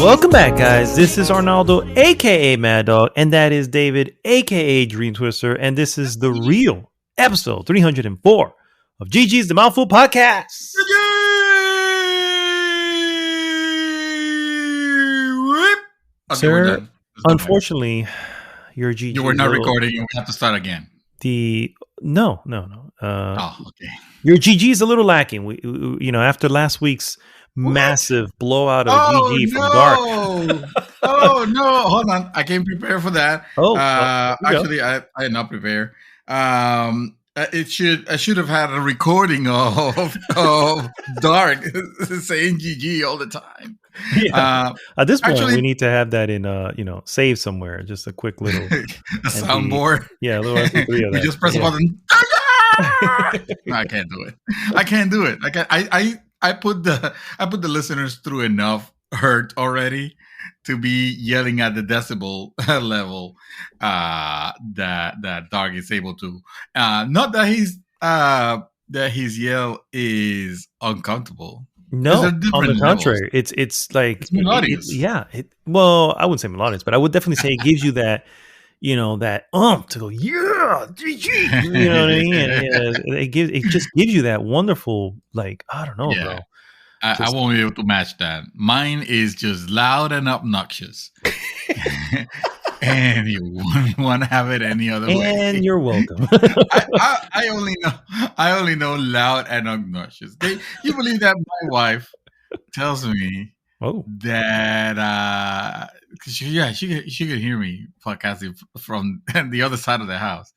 Welcome back, guys. This is Arnaldo, aka Mad Dog, and that is David, aka Dream Twister, and this is the real episode 304 of GG's The Mouthful Podcast. Okay, we're Sir, done. unfortunately, your GG. You were not recording. You have to start again. No. Okay. Your GG is a little lacking. We after last week's massive blowout of GG from Dark. Oh no! Hold on, I came prepared for that. Actually, I did not prepare. I should have had a recording of Dark saying GG all the time. Yeah. At this point, we need to have that in saved somewhere. Just a quick little a soundboard. Yeah, a little MP3 of that. You just press a button. No, I can't do it. I put the listeners through enough hurt already to be yelling at the decibel level that Dark is able to. Not that his yell is uncomfortable. No, on the contrary, it's like it's melodious. Well, I wouldn't say melodious, but I would definitely say it gives you that, that to go, yeah, GG. You know what I mean? And, it just gives you that wonderful, like, I don't know, bro. I won't be able to match that. Mine is just loud and obnoxious. And you wouldn't want to have it any other way. And you're welcome. I only know loud and obnoxious. You believe that my wife tells me that she could hear me podcasting from the other side of the house,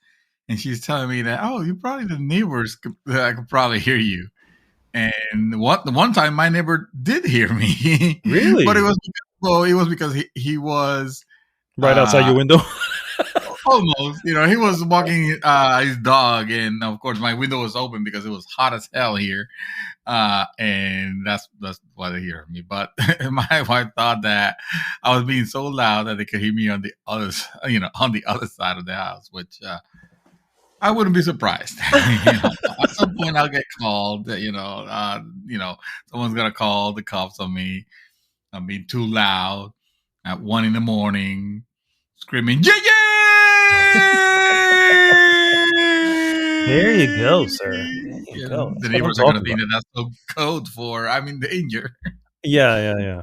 and she's telling me that you probably the neighbors could probably hear you. And the one time my neighbor did hear me. Really? But it was because he was right outside your window. Almost. He was walking his dog, and of course my window was open because it was hot as hell here. And that's why they hear me. But my wife thought that I was being so loud that they could hear me on the other side of the house, which I wouldn't be surprised. At some point I'll get called, someone's gonna call the cops on me. I'm being too loud at 1 a.m, screaming, yeah! There you go, sir. There you go. The neighbors are going to think that's so code for I'm in danger. Yeah.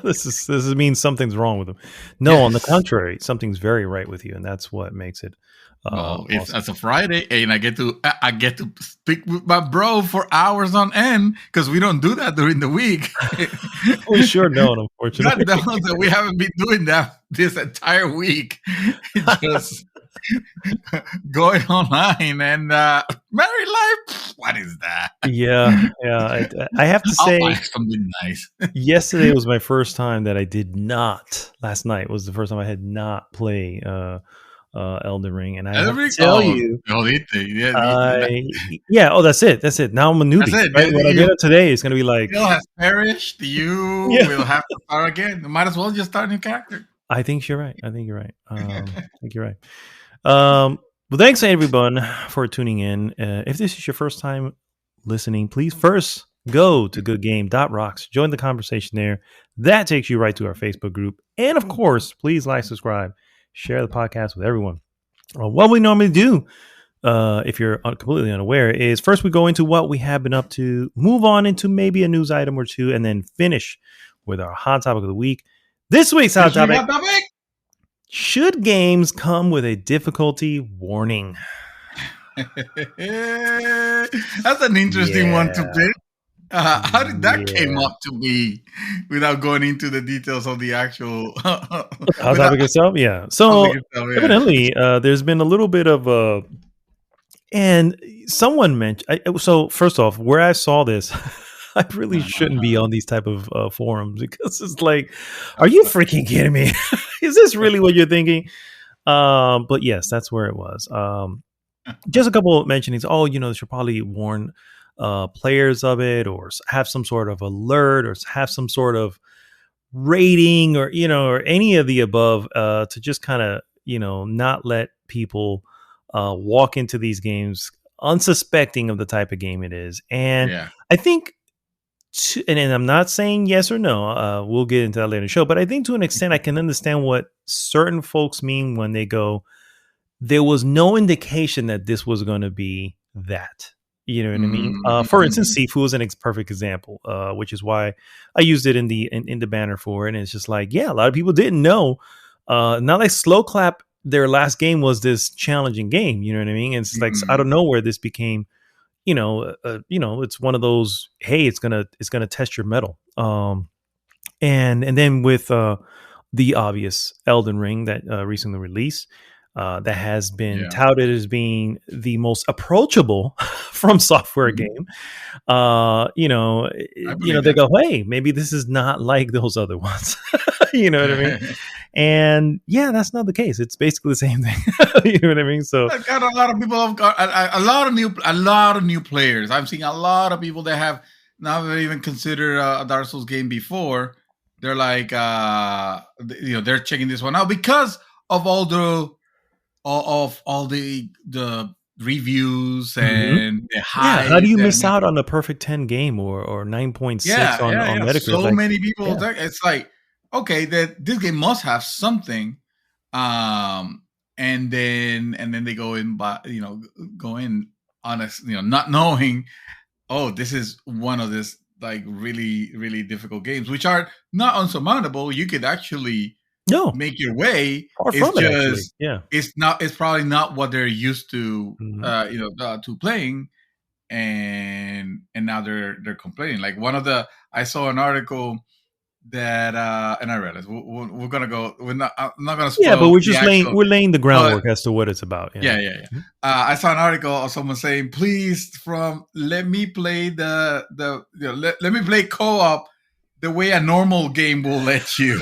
This means something's wrong with him. No, on the contrary, something's very right with you, and that's what makes it. It's a Friday, and I get to speak with my bro for hours on end because we don't do that during the week. We sure don't, unfortunately. God knows that we haven't been doing that this entire week. Just going online and married life. What is that? Yeah. I have to say, I'll buy something nice. Yesterday was my first time that I did not. Last night was the first time I had not played Elden Ring, and I have to tell you, that's it. Now I'm a newbie. Right? When I get it today, it's gonna be like, skill has perished. You will have to start again. You might as well just start a new character. I think you're right. Well, thanks everyone for tuning in. If this is your first time listening, please first go to goodgame.rocks, join the conversation there. That takes you right to our Facebook group, and of course, please like, subscribe, share the podcast with everyone. What we normally do, if you're completely unaware, is first we go into what we have been up to, move on into maybe a news item or two, and then finish with our hot topic of the week. This week's hot topic: should games come with a difficulty warning? That's an interesting one to pick. How did that came up to me without going into the details of the actual hot topic itself? Yeah. So evidently, there's been a little bit of and someone mentioned. So first off, where I saw this, I really shouldn't be on these type of forums because it's like, are you freaking kidding me? Is this really what you're thinking? But yes, that's where it was. Just a couple of mentionings. They should probably warn players of it, or have some sort of alert, or have some sort of rating, or or any of the above, to just kind of not let people walk into these games unsuspecting of the type of game it is. And Yeah. I think, and I'm not saying yes or no. We'll get into that later in the show. But I think to an extent, I can understand what certain folks mean when they go, there was no indication that this was going to be that. You know what I mean? For instance, Mhm. Sifu is an perfect example, which is why I used it in the banner for it. And it's just like, yeah, a lot of people didn't know. Not like Slow Clap, their last game was this challenging game. You know what I mean? And it's like out of Mhm. nowhere, this became, it's one of those. Hey, it's gonna test your metal. And then with the obvious Elden Ring that recently released, that has been Yeah. touted as being the most approachable from software Mhm. game. I believe They that. go, hey, maybe this is not like those other ones. You know what I mean? And yeah, that's not the case. It's basically the same thing. You know what I mean? So I got a lot of people have got a lot of new players. I'm seeing a lot of people that have not even considered a Dark Souls game before. They're like, they're checking this one out because of all the reviews mhm. and the Yeah, how do hype you that miss out on the perfect 10 game or 9.6 yeah, on yeah. Metacritic? So Like, many people. yeah. It's like, okay, that this game must have something. Um, and then they go in, go in honest, not knowing. Oh, this is one of this like really, really difficult games, which are not unsurmountable. You could actually No, make your way. far It's from it actually. just Yeah. it's not. It's probably not what they're used to. Mhm. To playing, and now they're complaining. Like one of the I saw an article that and I realized we're gonna go. I'm not gonna Yeah, but spoil we're the just laying actual. we're laying the But groundwork as to what it's about. Yeah. yeah, yeah, yeah. Mhm. I saw an article of someone saying, "Please, let me play let me play co-op the way a normal game will let you."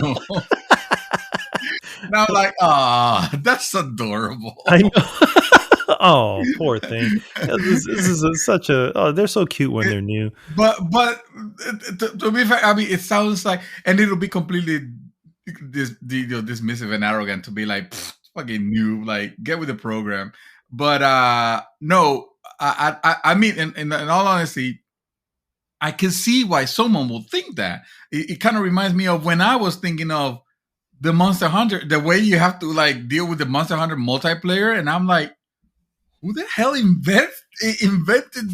And I'm like, that's I adorable. know. Oh, poor thing. Yeah, this is such a. Oh, they're so cute when they're new. But to be fair, I mean, it sounds like, and it'll be completely dismissive and arrogant to be like, fucking new, like get with the program. But no, I mean, in all honesty, I can see why someone will think that. It kind of reminds me of when I was thinking of the Monster Hunter, the way you have to like deal with the Monster Hunter multiplayer, and I'm like, who the hell invented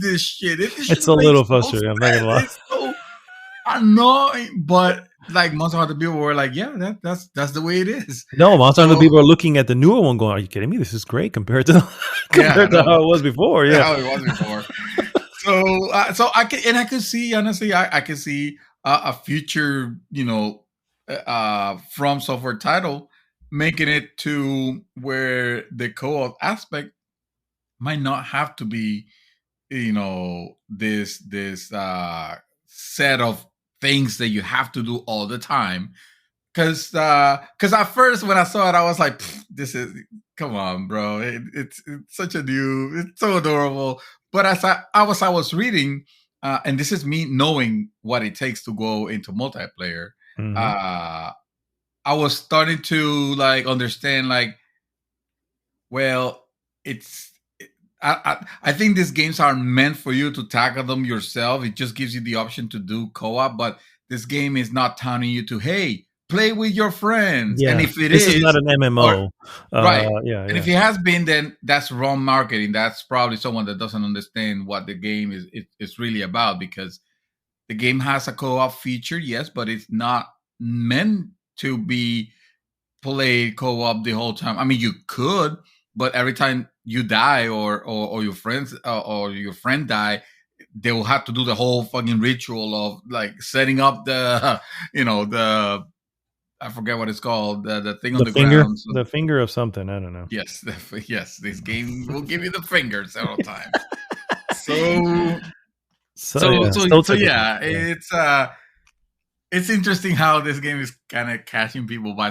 this shit? This It's shit a makes little no frustrating. I'm not gonna sense. lie. It's so annoying. But like Monster Hunter people were like, yeah, that's the way it is. No, Monster Hunter So people are looking at the newer one, going, "Are you kidding me? This is great compared to yeah, compared to no, how it was before." Yeah. how it was before. So I could see, honestly, I could see a future, from software title making it to where the co-op aspect might not have to be, this set of things that you have to do all the time. Because at first when I saw it, I was like, this is, come on, bro. It's such a new, it's so adorable. But as I was reading, and this is me knowing what it takes to go into multiplayer, Mhm. uh I was starting to like understand, like, well, it's I think these games are meant for you to tackle them yourself. It just gives you the option to do co-op, but this game is not telling you to, hey, play with your friends. And Yeah. if it This is not is, an or MMO. right, Yeah, and yeah. if it has been, then that's wrong marketing. That's probably someone that doesn't understand what the game is really about, because the game has a co-op feature, yes, but it's not meant to be play co-op the whole time. I mean, you could, but every time you die, or your friends, or your friend die, they will have to do the whole fucking ritual of like setting up the the, I forget what it's called, the thing on the ground. So The finger of something, I don't know. yes, yes, this game will give you the finger several times. So So, yeah, so so typical. yeah, Yeah. it's interesting how this game is kind of catching people by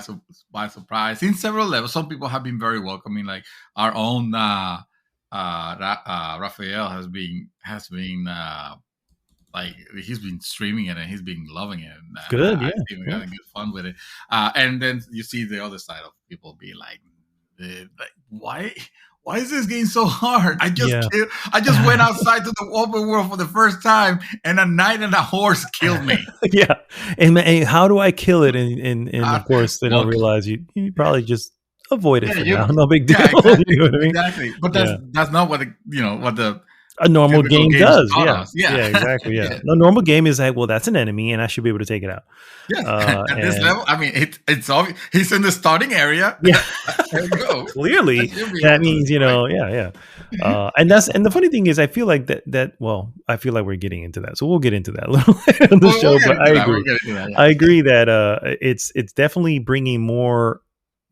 surprise in several levels. Some people have been very welcoming, like our own Rafael has been like, he's been streaming it and he's been loving it, and Good, I've yeah, been yeah. having good fun with it. And then you see the other side of people be like, like, why why is this game so hard? I Yeah. just went outside to the open world for the first time, and a knight and a horse killed me. Yeah. And how do I kill it? And of course, they don't Well, realize you probably just avoid it yeah, for now. No big deal. yeah, exactly, You know what I mean? exactly. But Yeah. that's not what what the A normal typical game games does. taught Yeah. us. Yeah, Yeah, exactly. Yeah. yeah, The normal game is like, well, that's an enemy and I should be able to take it out. yes. At this And level, I mean, it's obvious. He's in the starting area. yeah, There you go. clearly Should be able that to means, destroy. yeah. And the funny thing is I feel like well, I feel like we're getting into that. So we'll get into that a little later on the We'll show, get but into I that. We'll agree. get into that. I Yeah. agree that it's definitely bringing more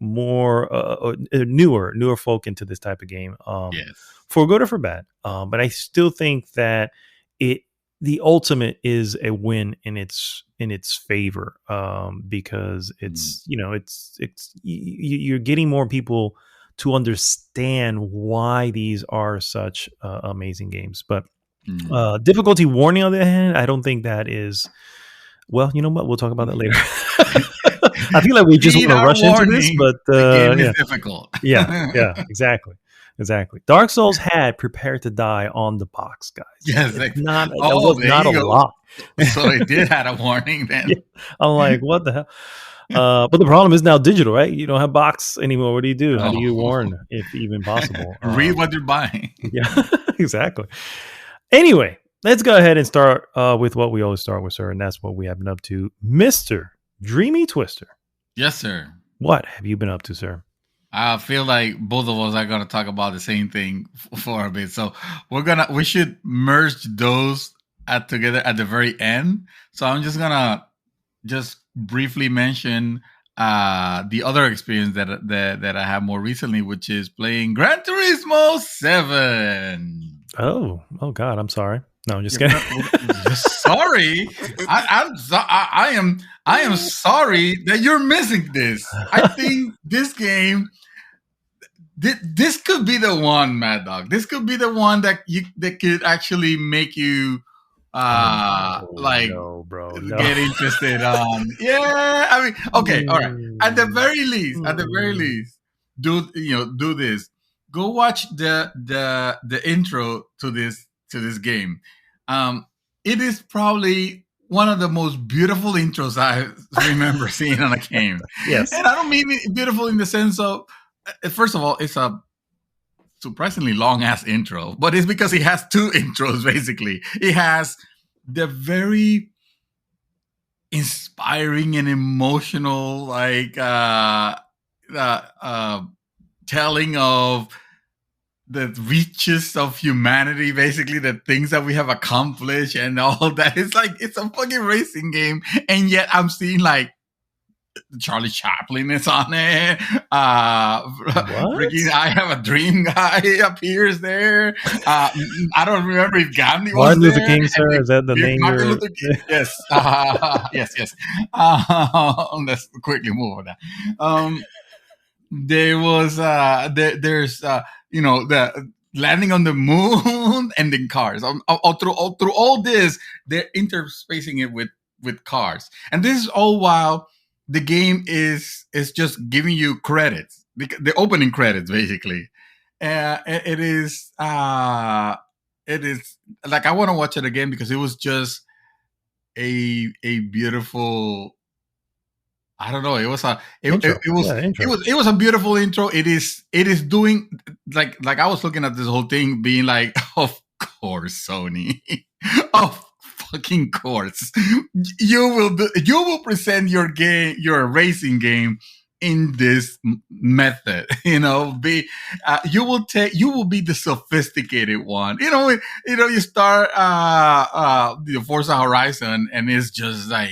newer folk into this type of game, Yes. for good or for bad. But I still think that it the ultimate is a win in its favor, because it's you're getting more people to understand why these are such amazing games. But Mm. difficulty warning, on the other hand, I don't think that is. Well, you know what? We'll talk about that later. I feel like we just Read want to our rush into this, warning. but The game is yeah, difficult. exactly. Dark Souls had prepare to die on the box, guys. Yes. It's not that Oh, was there not a you go. lot. So it did have a warning Yeah. then. I'm like, what the hell? But the problem is now digital, right? You don't have box anymore. What do you do? How do you Oh. warn, if even possible? Read what you're buying. Yeah, exactly. Anyway, let's go ahead and start with what we always start with, sir, and that's what we have been up to, Mr. Dreamy Twister. Yes, sir. What have you been up to, sir? I feel like both of us are gonna talk about the same thing for a bit. So we should merge those together at the very end. So I'm just gonna just briefly mention the other experience that I have more recently, which is playing Gran Turismo 7. Oh God, I'm sorry. No, I'm just Yeah, kidding. sorry, I am sorry that you're missing this. I think this game, this could be the one, Mad Dog. This could be the one that could actually make you like no, bro, no. get interested. Yeah, I mean, okay, all right. At the very least, do this. Go watch the intro to this game. It is probably one of the most beautiful intros I remember seeing on a game. Yes. And I don't mean it beautiful in the sense of, first of all, it's a surprisingly long ass intro, but it's because he has two intros basically. He has the very inspiring and emotional, like telling of the reaches of humanity, basically the things that we have accomplished and all that. It's like it's a fucking racing game, and yet I'm seeing like Charlie Chaplin is on it. Ricky, I Have a Dream guy appears there. I don't remember if Gandhi was Martin Luther there. King, sir. Is that the name? Martin Luther King. Yes. Yes. Let's quickly move on that. There was there's the landing on the moon and then cars. Through all this, they're interspacing it with cars, and this is all while the game is just giving you credits, the opening credits basically. It is like I want to watch it again because it was just a beautiful. I don't know. It was it was a beautiful intro. It is doing like I was looking at this whole thing being like, of course, Sony, of fucking course, you will present your racing game in this method. You will be the sophisticated one. You start the Forza Horizon and it's just like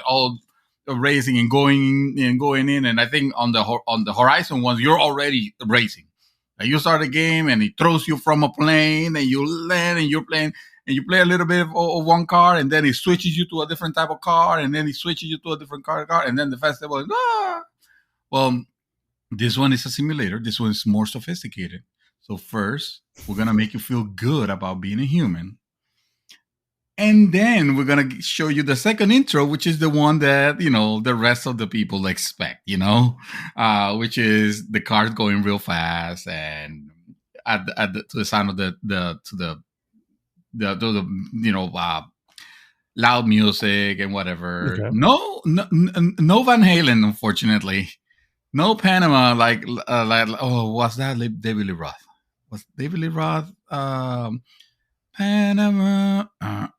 all racing and going in, and I think on the Horizon ones you're already racing. Like you start a game and it throws you from a plane and you land and you're playing and you play a little bit of one car and then it switches you to a different type of car and then it switches you to a different car and then the festival is, well, this one is a simulator. This one is more sophisticated. So first we're gonna make you feel good about being a human. And then we're gonna show you the second intro, which is the one that the rest of the people expect, which is the cars going real fast and to the sound of the loud music and whatever. Okay. No Van Halen, unfortunately. No Panama, was that David Lee Roth? Was David Lee Roth? Panama. I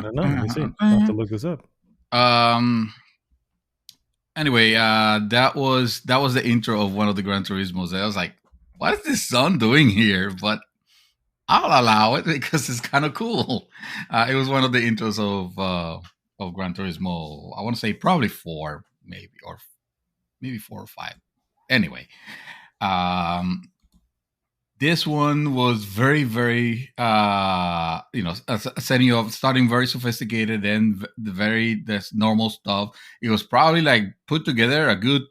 don't know. Let me see. I'll have to look this up. Anyway, that was the intro of one of the Gran Turismos. I was like, what is this song doing here? But I'll allow it because it's kind of cool. It was one of the intros of Gran Turismo. I want to say probably 4, maybe 4 or 5. Anyway, this one was very, very, a setting of starting very sophisticated, then this normal stuff. It was probably like put together a good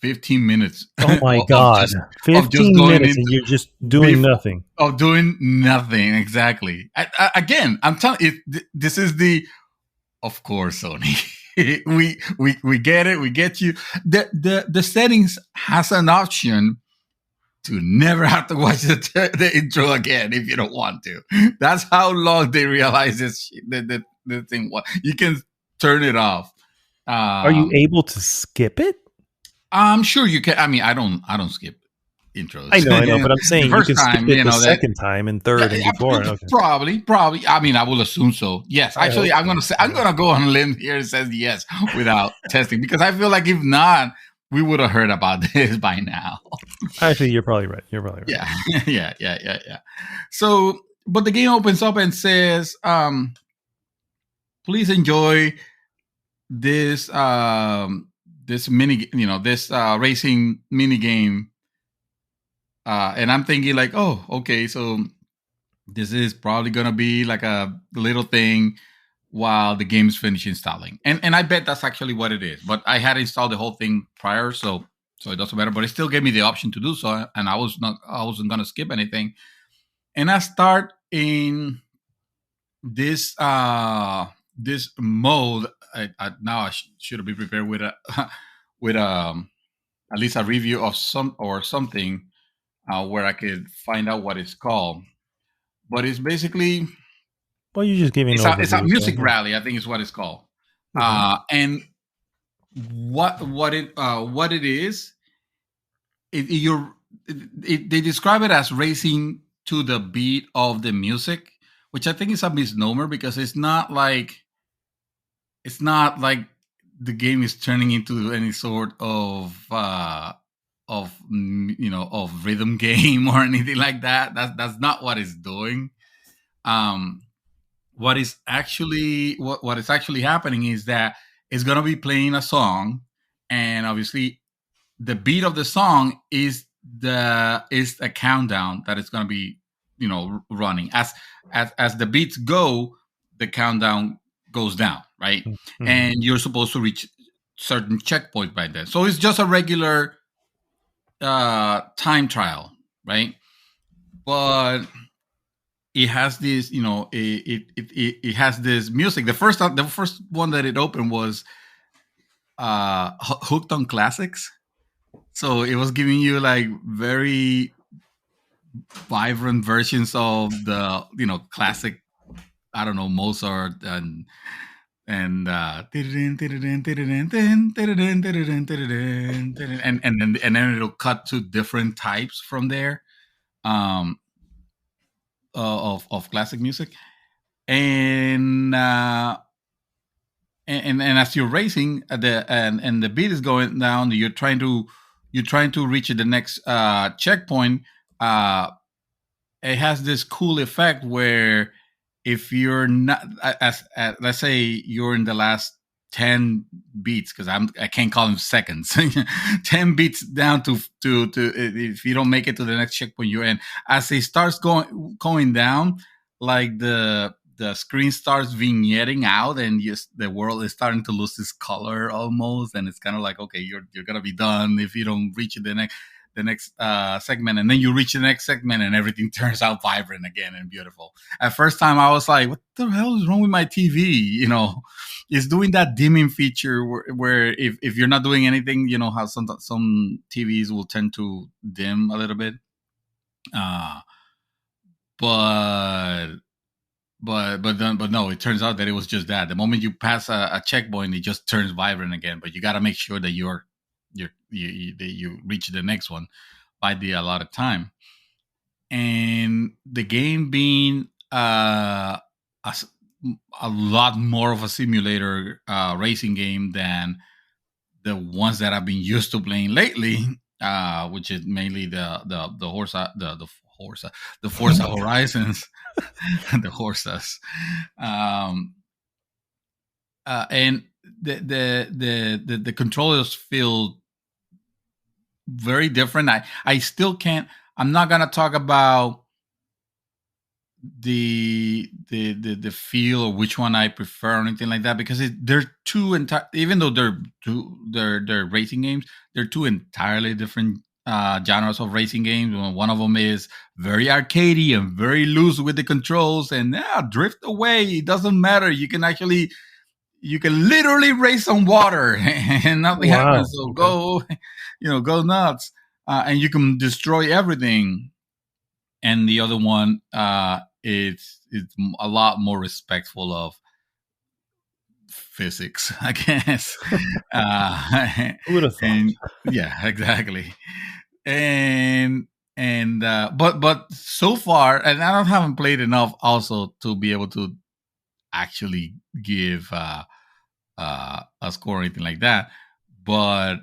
15 minutes. Oh my God. 15 minutes and you're just doing nothing. Of doing nothing, exactly. Again, I'm telling you, this is of course, Sony. we get it. We get you. The settings has an option to never have to watch the intro again if you don't want to. That's how long they realize this the thing. You can turn it off. Are you able to skip it? I'm sure you can. I mean, I don't skip intros. I know, but I'm saying you can skip it the second time and third and before. Okay. Probably. I mean, I will assume so. Yes, actually, I'm gonna go on a limb here and say yes without testing, because I feel like if not, we would have heard about this by now. Actually, you're probably right. Yeah. So, but the game opens up and says, please enjoy this this racing mini game. And I'm thinking like, oh, okay, so this is probably gonna be like a little thing while the game's finished installing. And I bet that's actually what it is. But I had installed the whole thing prior, so it doesn't matter. But it still gave me the option to do so, and I wasn't gonna skip anything. And I start in this this mode. Now I should be prepared with at least a review of something where I could find out what it's called. But it's basically, well, you're just giving it's a music rally, I think is what it's called. Mm-hmm. And what it is, they describe it as racing to the beat of the music, which I think is a misnomer, because it's not like the game is turning into any sort of rhythm game or anything like that. That's not what it's doing. What is actually happening is that it's gonna be playing a song, and obviously the beat of the song is a countdown that it's gonna be running. As the beats go, the countdown goes down, right? Mm-hmm. And you're supposed to reach certain checkpoints by then. So it's just a regular time trial, right? But it has this, it has this music. The first one that it opened was Hooked on Classics. So it was giving you like very vibrant versions of the classic, I don't know, Mozart and then it'll cut to different types from there of classic music, and as you're racing and the beat is going down, you're trying to reach the next checkpoint. It has this cool effect where if you're not, let's say you're in the last 10 beats, because I can't call them seconds, 10 beats down to if you don't make it to the next checkpoint you're in, as it starts going down, like the screen starts vignetting out, and the world is starting to lose its color almost, and it's kind of like, okay, you're gonna be done if you don't reach the segment, and then you reach the next segment, and everything turns out vibrant again and beautiful. At first time, I was like, "What the hell is wrong with my TV?" It's doing that dimming feature where if you're not doing anything, how some TVs will tend to dim a little bit. But no, it turns out that it was just that. The moment you pass a checkpoint, it just turns vibrant again. But you got to make sure that you reach the next one by the allotted time. And the game being a lot more of a simulator racing game than the ones that I've been used to playing lately, which is mainly the Forza Horizons, the Horsas, and the controllers feel very different. I still can't. I'm not gonna talk about the feel or which one I prefer or anything like that, because they're two even though they're racing games, they're two entirely different genres of racing games. One of them is very arcadey and very loose with the controls, and drift away. It doesn't matter. You can literally race on water and nothing happens. So go nuts, and you can destroy everything. And the other one, it's a lot more respectful of physics, I guess. Who would have thought? Yeah, exactly. But so far, and I haven't played enough also to be able to actually give a score or anything like that. But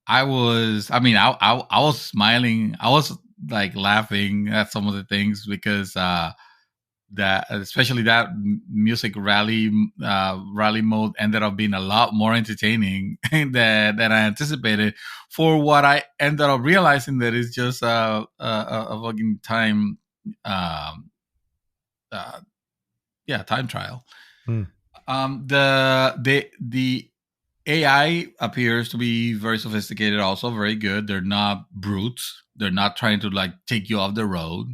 I was smiling. I was like laughing at some of the things because that, especially that music rally mode, ended up being a lot more entertaining than I anticipated. For what I ended up realizing that it's just a fucking time time trial. The AI appears to be very sophisticated, also very good. They're not brutes. They're not trying to like take you off the road,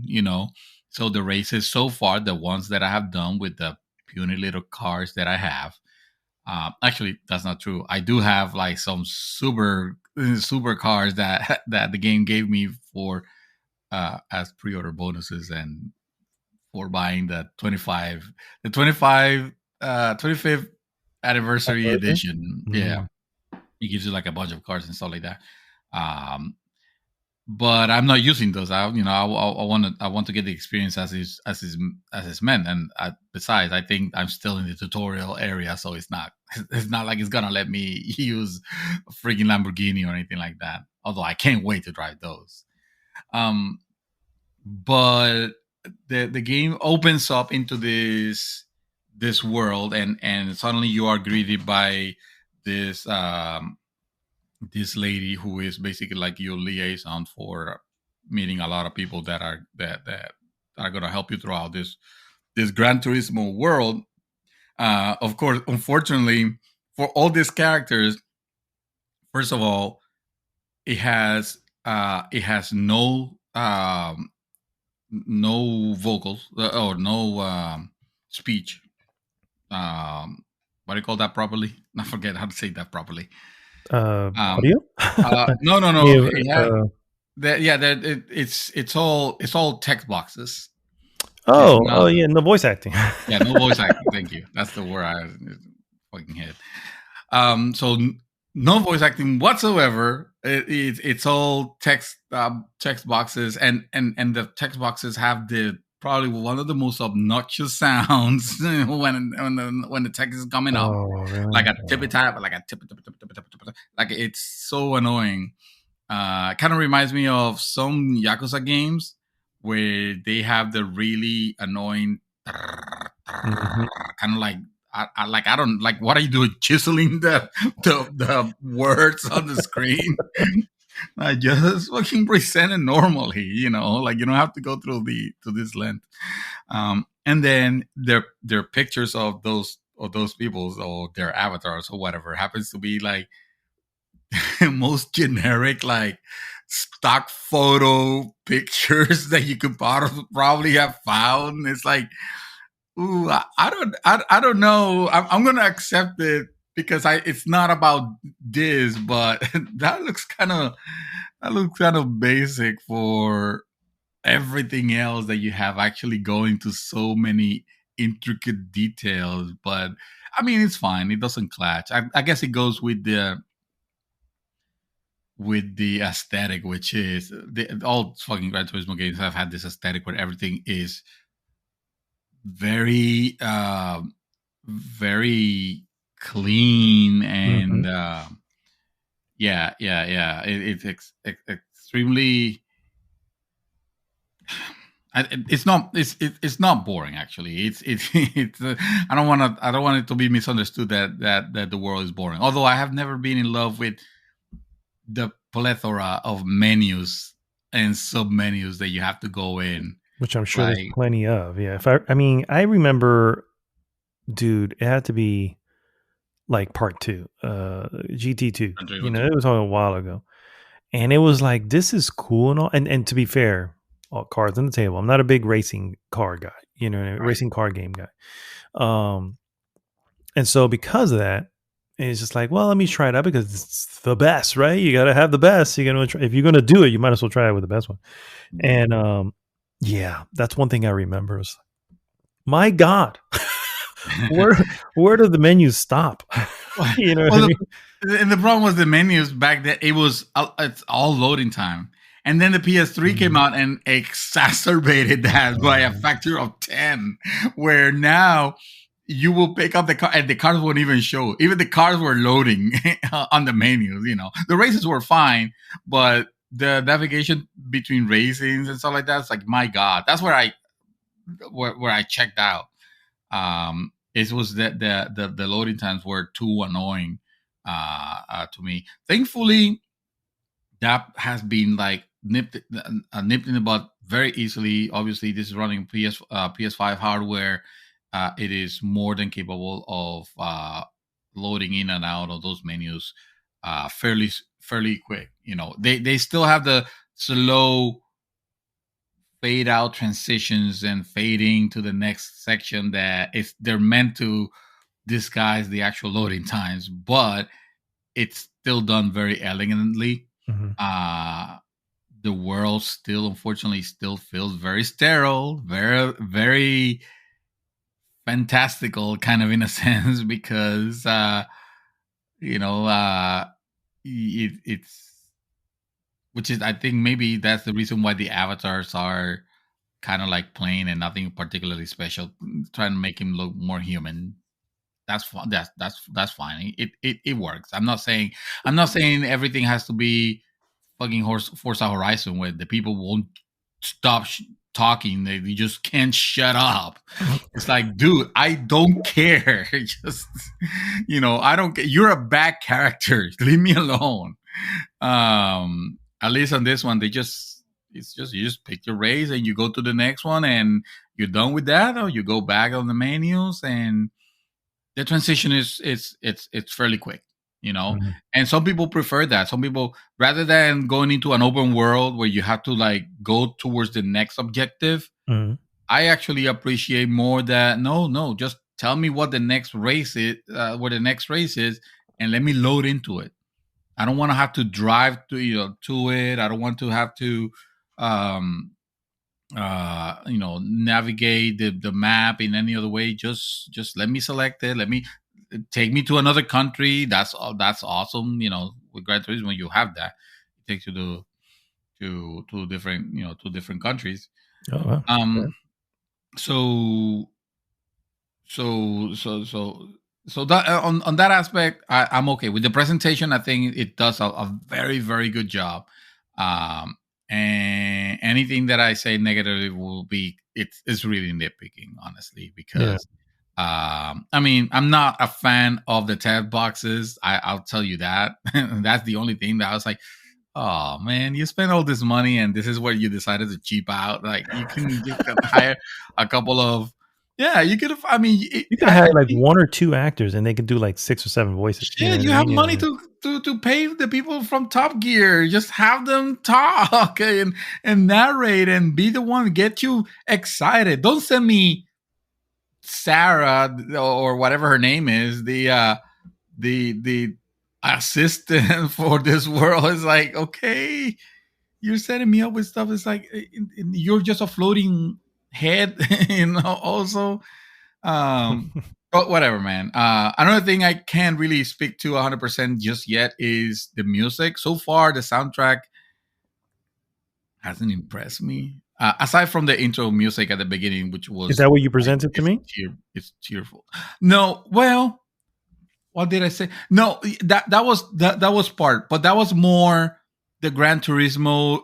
So the races so far, the ones that I have done with the puny little cars that I have, actually that's not true. I do have like some super cars that the game gave me for as pre-order bonuses and for buying the 25th anniversary edition. Yeah, it gives you like a bunch of cards and stuff like that. But I'm not using those. I want to get the experience as is meant. And besides, I think I'm still in the tutorial area, so it's not like it's gonna let me use a freaking Lamborghini or anything like that. Although I can't wait to drive those. But the game opens up into this world, and suddenly you are greeted by this this lady who is basically like your liaison for meeting a lot of people that are going to help you throughout this Gran Turismo world. Of course, unfortunately, for all these characters, first of all, it has no vocals or no speech. What do you call that properly? I forget how to say that properly. Audio? No. It's all text boxes. Yeah, no voice acting. Yeah, no voice acting. Thank you. That's the word I fucking hit. So no voice acting whatsoever. It's all text boxes, and the text boxes have probably one of the most obnoxious sounds when the text is coming up, really? Like a tippy tap, like a tip, like it's so annoying. Kind of reminds me of some Yakuza games where they have the really annoying kind of like I don't like, what are you doing, chiseling the words on the screen? I just fucking present it normally, like you don't have to go through to this length. And then their pictures of those people or their avatars or whatever happens to be like most generic like stock photo pictures that you could probably have found. It's like, ooh, I don't know. I'm gonna accept it because it's not about this, but that looks kind of basic for everything else that you have actually going to so many intricate details. But I mean, it's fine. It doesn't clash. I guess it goes with the aesthetic, which is all fucking Gran Turismo games have had this aesthetic where everything is very, very clean and yeah. It's extremely. It's not. It's not boring. Actually, it's. I don't want it to be misunderstood that the world is boring. Although I have never been in love with the plethora of menus and sub menus that you have to go in, which I'm sure there's like plenty of. Yeah, I mean, I remember, dude, it had to be like part two, GT2. You know, it was a while ago, and it was like, this is cool and all. And to be fair, all cards on the table. I'm not a big racing car guy. You know, right. racing car game guy. And so because of that, it's just like, well, let me try it out because it's the best, right? You got to have the best. You're gonna try, if you're gonna do it, you might as well try it with the best one. And yeah, that's one thing I remember. Is, my God, where do the menus stop? You know, well, and the problem was the menus back then. It's all loading time, and then the PS3 came out and exacerbated that by a factor of 10. Where now you will pick up the car and the cars won't even show. Even the cars were loading on the menus. You know, the races were fine, but the navigation between racings and stuff like that, it's like, my God, that's where I checked out. It was that the loading times were too annoying to me. Thankfully, that has been like nipped in the bud very easily. Obviously, this is running PS5 hardware. It is more than capable of loading in and out of those menus fairly quick. You know, they still have the slow fade out transitions and fading to the next section that they're meant to disguise the actual loading times, but it's still done very elegantly. The world still, unfortunately, still feels very sterile, very, very fantastical, kind of, in a sense, because it's which is, I think, maybe that's the reason why the avatars are kind of like plain and nothing particularly special, trying to make him look more human. That's fine. That's fine. It works. I'm not saying everything has to be fucking Forza Horizon where the people won't stop talking. They just can't shut up. It's like, dude, I don't care. Just, I don't care. You're a bad character. Leave me alone. At least on this one, you just pick your race and you go to the next one and you're done with that, or you go back on the menus and the transition is it's fairly quick, and some people prefer that. Some people, rather than going into an open world where you have to like go towards the next objective, I actually appreciate more that no, just tell me what the next race is, where the next race is, and let me load into it. I don't want to have to drive to it. I don't want to have to navigate the map in any other way. Just let me select it. Let me take me to another country. That's awesome. With Gran Turismo, you have that. It takes you to different countries. Oh, wow. So that on that aspect, I'm okay with the presentation. I think it does a very, very good job. And anything that I say negatively will be it's really nitpicking, honestly, because I mean, I'm not a fan of the tab boxes. I'll tell you that. That's the only thing that I was like, oh man, you spent all this money and this is where you decided to cheap out. Like, you can just hire a couple of Yeah, you could have. I mean, You could have had like one or two actors, and they could do like 6 or 7 voices. You know shit, what you I have mean? money to pay the people from Top Gear. Just have them talk and narrate and be the one get you excited. Don't send me Sarah or whatever her name is, the assistant for this world. Is like, okay, you're setting me up with stuff. It's like you're just a floating head, also. Um, but whatever, man. Another thing I can't really speak to 100% just yet is the music. So far, the soundtrack hasn't impressed me. Aside from the intro music at the beginning, which Is was that what you like, presented to me? it's cheerful. No, well, what did I say? No, that was part, but that was more the Gran Turismo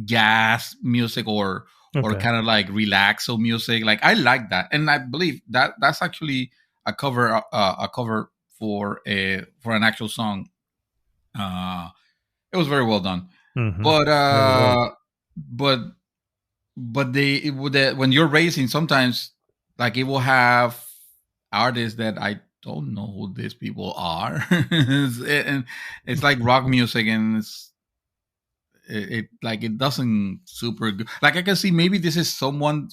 gas music or Okay. kind of like relaxo music. Like I like that, and I believe that that's actually a cover for an actual song. Uh, it was very well done, Mm-hmm. but Yeah, it was. but when you're racing, sometimes like it will have artists that I don't know who these people are, and it's like rock music, and it like it doesn't super good. Like I can see maybe this is someone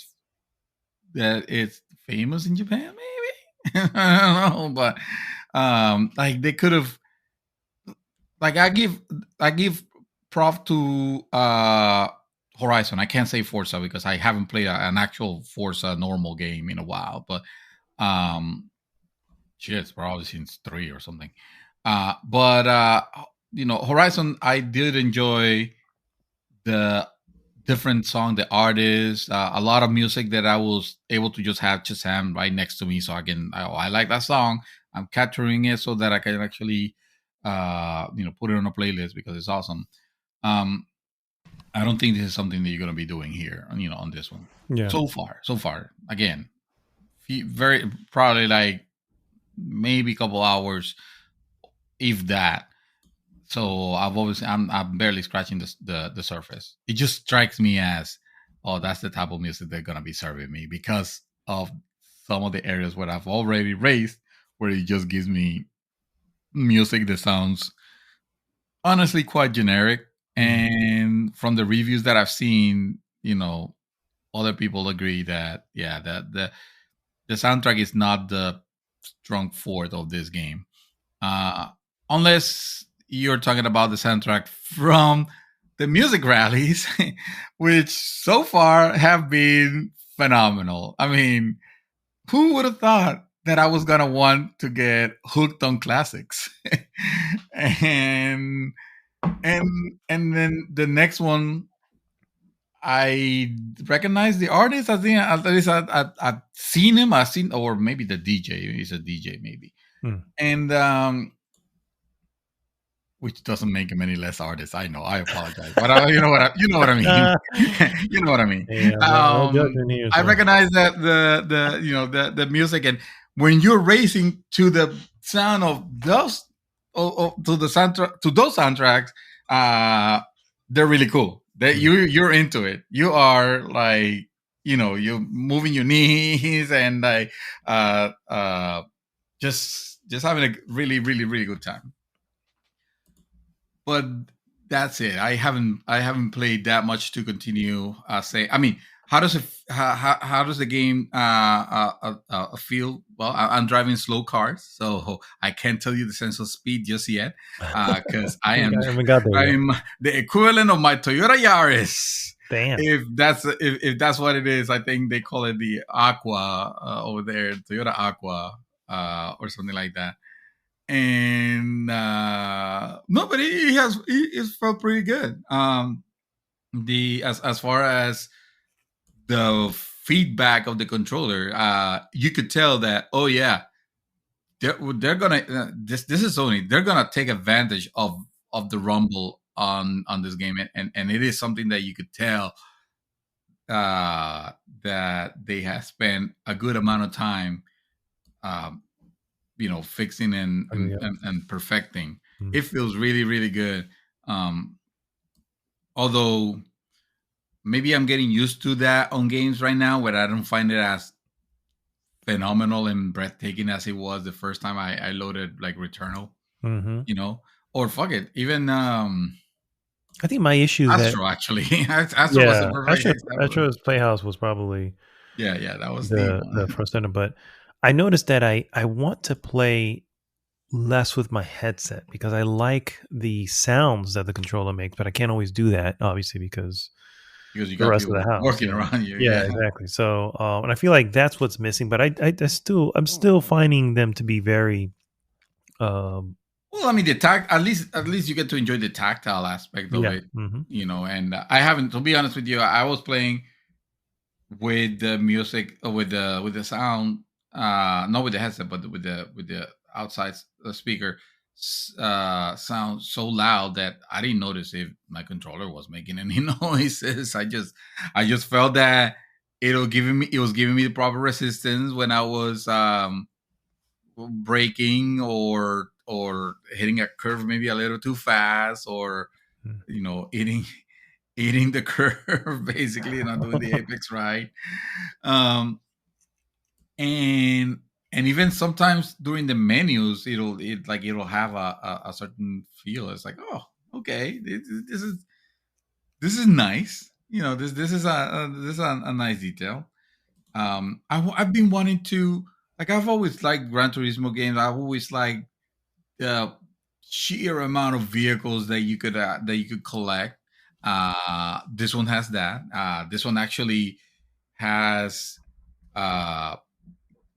that is famous in Japan, maybe. I don't know, but like they could have like I give prof to Horizon. I can't say Forza because I haven't played an actual Forza normal game in a while, but um shit, it's probably since 3 or something. But Horizon, I did enjoy the different song, the artists, a lot of music that I was able to just have Shazam right next to me, so I like that song. I'm capturing it so that I can actually, put it on a playlist because it's awesome. Um, I don't think this is something that you're gonna be doing here, on this one. Yeah. So far, again, very probably like maybe a couple hours, if that. So I'm barely scratching the surface. It just strikes me as, oh, that's the type of music they're gonna be serving me because of some of the areas where I've already raised, where it just gives me music that sounds honestly quite generic. Mm. And from the reviews that I've seen, other people agree that yeah, that the soundtrack is not the strong fort of this game. uh, unless you're talking about the soundtrack from the music rallies, which so far have been phenomenal. I mean, who would have thought that I was gonna want to get hooked on classics? and and then the next one, I recognize the artist. I think at least I've seen him. I've seen, or maybe the DJ. He's a DJ, maybe. Mm. And which doesn't make him any less artist. I know. I apologize, but you know what I mean. You know what I mean. Yeah, no judgment here, I sir. recognize that the music, and when you're racing to the sound of those, to the soundtrack, to those soundtracks, they're really cool. That Mm. you're into it. You are like, you're moving your knees and like just having a really really really good time. But that's it. I haven't played that much to continue. Say, I mean, how does it how does the game feel? Well, I'm driving slow cars, so I can't tell you the sense of speed just yet, because I I am haven't got there yet. I'm the equivalent of my Toyota Yaris. Damn. If that's what it is, I think they call it the Aqua over there, Toyota Aqua, or something like that. And no, but he felt pretty good. The as far as the feedback of the controller, you could tell that, oh yeah, they're gonna this is Sony. They're gonna take advantage of the rumble on this game, and it is something that you could tell uh that they have spent a good amount of time, um fixing and I mean, and perfecting. mm. It feels really really good. um Although maybe I'm getting used to that on games right now, where I don't find it as phenomenal and breathtaking as it was the first time I loaded like Returnal, Hmm. you know, or fuck it, even I think my issue is that Astro actually. Astro was the yeah, perfect example. Astro's Playhouse was probably Yeah, that was the the first ender, but I noticed that I want to play less with my headset because I like the sounds that the controller makes, but I can't always do that, obviously, because because you the got rest of the people house. working around you. Yeah, Yeah. exactly. So, and I feel like that's what's missing. But I'm still finding them to be very, um, Well, I mean, the tact at least you get to enjoy the tactile aspect of yeah. it, Hmm. And I haven't, to be honest with you, I was playing with the music, with the sound, not with the headset, but with the outside speaker, sound so loud that I didn't notice if my controller was making any noises. I just felt that it was giving me the proper resistance when I was braking, or hitting a curve maybe a little too fast, or eating eating the curve, basically, not doing the apex right. um and and even sometimes during the menus, it'll have a certain feel. It's like, oh, okay, this is nice. This is a nice detail. I've been wanting to, like, I've always liked Gran Turismo games. I've always liked the sheer amount of vehicles that you could collect. This one has that. This one actually has, uh,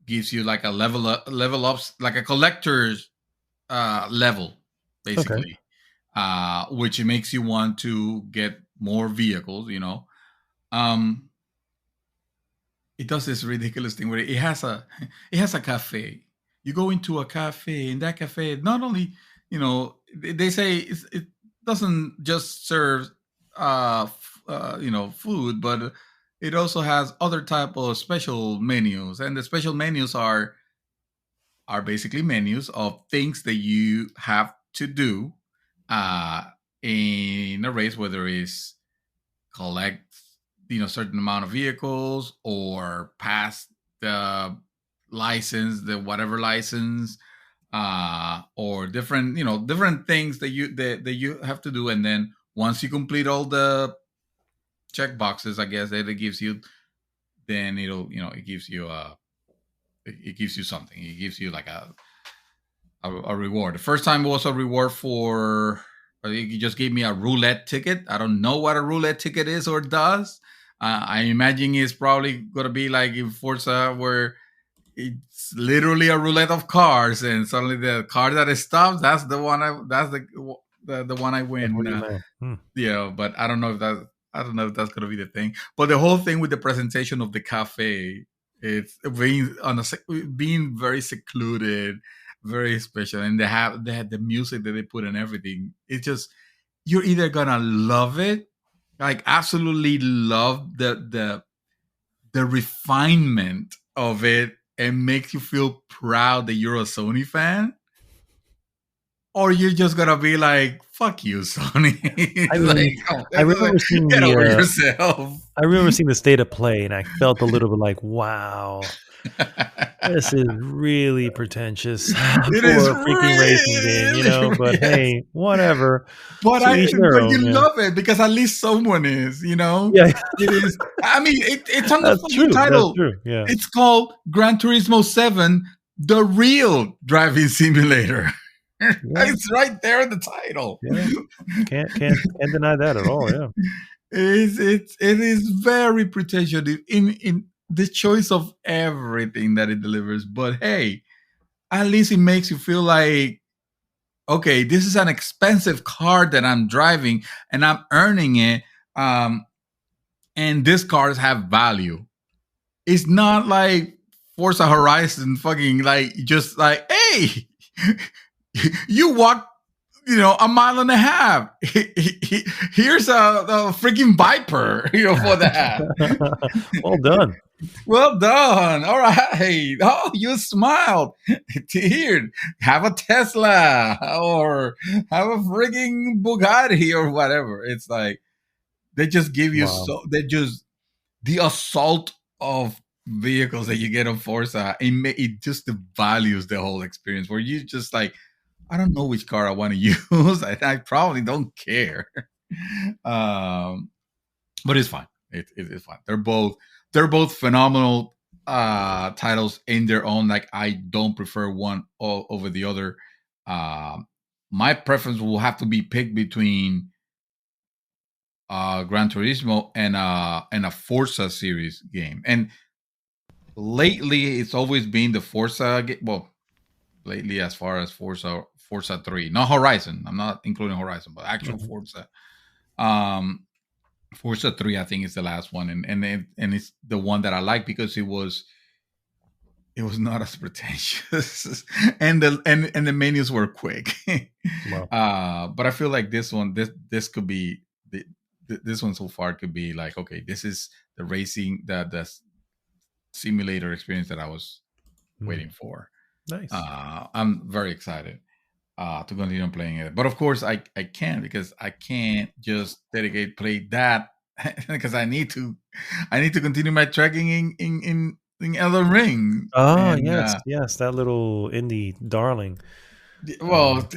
gives you like a level ups, like a collector's level, Okay. basically, which makes you want to get more vehicles. Um, it does this ridiculous thing where it has a cafe. You go into a cafe, and that cafe not only, they say it doesn't just serve food, but it also has other type of special menus, and the special menus are basically menus of things that you have to do uh in a race, whether it's collect certain amount of vehicles, or pass the license, the whatever license, or different things that you have to do. And then once you complete all the check boxes, I guess, that it gives you, then it gives you something. It gives you like a reward. The first time it was a reward for, I think he just gave me a roulette ticket. I don't know what a roulette ticket is or does. I imagine it's probably going to be like in Forza, where it's literally a roulette of cars, and suddenly the car that it stops, that's the one I That's win. what you meant. Hmm. Yeah, but I don't know if that's gonna be the thing. But the whole thing with the presentation of the cafe, it's being very secluded, very special, and they had the music that they put and everything. It's just, you're either gonna love it, like absolutely love the refinement of it, and makes you feel proud that you're a Sony fan, or you're just gonna be like, "Fuck you, Sony." I It's mean, like, oh, I remember seeing get the over yourself. I remember seeing the state of play, and I felt a little bit like, wow, this is really pretentious It is for a freaking racing game, really, But yes. hey, whatever. But To each their but you own. Yeah. love it because at least someone is. Yeah, It is. I mean, it's on the that's fucking true. That's title. true. Yeah. It's called Gran Turismo 7, the real driving simulator. Yeah. It's right there in the title. Yeah. Can't deny that at all. Yeah. It is very pretentious in the choice of everything that it delivers. But hey, at least it makes you feel like, okay, this is an expensive car that I'm driving, and I'm earning it. Um, and these cars have value. It's not like Forza Horizon, fucking, like, just like, hey, you walk, a mile and a half. Here's a freaking Viper, for that. Well done. Well done. All right. Oh, you smiled. Here, have a Tesla, or have a freaking Bugatti, or whatever. It's like, They just give you Wow. so they just the assault of vehicles that you get on Forza. It just values the whole experience. Where you just like, I don't know which car I want to use. I probably don't care. um, but it's fine. It's fine. They're both phenomenal titles in their own. Like, I don't prefer one over the other. Um, my preference will have to be picked between Gran Turismo and a Forza series game. And lately, it's always been the Forza. Well, lately, as far as Forza 3, not Horizon. I'm not including Horizon, but actual Mhm. Forza. Um, Forza 3, I think, is the last one, and it's the one that I like because it was not as pretentious, and the menus were quick. Wow. But I feel like this could be this one so far could be like, okay, this is the racing, the simulator experience that I was Mm. waiting for. Nice. I'm very excited to continue playing it. But of course, I can't, because I can't just dedicate play that because I need to continue my trekking in Elden Ring. Oh, And yes, yes, that little indie darling. well, Um,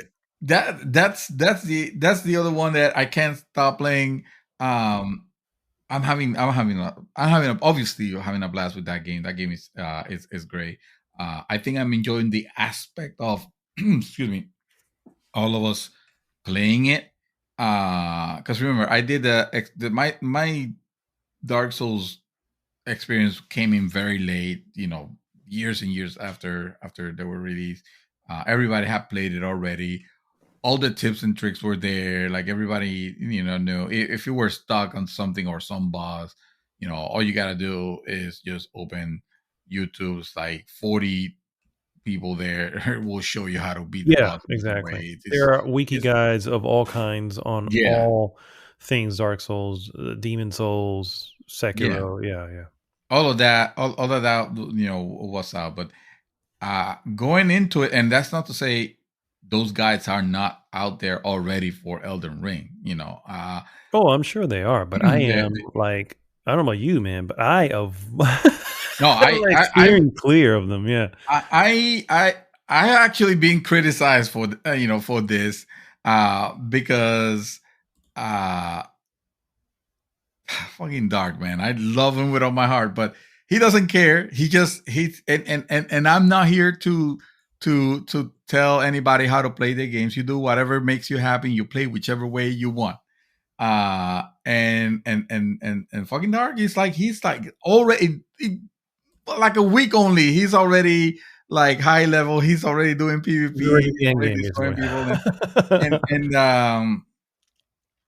that's the other one that I can't stop playing. Um, obviously having a blast with that game. That game is great. I think I'm enjoying the aspect of excuse me, all of us playing it. Because remember, I did my Dark Souls experience came in very late. Years and years after they were released. Everybody had played it already. All the tips and tricks were there. Like, everybody, knew if you were stuck on something or some boss, all you gotta do is just open YouTube's like 40 people there will show you how to beat the yeah, boss in different exactly. ways. There are wiki It's guides of all kinds on Yeah, all things Dark Souls, Demon Souls, yeah. Sekiro. Yeah, yeah. All of that, what's out. But going into it, and that's not to say those guides are not out there already for Elden Ring. Oh, I'm sure they are, but I the- am like, I don't know about you, man, but no, I'm like steering clear of them. Yeah. I I I actually being criticized for this, because uh fucking Dark, man. I love him with all my heart, but he doesn't care. And I'm not here to tell anybody how to play their games. You do whatever makes you happy. You play whichever way you want. And fucking Dark is like, he's like already, like a week only. He's already like high level. He's already doing PvP. You're already at He's the end already game, destroying basically. people,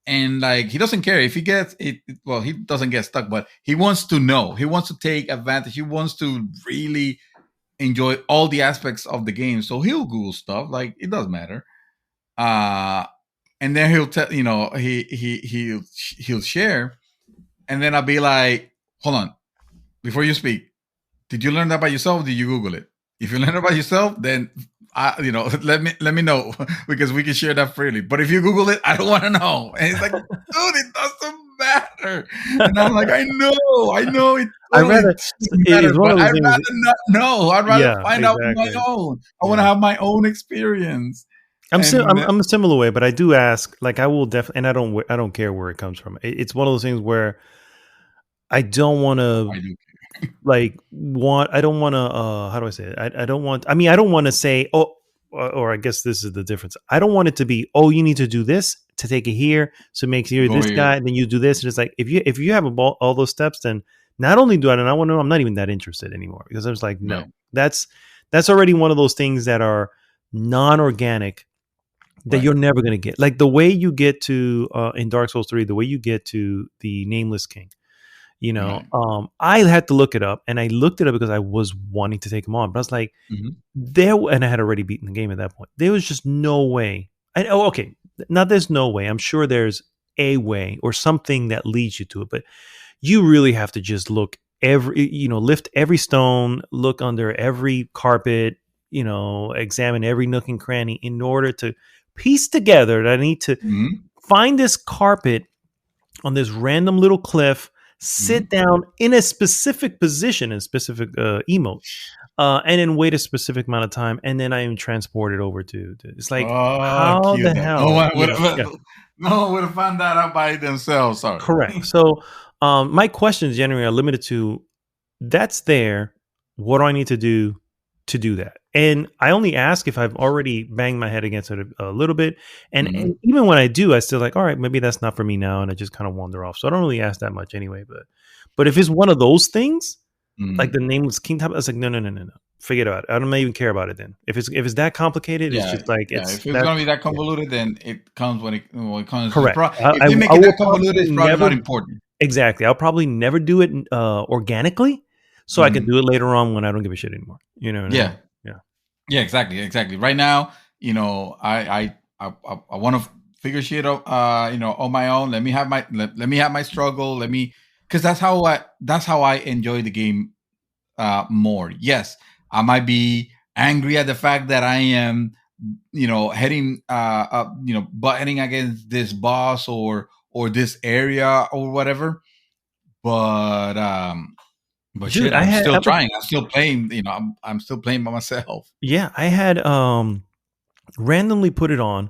and like, he doesn't care if he gets it. Well, he doesn't get stuck, but he wants to know. He wants to take advantage. He wants to really enjoy all the aspects of the game. So he'll Google stuff. Like, it doesn't matter. Uh, and then he'll tell, he'll share, and then I'll be like, hold on, before you speak, did you learn that by yourself? Or did you Google it? If you learn it by yourself, then let me know, because we can share that freely. But if you Google it, I don't want to know. And he's like, dude, it doesn't matter. And I'm like, I know, it I totally rather matters, it's one but of I'd those things. rather not know. I'd rather Yeah, find out on my exactly. own. I want to Yeah. have my own experience. I'm And I'm a similar way, but I do ask. Like, I will definitely, and I don't care where it comes from. It's one of those things where I don't want to I do. I don't want to how do I say it? I don't want, I mean, I don't want to say, oh, or I guess this is the difference. I don't want it to be, oh, you need to do this to take it here, so make you Go this here. guy, and then you do this. And it's like, if you have all those steps, then not only do I and I want to know, I'm not even that interested anymore, because I was like, no, Right. that's already one of those things that are non-organic, that Right. you're never going to get. Like the way you get to in Dark Souls 3, the way you get to the Nameless King. Right. I had to look it up, and I looked it up because I was wanting to take him on, but I was like, Hmm. and I had already beaten the game at that point. There was just no way. Okay, now there's no way. I'm sure there's a way or something that leads you to it, but you really have to just look lift every stone, look under every carpet, examine every nook and cranny in order to piece together that I need to Hmm. find this carpet on this random little cliff, Mm-hmm. sit down in a specific position, in specific emote, and then wait a specific amount of time, and then I am transported over to it's like, Oh, how cute. the No hell, one would have. yeah, No one would have found that out by themselves. Sorry. correct. So my questions generally are limited to that's there. What do I need to do that? And I only ask if I've already banged my head against it a little bit. And Mm-hmm. even when I do, I still like, all right, maybe that's not for me now. And I just kind of wander off. So I don't really ask that much anyway. But if it's one of those things, like Mm-hmm. the nameless king type, I was like, no, no, no, no, no. Forget about it. I don't even care about it then. If it's that complicated, it's Yeah, just like yeah. it's If it's that gonna be that yeah, convoluted, then it comes when it comes. correct. If they make I it will that convoluted, probably it's probably never not important. exactly. I'll probably never do it organically, so I can Mm-hmm. do it later on when I don't give a shit anymore. You know what I Yeah, mean? Yeah. yeah, exactly, exactly. Right now, I want to figure shit out, on my own. Let me have my struggle. Because that's how I enjoy the game more. Yes, I might be angry at the fact that I am, heading up, butting against this boss or this area or whatever. But Dude, shit, I I'm had still I was, trying. I'm still playing. I'm still playing by myself. yeah, I had randomly put it on.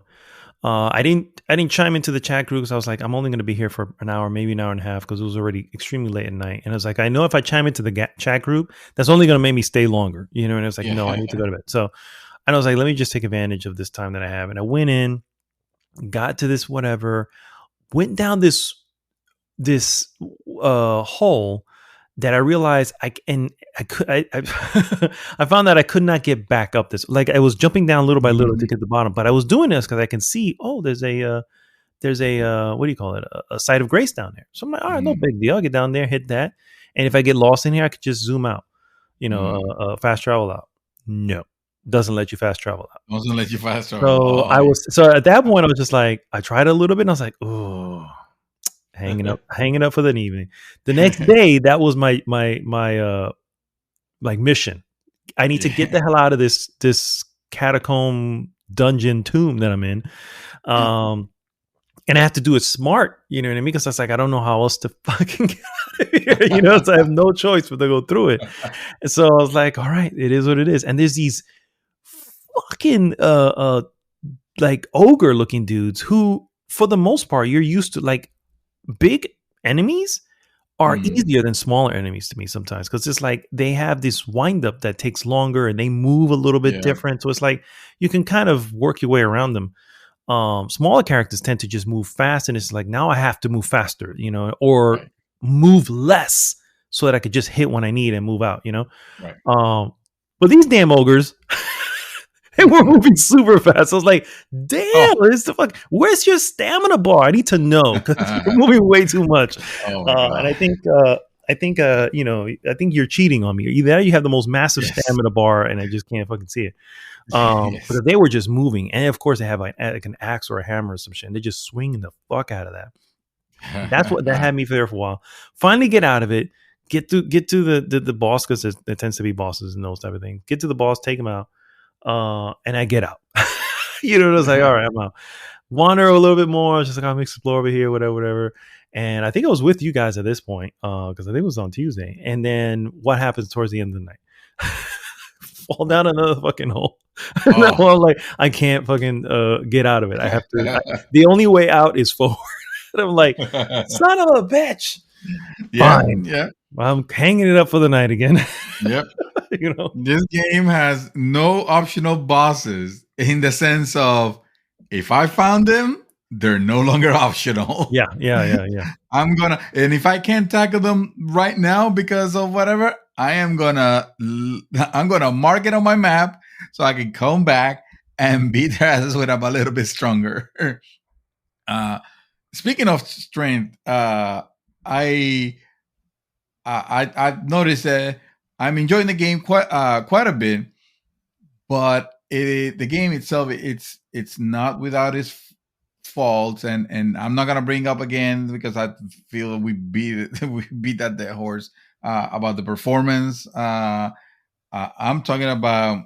I didn't chime into the chat group because I was like, I'm only going to be here for an hour, maybe an hour and a half, because it was already extremely late at night. And I was like, I know if I chime into the chat group, that's only going to make me stay longer, you know. And I was like, no, I Yeah. need to go to bed. So, and I was like, let me just take advantage of this time that I have. And I went in, got to this whatever, went down this hole that I realized I could I found that I could not get back up this, like I was jumping down little by little to Mhm. get to the bottom, but I was doing this because I can see, oh, there's a what do you call it, a site of grace down there. So I'm like, all right, no Mhm. big deal. I'll get down there, hit that, and if I get lost in here, I could just zoom out, Mm. fast travel out. No, doesn't let you fast travel out. I was gonna let you fast travel. So Oh, yeah. so at that point I was just like, I tried a little bit and I was like, oh, hanging up for the evening. The next day, that was my like mission. I need to get Yeah. the hell out of this catacomb dungeon tomb that I'm in. Um and I have to do it smart, you know what I mean? Because I was like, I don't know how else to fucking get out of here, so I have no choice but to go through it. And so I was like, all right, it is what it is. And there's these fucking like ogre looking dudes who, for the most part, you're used to, like, big enemies are Mm. easier than smaller enemies to me sometimes, because it's like they have this wind up that takes longer and they move a little bit Yeah. different. So it's like you can kind of work your way around them. Smaller characters tend to just move fast, and it's like, now I have to move faster, or Right. move less so that I could just hit when I need and move out. Right. Um, but these damn ogres, they were moving super fast. I was like, damn, Oh. it's the fuck. Where's your stamina bar? I need to know, because you're moving way too much. Oh my And I god. think, I think you're cheating on me. Either you have the most massive Yes. stamina bar, and I just can't fucking see it. Yes. Because they were just moving, and of course they have like an axe or a hammer or some shit, and they're just swinging the fuck out of that. That's what that had me there for a while. Finally, get out of it. Get to the boss, because there tends to be bosses and those type of things. Get to the boss, take him out, and I get out. I was like, all right, I'm out. Wander a little bit more. I was just like, I'm explore over here, whatever, whatever. And I think I was with you guys at this point, because I think it was on Tuesday. And then what happens towards the end of the night? Fall down another fucking hole. Now Oh. I'm like, I can't fucking get out of it. I have to. The only way out is forward. And I'm like, son of a bitch. Yeah. Fine. Yeah. I'm hanging it up for the night again. Yep. you know. This game has no optional bosses in the sense of, if I found them, they're no longer optional. Yeah, yeah, yeah, yeah. And if I can't tackle them right now because of whatever, I'm gonna mark it on my map so I can come back and beat their asses when I'm a little bit stronger. uh, Speaking of strength, I I've noticed that I'm enjoying the game quite a bit, but the game itself, it's not without its faults, and I'm not gonna bring up again because I feel we beat we beat that dead horse about the performance. I'm talking about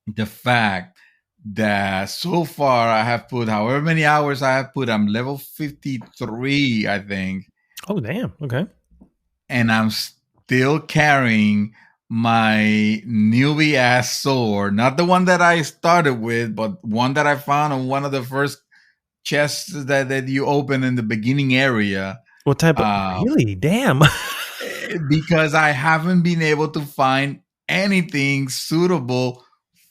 the fact that so far I have put however many hours I have put. I'm level 53, I think, Oh, damn. Okay. and I'm still carrying my newbie ass sword, not the one that I started with, but one that I found on one of the first chests that you open in the beginning area. What type of Uh, really? Damn. because I haven't been able to find anything suitable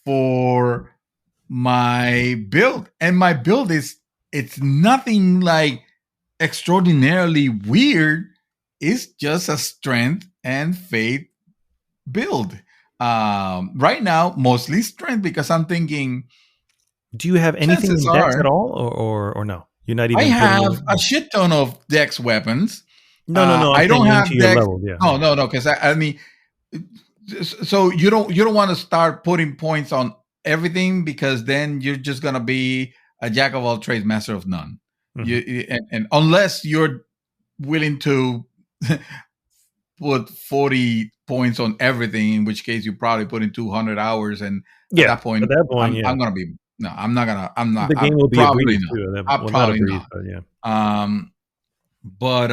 for my build. And my build is it's nothing like extraordinarily weird. It's just a strength and faith build. Right now, mostly strength because I'm thinking Do you have anything chances in Dex are at all, or no? You're not I even putting have a it. shit ton of dex weapons. No, no, no. I'm I saying don't into have your dex. level. Yeah, No, yeah. no, no. Because I mean, so you don't want to start putting points on everything because then you're just gonna be a jack of all trades, master of none. Hmm. And unless you're willing to put 40 points on everything, in which case you probably put in 200 hours, and at Yeah. that point, At that point, I'm yeah, I'm gonna be no, I'm not gonna, I'm not, the game I'm will be a probably breeze not. too. I'm Well, not a probably breeze, not. but yeah. Um, but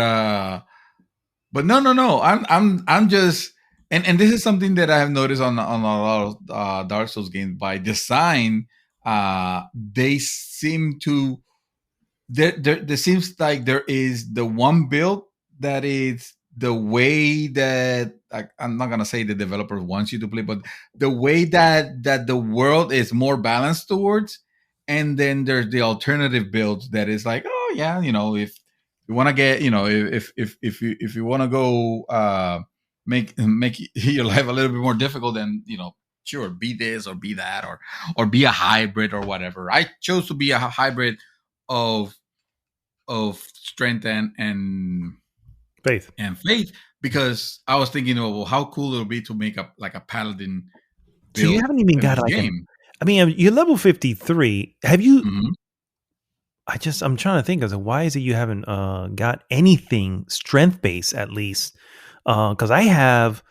no, no, no. I'm just, and this is something that I have noticed on a lot of Dark Souls games by design. They seem to there seems like there is the one build that is the way that, like, I'm not gonna say the developer wants you to play, but the way that the world is more balanced towards, and then there's the alternative builds that is like, oh yeah, if you want to get, if you want to go make your life a little bit more difficult, then sure, be this or be that, or be a hybrid or whatever. I chose to be a hybrid of strength Faith. and faith because I was thinking, oh, well, how cool it'll be to make a like a paladin So you build haven't even in got this like an. game. I mean, you're level 53. Have you? Hmm. I'm trying to think of why is it you haven't got anything strength base at least? Because I have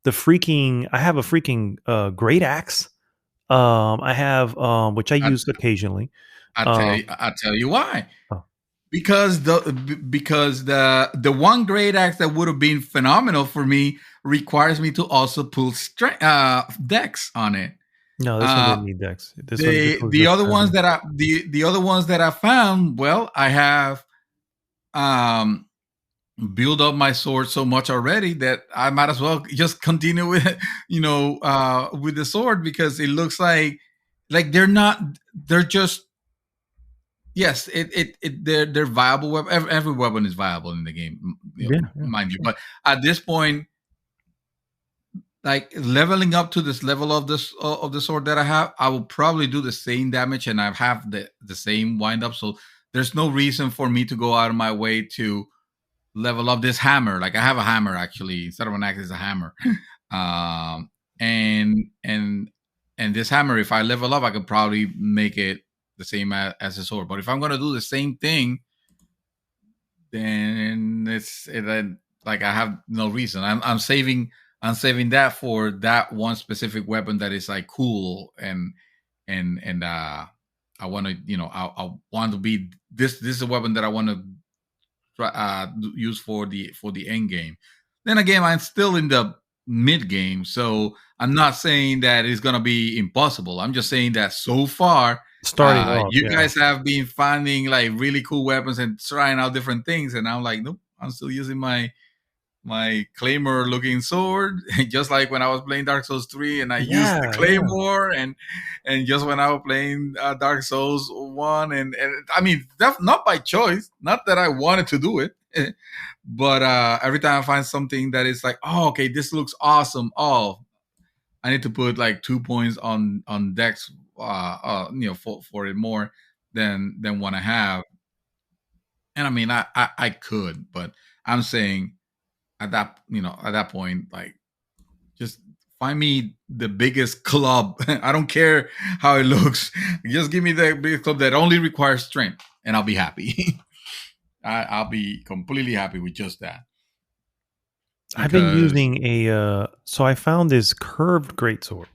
a freaking great axe. I have which I I, use occasionally. Uh, I tell you why. oh, Because the one great axe that would have been phenomenal for me requires me to also pull strength dex on it. no, this one Uh, didn't need dex. This the was the just other ones random. that the other ones that I found, well, I have um build up my sword so much already that I might as well just continue with with the sword because it looks like they're just, yes, they're viable weapon. Every weapon is viable in the game, Yeah, yeah, mind you, sure. but at this point, like, leveling up to this level of this of the sword that I have, I will probably do the same damage and I have the same wind up, so there's no reason for me to go out of my way to level up this hammer. Like, I have a hammer actually instead of an axe, it's a hammer. um, and this hammer, if I level up, I could probably make it the same as a sword. But if I'm gonna do the same thing, then then, like, I have no reason. I'm saving that for that one specific weapon that is like cool and I want to I want to be this is a weapon that I want to use for the end game. Then again, I'm still in the mid game, so I'm not saying that it's gonna be impossible. I'm just saying that so far, Starting off, you yeah. guys have been finding like really cool weapons and trying out different things, and I'm like, nope, I'm still using my claymore looking sword, just like when I was playing Dark Souls 3 and I used the Yeah, yeah. claymore, and just when I was playing Dark Souls 1, and I mean, not by choice, not that I wanted to do it, but every time I find something that is like, oh, okay, this looks awesome, oh, I need to put like 2 points on dex, for it more than what I have. And I mean, I could, but I'm saying at that point, like, just find me the biggest club. I don't care how it looks. Just give me the biggest club that only requires strength, and I'll be happy. I'll be completely happy with just that I've been because using a so I found this curved greatsword.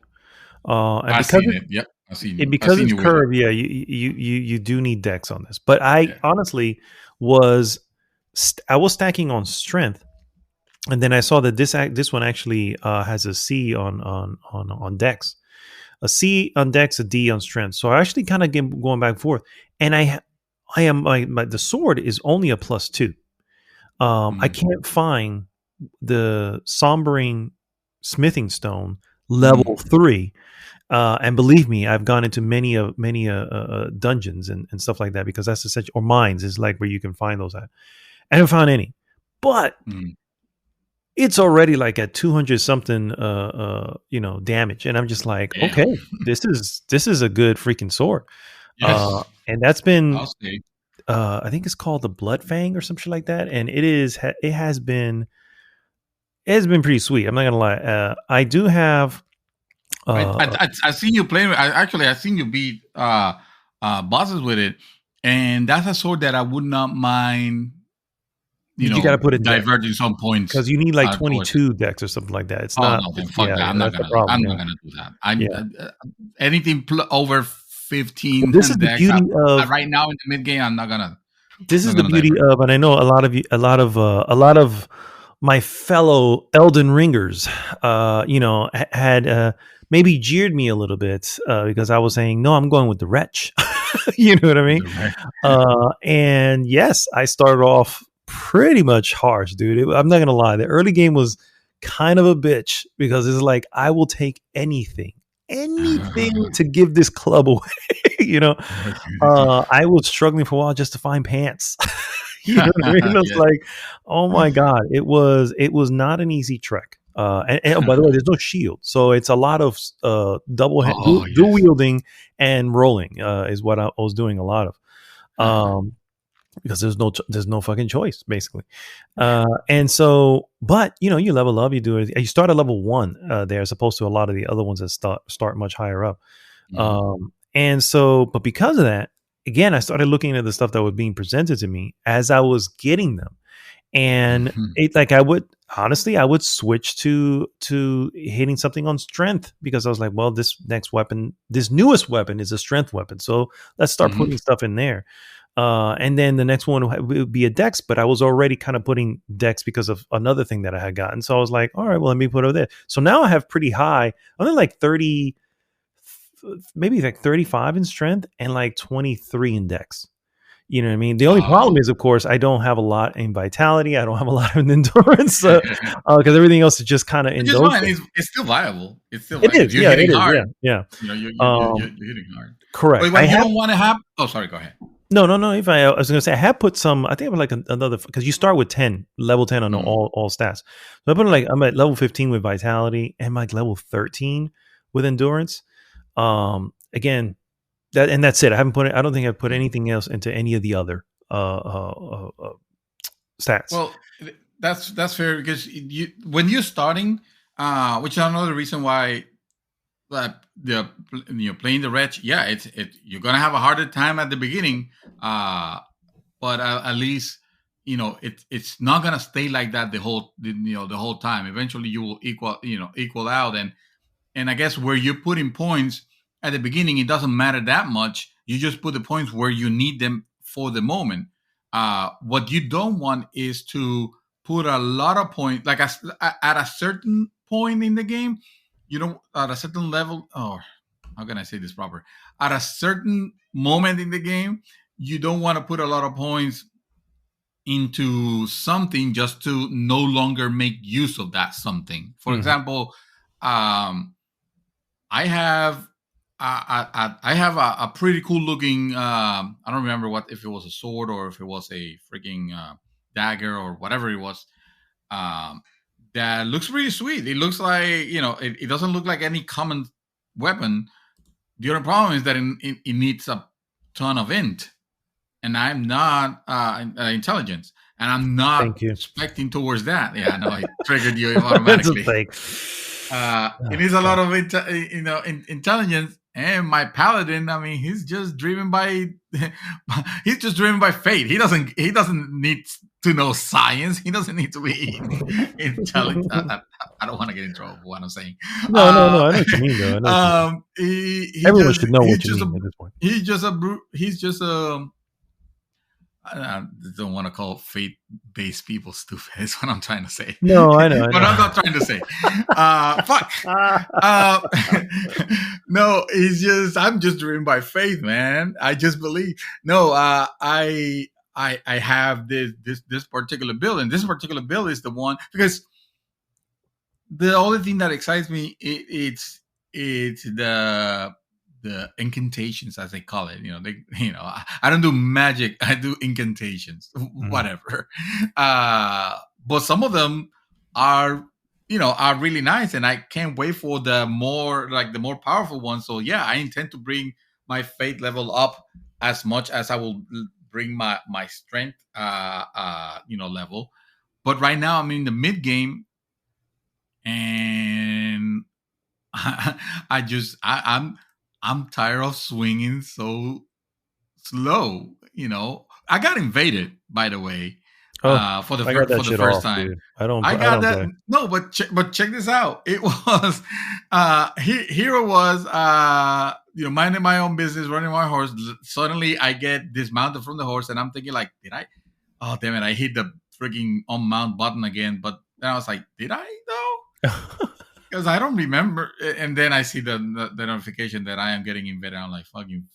And I've because seen it it. Yep. I've because seen it's you with it. curved, yeah, you do need dex on this. But I Yeah. honestly was I was stacking on strength, and then I saw that this one actually has a C on dex, a C on dex, a D on strength. So I actually kind of going back and forth, and I am the sword is only a +2. I Mm. can't find the sombering smithing stone level Mm. 3. And believe me, I've gone into many dungeons and stuff like that, because that's essential, or mines is like where you can find those at. I haven't found any, but Mm. it's already like at 200 something, damage, and I'm just like, okay, Damn. this is a good freaking sword. Yes. And that's been, I'll say. I think it's called the Blood Fang or something like that, and it has been pretty sweet. I'm not gonna lie. I do have. Uh, I seen you playing. I seen you beat bosses with it, and that's a sword that I would not mind. you got to put in dex, Diverging some points because you need like towards. 22 dex or something like that. It's Oh not. no, then fuck Yeah, that. yeah, that's the I'm problem. not Yeah, gonna do that. yeah. Anything over Well, 15 this is and the dex. beauty of Right now in the mid game, I'm not gonna this is the beauty divert. of, and I know a lot of you, a lot of my fellow Elden Ringers, had maybe jeered me a little bit, because I was saying, no, I'm going with the wretch. You know what I mean? And yes, I started off pretty much harsh, dude. I'm not gonna lie. The early game was kind of a bitch, because it's like I will take anything to give this club away. you know, I was struggling for a while just to find pants. You know what I mean? It's Yes. like, oh my god, it was not an easy trek. And oh, by the way, there's no shield, so it's a lot of Oh dual yes. wielding and rolling, is what I was doing a lot of. Um, because there's no fucking choice, basically. And so, but you level up, you do it. You start at level 1 there, as opposed to a lot of the other ones that start much higher up. Mhm. And so, but because of that, again, I started looking at the stuff that was being presented to me as I was getting them, and Mhm. it like I would switch to hitting something on strength, because I was like, well, this newest weapon is a strength weapon, so let's start Mhm. putting stuff in there. And then the next one would be a dex, but I was already kind of putting dex because of another thing that I had gotten. So I was like, all right, well, let me put it over there. So now I have pretty high, only like 30, maybe like 35 in strength and like 23 in dex. You know what I mean? The only problem Oh. is, of course, I don't have a lot in vitality. I don't have a lot of endurance, because everything else is just kind of Which in is those fine. things. It's still viable. It's still It viable. If is, you're yeah, hitting it is, hard, yeah, yeah. you're Um, hitting hard. Correct. But I what you have don't want to have. Oh, sorry. Go ahead. No, no, no. If I was going to say, I have put some. I think I'm like another, because you start with 10, level 10 on Mm. all stats. So I put like I'm at level 15 with vitality and like level 13 with endurance. Again, that's it. I don't think I've put Mm. anything else into any of the other stats. Well, that's fair because when you're starting, which is another reason why the playing the wretch, yeah, you're gonna have a harder time at the beginning, but at least it's not gonna stay like that the whole time. Eventually, you will equal out, and I guess where you're putting points at the beginning, it doesn't matter that much. You just put the points where you need them for the moment. What you don't want is to put a lot of points, like at a certain point in the game, at a certain level. Oh, how can I say this proper? At a certain moment in the game, you don't want to put a lot of points into something just to no longer make use of that something. For Mhm. example, I have I have a pretty cool looking. I don't remember what if it was a sword or if it was a freaking dagger or whatever it was. Um, that looks really sweet. It looks like it doesn't look like any common weapon. The other problem is that it needs a ton of int, and I'm not intelligence, and I'm not Thank you. expecting towards that. Yeah, no, I triggered you That's a automatically. thing. It Oh, needs a God. lot of intelligence, And my paladin, I mean, he's just driven by fate. He doesn't need to know science. He doesn't need to be intelligent. I don't want to get in trouble for what I'm saying. No. I know what you mean, though. I know what you mean. Everyone should know what you mean at this point. He's just a I don't want to call fate-based people stupid. Is what I'm trying to say. No, I know. But I'm not trying to say. Fuck. No, I'm just driven by faith, man. I just believe. No, I have this particular build, and this particular build is the one because the only thing that excites me it's the incantations, as they call it. I don't do magic. I do incantations, whatever. But some of them are really nice, and I can't wait for the more powerful ones. So yeah, I intend to bring my faith level up as much as I will bring my strength level. But right now I'm in the mid game, and I'm tired of swinging so slow. I got invaded, by the way, for the first time. Dude. I got that. Play. No, but check this out. It was Hero was minding my own business, running my horse. Suddenly, I get dismounted from the horse, and I'm thinking like, did I? Oh damn it! I hit the freaking unmount button again. But then I was like, did I though? Because I don't remember, and then I see the notification that I am getting invaded. I'm like, fucking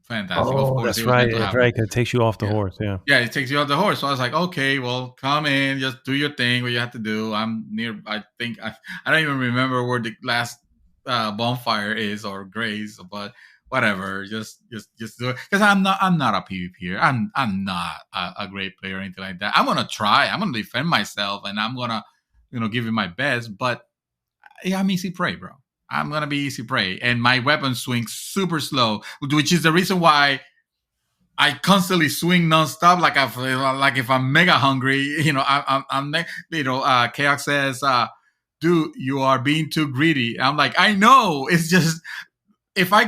fantastic. Oh, of course, that's right. That's right. It takes you off the horse. Yeah. Yeah, it takes you off the horse. So I was like, okay, well, come in, just do your thing. What you have to do. I'm near. I think I don't even remember where the last bonfire is or graze, but whatever. Just do it. Because I'm not a PvPer. I'm not a great player or anything like that. I'm gonna try. I'm gonna defend myself, and I'm gonna give it my best, but. Yeah, I'm easy prey, bro. I'm gonna be easy prey, and my weapon swings super slow, which is the reason why I constantly swing nonstop. Like if I'm mega hungry, I'm Chaos says, "Dude, you are being too greedy." I'm like, I know. It's just if I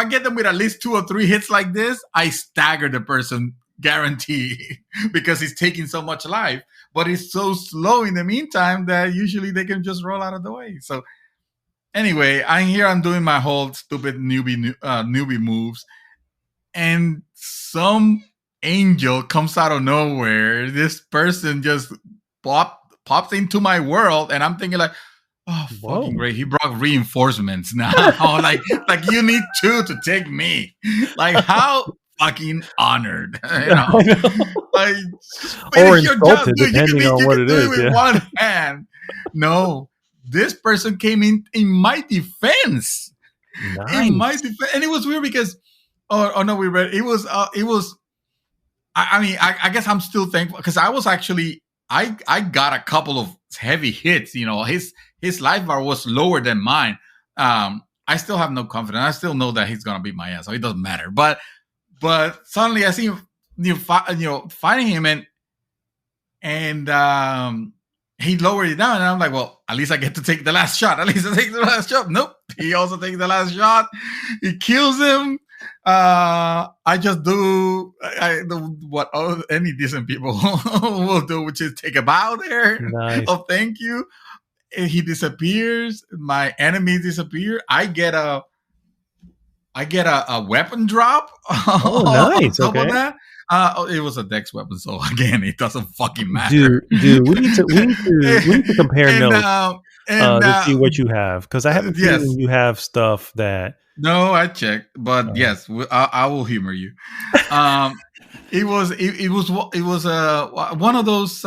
get them with at least 2 or 3 hits like this, I stagger the person, guarantee, because he's taking so much life. But it's so slow in the meantime that usually they can just roll out of the way. So anyway, I'm doing my whole stupid newbie moves, and some angel comes out of nowhere. This person just pops into my world, and I'm thinking like, oh, fucking great! He brought reinforcements now. like you need 2 to take me. Like how fucking honored, like or insulted, depending on what it is. With one hand. No, this person came in my defense. Nice. In my defense, and it was weird because, no, we read it was. I guess I'm still thankful because I was actually I got a couple of heavy hits. His life bar was lower than mine. I still have no confidence. I still know that he's gonna beat my ass, so it doesn't matter. But suddenly I see him, fighting him, and he lowered it down, and I'm like, well, at least I get to take the last shot. Nope, he also takes the last shot. He kills him. I just do what any decent people will do, which is take a bow there. Nice. Oh, thank you. And he disappears. My enemies disappear. I get a weapon drop. Oh, nice. Okay. That. It was a dex weapon, so again, it doesn't fucking matter. Dude, we need to compare notes to see what you have, because I have a feeling you have stuff that. No, I checked, but yes, I will humor you. It was one of those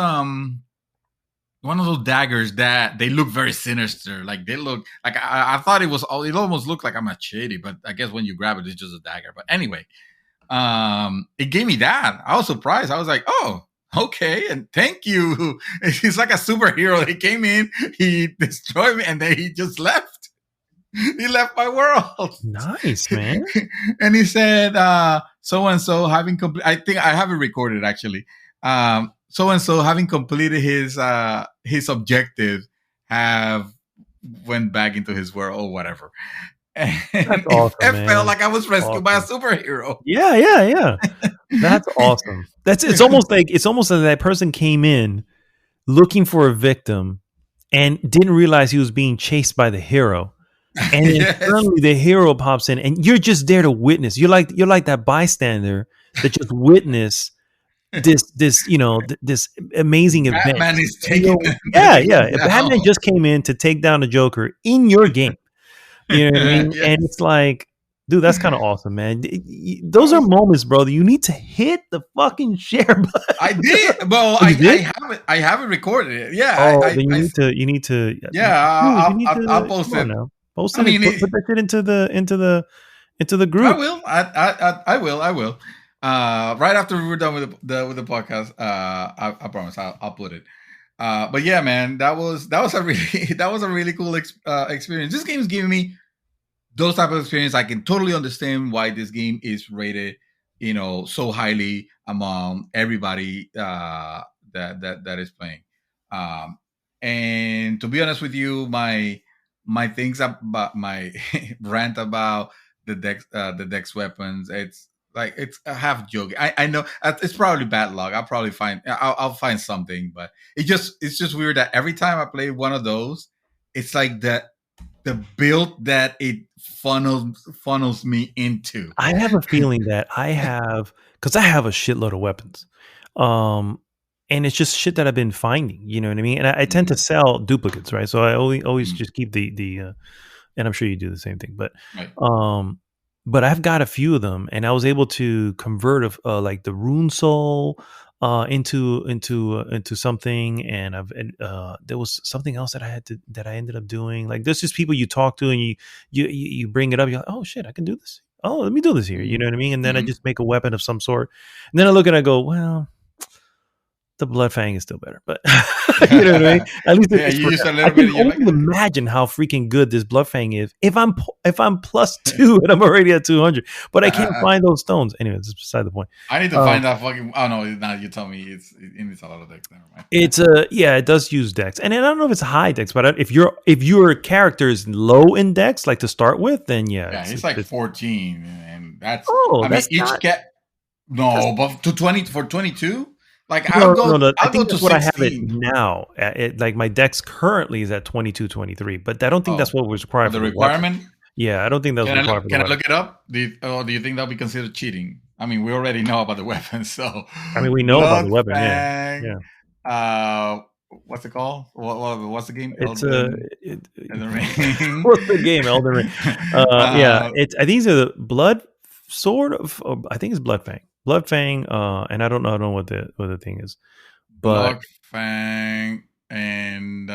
daggers that they look very sinister. Like they look like I thought it almost looked like a machete, but I guess when you grab it, it's just a dagger. But anyway, it gave me that. I was surprised. I was like, oh, okay, and thank you. He's like a superhero. He came in, he destroyed me, and then he just left. He left my world. Nice, man. And he said, so and so having complete. I think I have it recorded actually. So and so having completed his objective have went back into his world or whatever. and That's awesome, it felt man. like I was rescued by a Awesome. superhero. Yeah, yeah, yeah. That's awesome. That's it's almost like that person came in looking for a victim and didn't realize he was being chased by the hero. And then Yes. suddenly the hero pops in and you're just there to witness. You're like that bystander that just witness this amazing event. Batman is And taking the yeah, yeah. victim down. Batman just came in to take down the Joker in your game. You know what I mean? And Yes. it's like, dude, that's kind of awesome, man. That Those are was moments, brother. You need to hit the fucking share I button. did. Well, Oh, you did? I haven't recorded it. Yeah, Oh, then you need to, yeah. dude, you need I'll to post come on it. now. Post I it and mean, put that shit into the I group. will. I will. I will. Right after we're done with the podcast, I promise I'll put it. But yeah, man, that was a really that was a really cool experience. This game's giving me those type of experience. I can totally understand why this game is rated, so highly among everybody that is playing. Um, and to be honest with you, my things about my rant about the dex weapons, it's like it's a half joke. I know it's probably bad luck. I'll find something, but it's just weird that every time I play one of those, it's like the build that it funnels me into. I have a feeling that because I have a shitload of weapons. Um, and it's just shit that I've been finding, you know what I mean? And I tend to Mm, sell duplicates, right? So I always mm, just keep and I'm sure you do the same thing, right. um, but I've got a few of them, and I was able to convert like the rune soul into something, and there was something else that I ended up doing. Like there's just people you talk to, and you bring it up. You're like, oh shit, I can do this. Oh, let me do this here. You Mm, know what I mean? And then I mm. just make a weapon of some sort, and then I look and I go, well, the blood fang is still better, but you know what I mean. At least Yeah, it's you for use a I little bit, can and you're like, only imagine how freaking good this blood fang is if I'm plus two and I'm already at 200, but I can't find those stones. Anyway, this is beside the point. I need to Um, find that fucking. Oh no, now you tell me it needs a lot of decks. Never mind. it's yeah, it does use dex, and I don't know if it's high dex, but if your character is low in dex, like to start with, then yeah, Yeah, it's it's it's, like it's 14, and that's. oh, I mean, that's each not cat. that's No, but to 20 for 22. Like no, no, no. I I'll go think to that's what I have it 16 now. Like my dex currently is at 22, 23, but I don't think that's of what was required the for the weapon. requirement. Yeah, I don't think that was required for the Can I weapon. look it up? Do you think that'll be considered cheating? I mean, we already know about the weapons. So, I mean, we know about Blood the weapon. Yeah, Fang. yeah. Uh, what's it called? What's the game? It's it, Elden Ring. what's the game? Elden Ring. Yeah. uh, I think these are the blood sort of. I think it's Blood Fang. Blood Fang. And I don't know what the thing is, but Blood Fang. And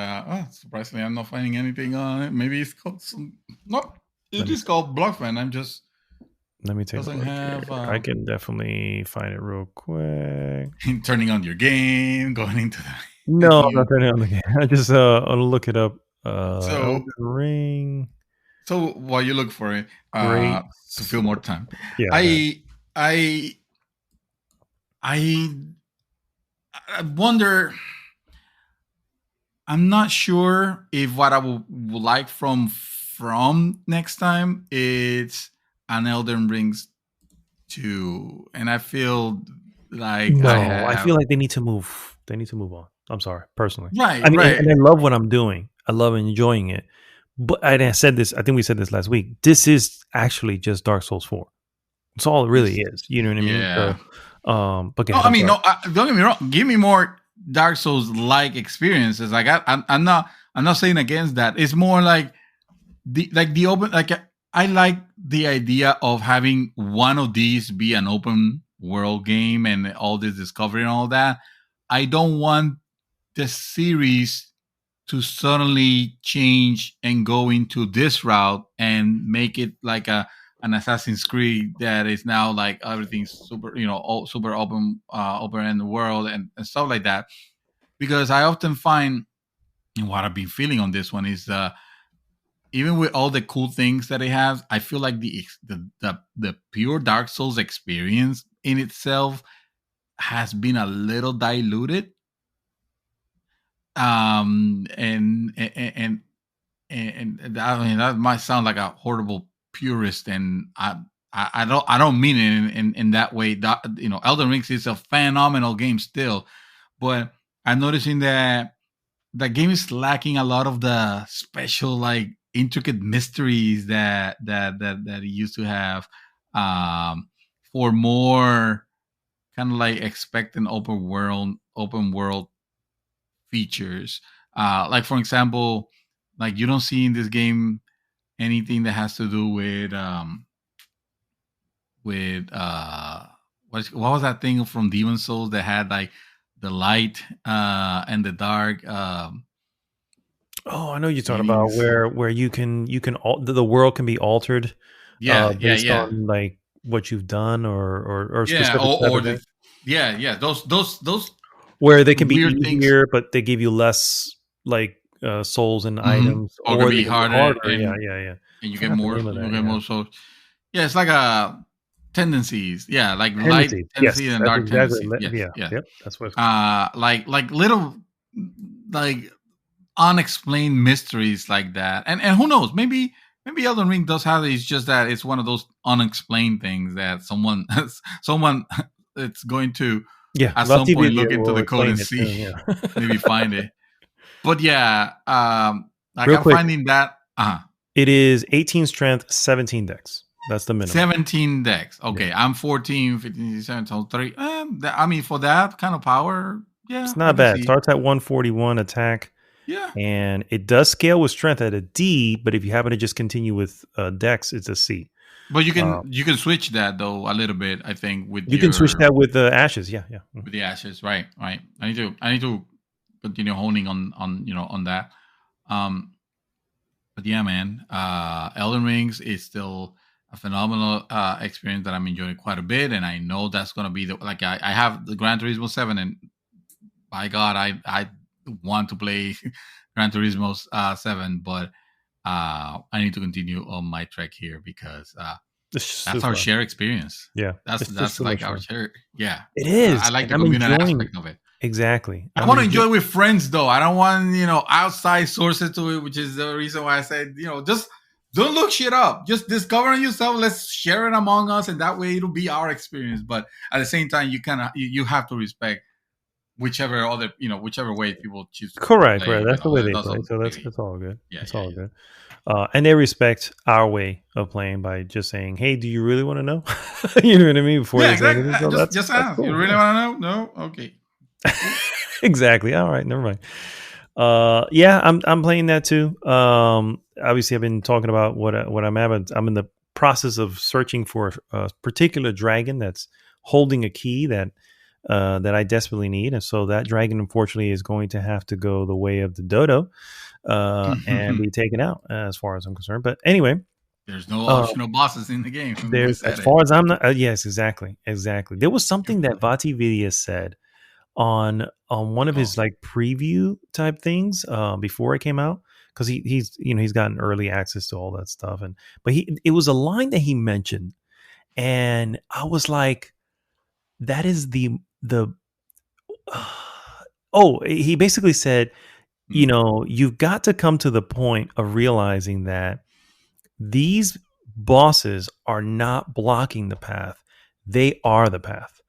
surprisingly, I'm not finding anything on it. Maybe it's called some. No, let it me is called Blood Fang. I'm just let me take a doesn't look here. have I can definitely find it real quick. turning on your game, going into the No, I'm you. not turning on the game. I just I'll look it up. So Elden Ring. So while you look for it, Great to fill more sword. time, Yeah. Okay. I I I wonder. I'm not sure if what I would like from next time is an Elden Rings 2, and I feel like I No, I have feel like they need to move. They need to move on. I'm sorry, personally. right, I mean, and right, I love what I'm doing. I love enjoying it. But and I said this. I think we said this last week. This is actually just Dark Souls 4. It's all it really this, is. You know what I mean? yeah. So, but go No, ahead. I I'm mean, sorry. no. Don't get me wrong. Give me more Dark Souls like experiences. Like I'm not saying against that. It's more like the open. Like I like the idea of having one of these be an open world game and all this discovery and all that. I don't want the series to suddenly change and go into this route and make it like an Assassin's Creed that is now like everything's super, all super open in the world and stuff like that. Because I often find, and what I've been feeling on this one is even with all the cool things that it has, I feel like the pure Dark Souls experience in itself has been a little diluted. And I mean that might sound like a horrible purist, and I don't mean it in that way. Elden Ring is a phenomenal game still, but I'm noticing that the game is lacking a lot of the special, like intricate mysteries that it used to have, for more kind of like expectant open world features. Like for example, like you don't see in this game anything that has to do with what was that thing from Demon Souls that had like the light and the dark Oh, I know you're talking about meanings. where the world can be altered Yeah, yeah, based yeah, on like what you've done or yeah. specific type Or of thing. yeah. Those Where they can be weird things. easier, but they give you less like souls and Hmm. items, Or could or they be can be harder, harder. Yeah, and yeah, yeah. you get Forgot the more. name of You that. get Yeah, more. So yeah, it's like a tendencies. Yeah, like light tendencies. Yes, tendencies and that's dark exactly. tendencies. Yes, Yeah, yes. yep. That's what. Like little like unexplained mysteries like that. And who knows? Maybe Elden Ring does have it. It's just that it's one of those unexplained things that someone someone it's going to Yeah, at some point Valdivia look into will the code explain and it see, soon. Yeah. maybe find it. But yeah, like Real I'm quick, finding that it is 18 strength, 17 dex. That's the minimum. 17 decks. Yeah. Okay, I'm 14, 15, 17, so 3. I mean, for that kind of power, yeah, It's I not can bad. see. Starts at 141 attack, Yeah. and it does scale with strength at a D, but if you happen to just continue with dex, it's a C. But you can Uh, you can switch that though a little bit, I think, you can switch that with the ashes. Yeah, yeah. Mhm. with the ashes. Right, right. I need to continue honing on on that. Um but yeah, man, Elden Rings is still a phenomenal experience that I'm enjoying quite a bit, and I know that's gonna be like I have the Gran Turismo 7, and by God, I want to play Gran Turismo 7, but I need to continue on my trek here because It's just that's too our fun. shared experience. Yeah, That's it's just that's too like much our fun. share. Yeah, It I is, like and the I'm community enjoying aspect of it. exactly. I I'm want to enjoying. enjoy with friends though. I don't want outside sources to it, which is the reason why I said just don't look shit up. Just discover it yourself. Let's share it among us, and that way it'll be our experience. But at the same time, you have to respect whichever way people choose to Correct, play. correct. That's the way they That's play. all So that's really. it's all good. Yeah, It's yeah, all yeah. good. And they respect our way of playing by just saying, "Hey, do you really want to know?" You know what I mean? Before Yeah, they say exactly. anything. So Just that's ask. You cool. really Yeah. want to know? No? Okay. Cool. Exactly. All right. Never mind. Yeah, I'm playing that too. Obviously, I've been talking about what I'm at. I'm in the process of searching for a particular dragon that's holding a key that I desperately need, and so that dragon, unfortunately, is going to have to go the way of the dodo and be taken out, as far as I'm concerned. But anyway, There's no uh, optional bosses in the game. We there's as said it. far as I'm not. Yes, exactly, exactly. There was something that Vati Vidya said on one of Oh. his like preview type things before it came out, because he's gotten early access to all that stuff, and but it was a line that he mentioned, and I was like, that is the oh, he basically said, Hmm. you've got to come to the point of realizing that these bosses are not blocking the path, they are the path.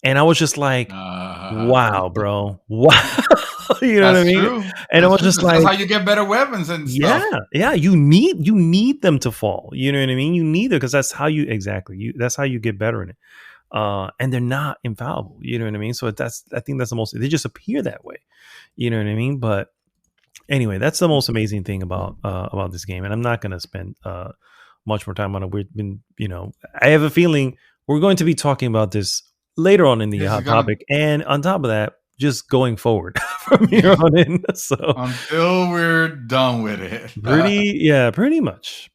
And I was just like, wow, bro. Wow. You know what I That's mean? true. And I That's was true. just Because that's how like, you get better weapons and yeah, stuff. yeah, you need them to fall. You know what I mean? You need them because that's how you exactly that's how you get better in it. And they're not infallible. You know what I mean? So I think that's the most, they just appear that way. You know what I mean? But anyway, that's the most amazing thing about this game. And I'm not gonna spend much more time on it. We've been, I have a feeling we're going to be talking about this later on in the This is hot gonna topic, and on top of that, just going forward from here yes on in. So until we're done with it. pretty much.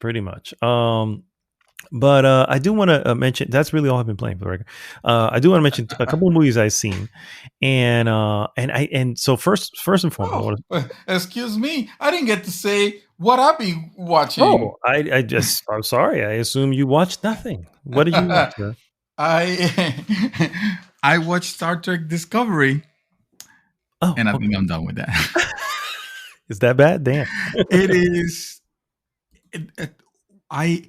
But I do want to mention that's really all I've been playing for the record. I do want to mention a couple of movies I've seen, and so first and foremost, I Oh, want to. excuse me. I didn't get to say what I be watching. Oh, I'm sorry. I assume you watched nothing. What did you watch, man? I I watched Star Trek Discovery, Oh, and I think okay. I'm done with that. Is that bad? Damn. It is. I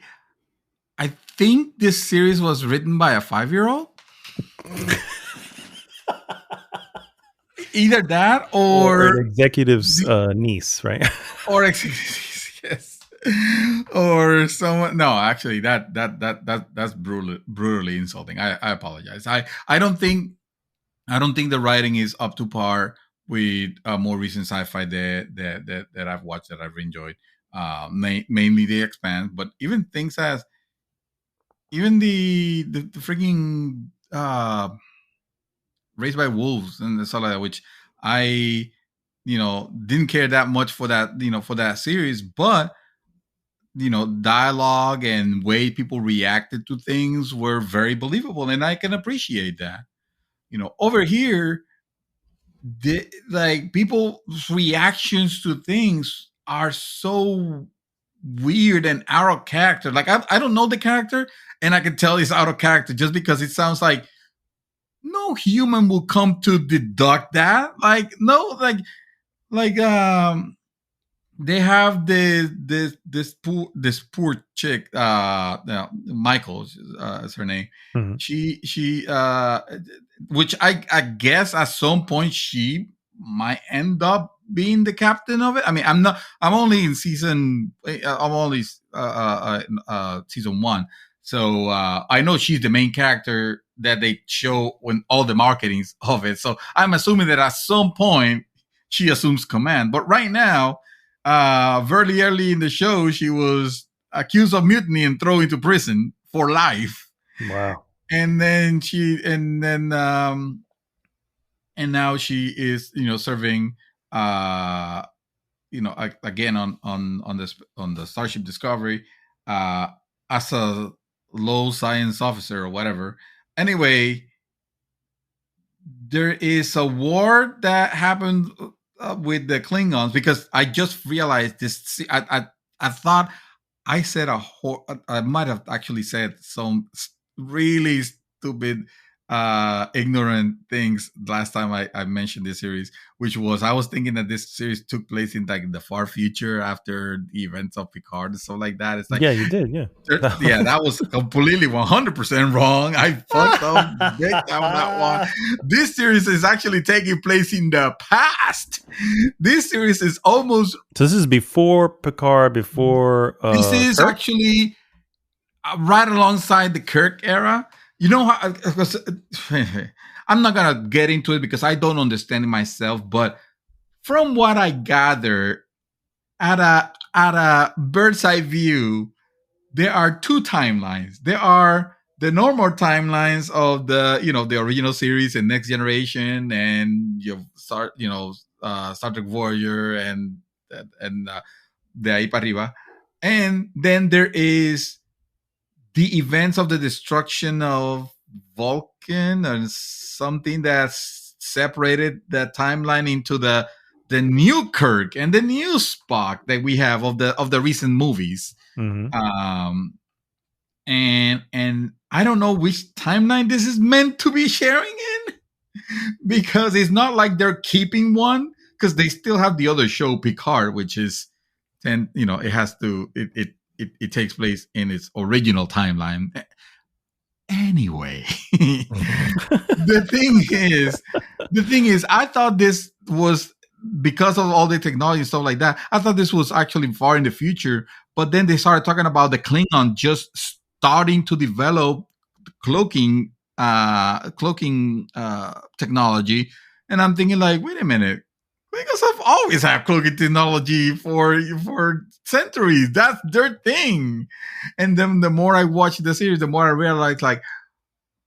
I think this series was written by a 5-year-old. Either that Or or an executive's niece, right? or yes, or someone. No, actually, that's brutally insulting. I apologize. I don't think the writing is up to par with more recent sci-fi that I've watched that I've enjoyed. Mainly The Expanse, but even things as even the freaking Raised by Wolves and stuff like that, which I didn't care that much for that for that series, but dialogue and way people reacted to things were very believable, and I can appreciate that. Over here, like people's reactions to things are so weird and out of character. Like I don't know the character, and I can tell he's out of character just because it sounds like no human will come to deduct that. Like no, like they have this poor chick, Michael is her name. Mhm. She which I guess at some point she might end up being the captain of it. I mean, I'm only in I'm only season 1, so I know she's the main character that they show when all the marketings of it. So I'm assuming that at some point she assumes command. But right now, very early in the show, she was accused of mutiny and thrown into prison for life. Wow. And then and now she is, serving, again on the Starship Discovery, uh, as a low science officer or whatever. Anyway, there is a war that happened with the Klingons, because I just realized this. I thought I said I might have actually said some really stupid, ignorant things last time I mentioned this series, which was I was thinking that this series took place in like the far future after the events of Picard and stuff like that. It's like, Yeah, you did. Yeah. yeah, that was completely 100% wrong. I fucked up big time on that one. This series is actually taking place in the past. This series is almost. So this is before Picard, before This is Kirk? actually right alongside the Kirk era. You know how? I'm not gonna get into it because I don't understand it myself. But from what I gather, at a bird's eye view, there are two timelines. There are the normal timelines of the original series and Next Generation, and Star Trek Voyager and de ahí para arriba. And then there is the events of the destruction of Vulcan and something that's separated the timeline into the new Kirk and the new Spock that we have of the recent movies. Mm-hmm. And I don't know which timeline this is meant to be sharing in, because it's not like they're keeping one, because they still have the other show Picard, which is, and it has to it takes place in its original timeline. Anyway, the thing is, I thought this was, because of all the technology and stuff like that, I thought this was actually far in the future. But then they started talking about the Klingon just starting to develop cloaking technology, and I'm thinking like, wait a minute, Klingons have always had cloaking technology for centuries. That's their thing. And then the more I watch the series, the more I realize like,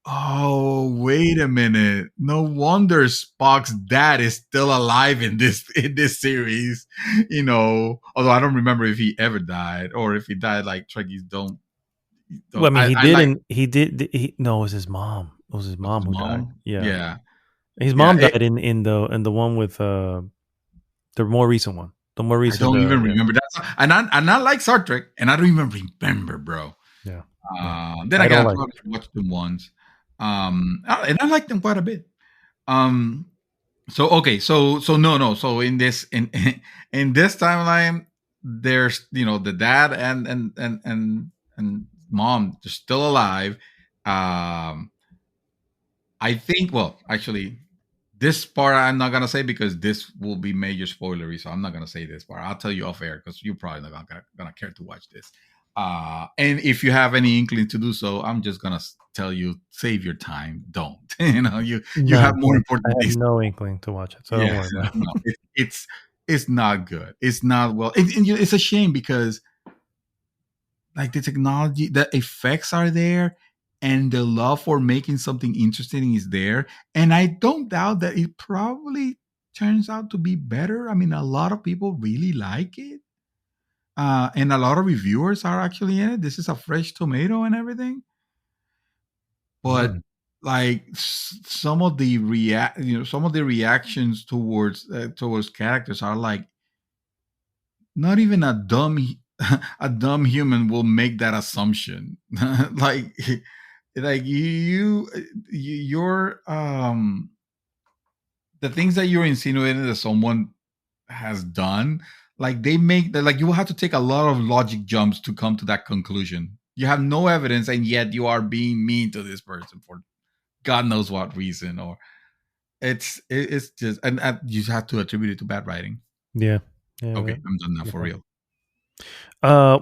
oh, wait a minute. No wonder Spock's dad is still alive in this series. Although I don't remember if he ever died, or if he died like Trekkies don't. Well, I mean, he I like didn't. He did. No, it was his mom. It was his mom his who died. mom. Yeah, Yeah, his yeah. mom died in the one with the more recent one. The more I recent. don't even Yeah, remember that. And I like Star Trek, and I don't even remember, bro. yeah. No, Then I again, don't I like. probably watched them once, and I like them quite a bit. Um, so okay, so no, so in this in this timeline, there's the dad and mom is still alive. Um, I think. Well, actually, this part I'm not gonna say because this will be major spoilery. So I'm not gonna say this part. I'll tell you off air because you're probably not gonna care to watch this. And if you have any inkling to do so, I'm just gonna tell you, save your time. Don't. You have None. more I important have things. no inkling to watch it, so don't Yeah, worry about it. no, it's not good. It's not well. It's a shame because like the technology, the effects are there, and the love for making something interesting is there. And I don't doubt that it probably turns out to be better. I mean, a lot of people really like it, and a lot of reviewers are actually in it. This is a fresh tomato and everything, but Mm. like some of the some of the reactions towards characters are like not even a dumb a dumb human will make that assumption. like like you're the things that you're insinuating that someone has done, like they make that, like you will have to take a lot of logic jumps to come to that conclusion. You have no evidence and yet you are being mean to this person for god knows what reason, or it's just, and you have to attribute it to bad writing. Yeah, yeah. Okay, I'm done now for Okay. real.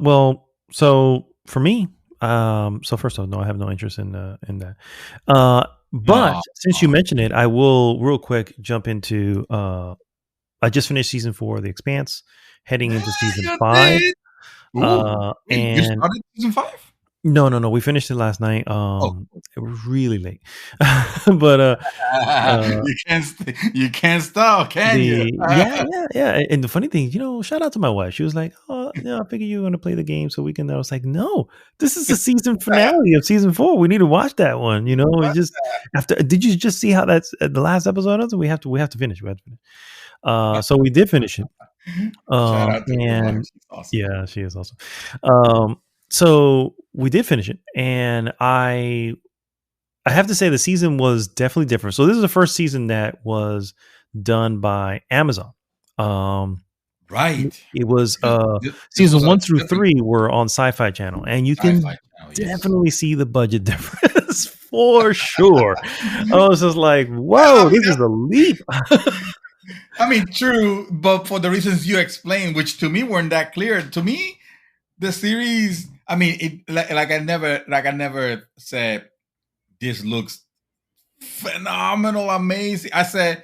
Well, so for me, so first of all, no, I have no interest in that. But Oh, since you mentioned it, I will real quick jump into. I just finished season 4 of The Expanse, heading into season you 5. did. Ooh, wait, you And started season 5? no, we finished it last night. Oh, It was really late, but uh, you can't stop, can you? yeah. And the funny thing, shout out to my wife. She was like, "Oh, yeah, I figured you were going to play the game so we can." I was like, "No, this is the season finale of season 4. We need to watch that one." We just after. Did you just see how that's the last episode of it? We have to finish. We have to finish. So we did finish it. Shout out to your wife. And She's awesome. yeah, she is awesome. So we did finish it, and I have to say the season was definitely different. So this is the first season that was done by Amazon. Um, Right. it was This season was a 1 through 3 were on Sci-Fi Channel, and you sci-fi can channel, yes. definitely see the budget difference for sure. I was just like, Well, I "Whoa, mean, this is a leap!" true, but for the reasons you explained, which to me weren't that clear. To me, the series, I mean, it like I never said this looks phenomenal, amazing. I said,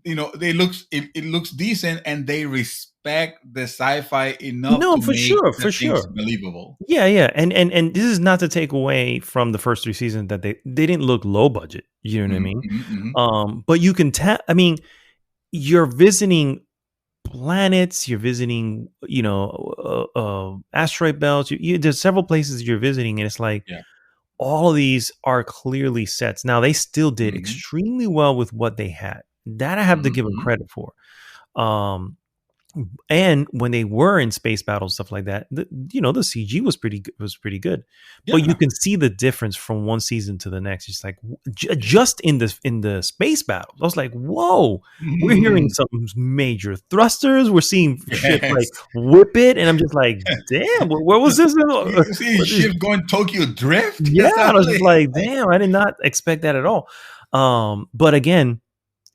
it looks decent, and they respect the sci-fi enough No, to for make sure, the for things sure. believable. Yeah, and this is not to take away from the first 3 seasons that they didn't look low budget. You know what I Mhm, mean? mhm, mhm. But you can tell. I mean, you're visiting planets, you're visiting, asteroid belts. There's several places you're visiting, and it's like Yeah. all of these are clearly sets. Now they still did Mhm, extremely well with what they had. That I have to mhm, give them mhm. credit for. Um, and when they were in space battles, stuff like that, the CG was pretty good, but you Yeah. can see the difference from one season to the next. It's like just in the space battles, I was like, "Whoa, we're hearing some major thrusters. We're seeing shit like Yes. whip it," and I'm just like, "Damn, where was this?" You see ship going Tokyo Drift? Yeah, That's I was just actually like, "Damn, I did not expect that at all." But again,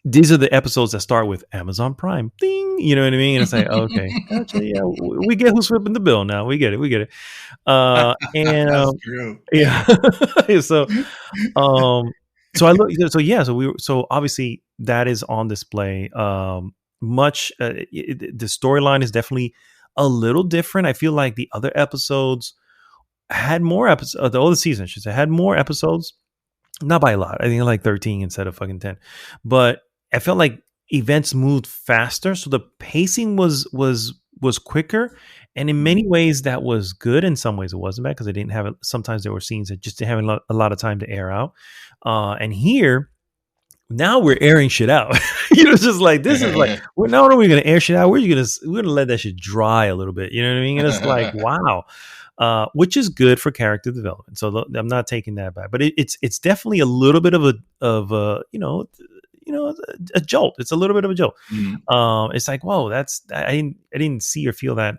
these are the episodes that start with Amazon Prime. Ding, you know what I mean? And it's like, okay, actually, yeah, we get who's flipping the bill now. We get it. We get it. And That's true. yeah, so um, so I look. So yeah, so obviously that is on display. Much the storyline is definitely a little different. I feel like the other episodes had more episodes. The older season, I should say, had more episodes, not by a lot. I think like 13 instead of fucking 10. But I felt like events moved faster, so the pacing was quicker, and in Mhm. many ways that was good. In some ways it wasn't bad because I didn't have it. Sometimes there were scenes that just didn't have a lot of time to air out. And here now we're airing shit out. It's just like this is like we're not only going to air shit out, we're gonna let that shit dry a little bit. You know what I mean? And it's like wow, which is good for character development. So I'm not taking that back, but it's definitely a little bit of a a jolt. It's a little bit of a jolt. Mhm. It's like whoa, I didn't see or feel that.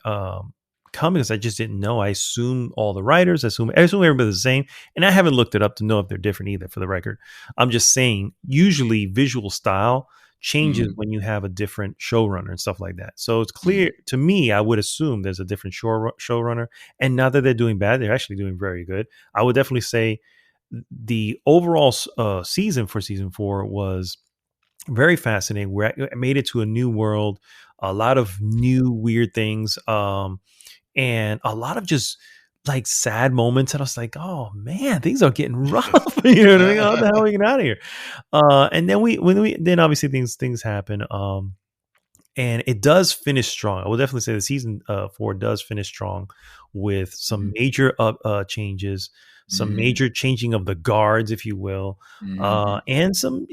come because I just didn't know. I assume all the writers, I assume everybody's the same, and I haven't looked it up to know if they're different either. For the record, I'm just saying usually visual style changes Mm, when you have a different showrunner and stuff like that. So it's mm, clear to me. I would assume there's a different showrunner, and not that they're doing bad, they're actually doing very good. I would definitely say the overall season for season 4 was very fascinating. I made it to a new world, a lot of new weird things, and a lot of just like sad moments. And I was like, oh man, things are getting rough. You know what I mean? How the hell are we getting out of here? And then then obviously things happen. And it does finish strong. I will definitely say the season 4 does finish strong with some mm, major changes, some mm, major changing of the guards, if you will, mm, and some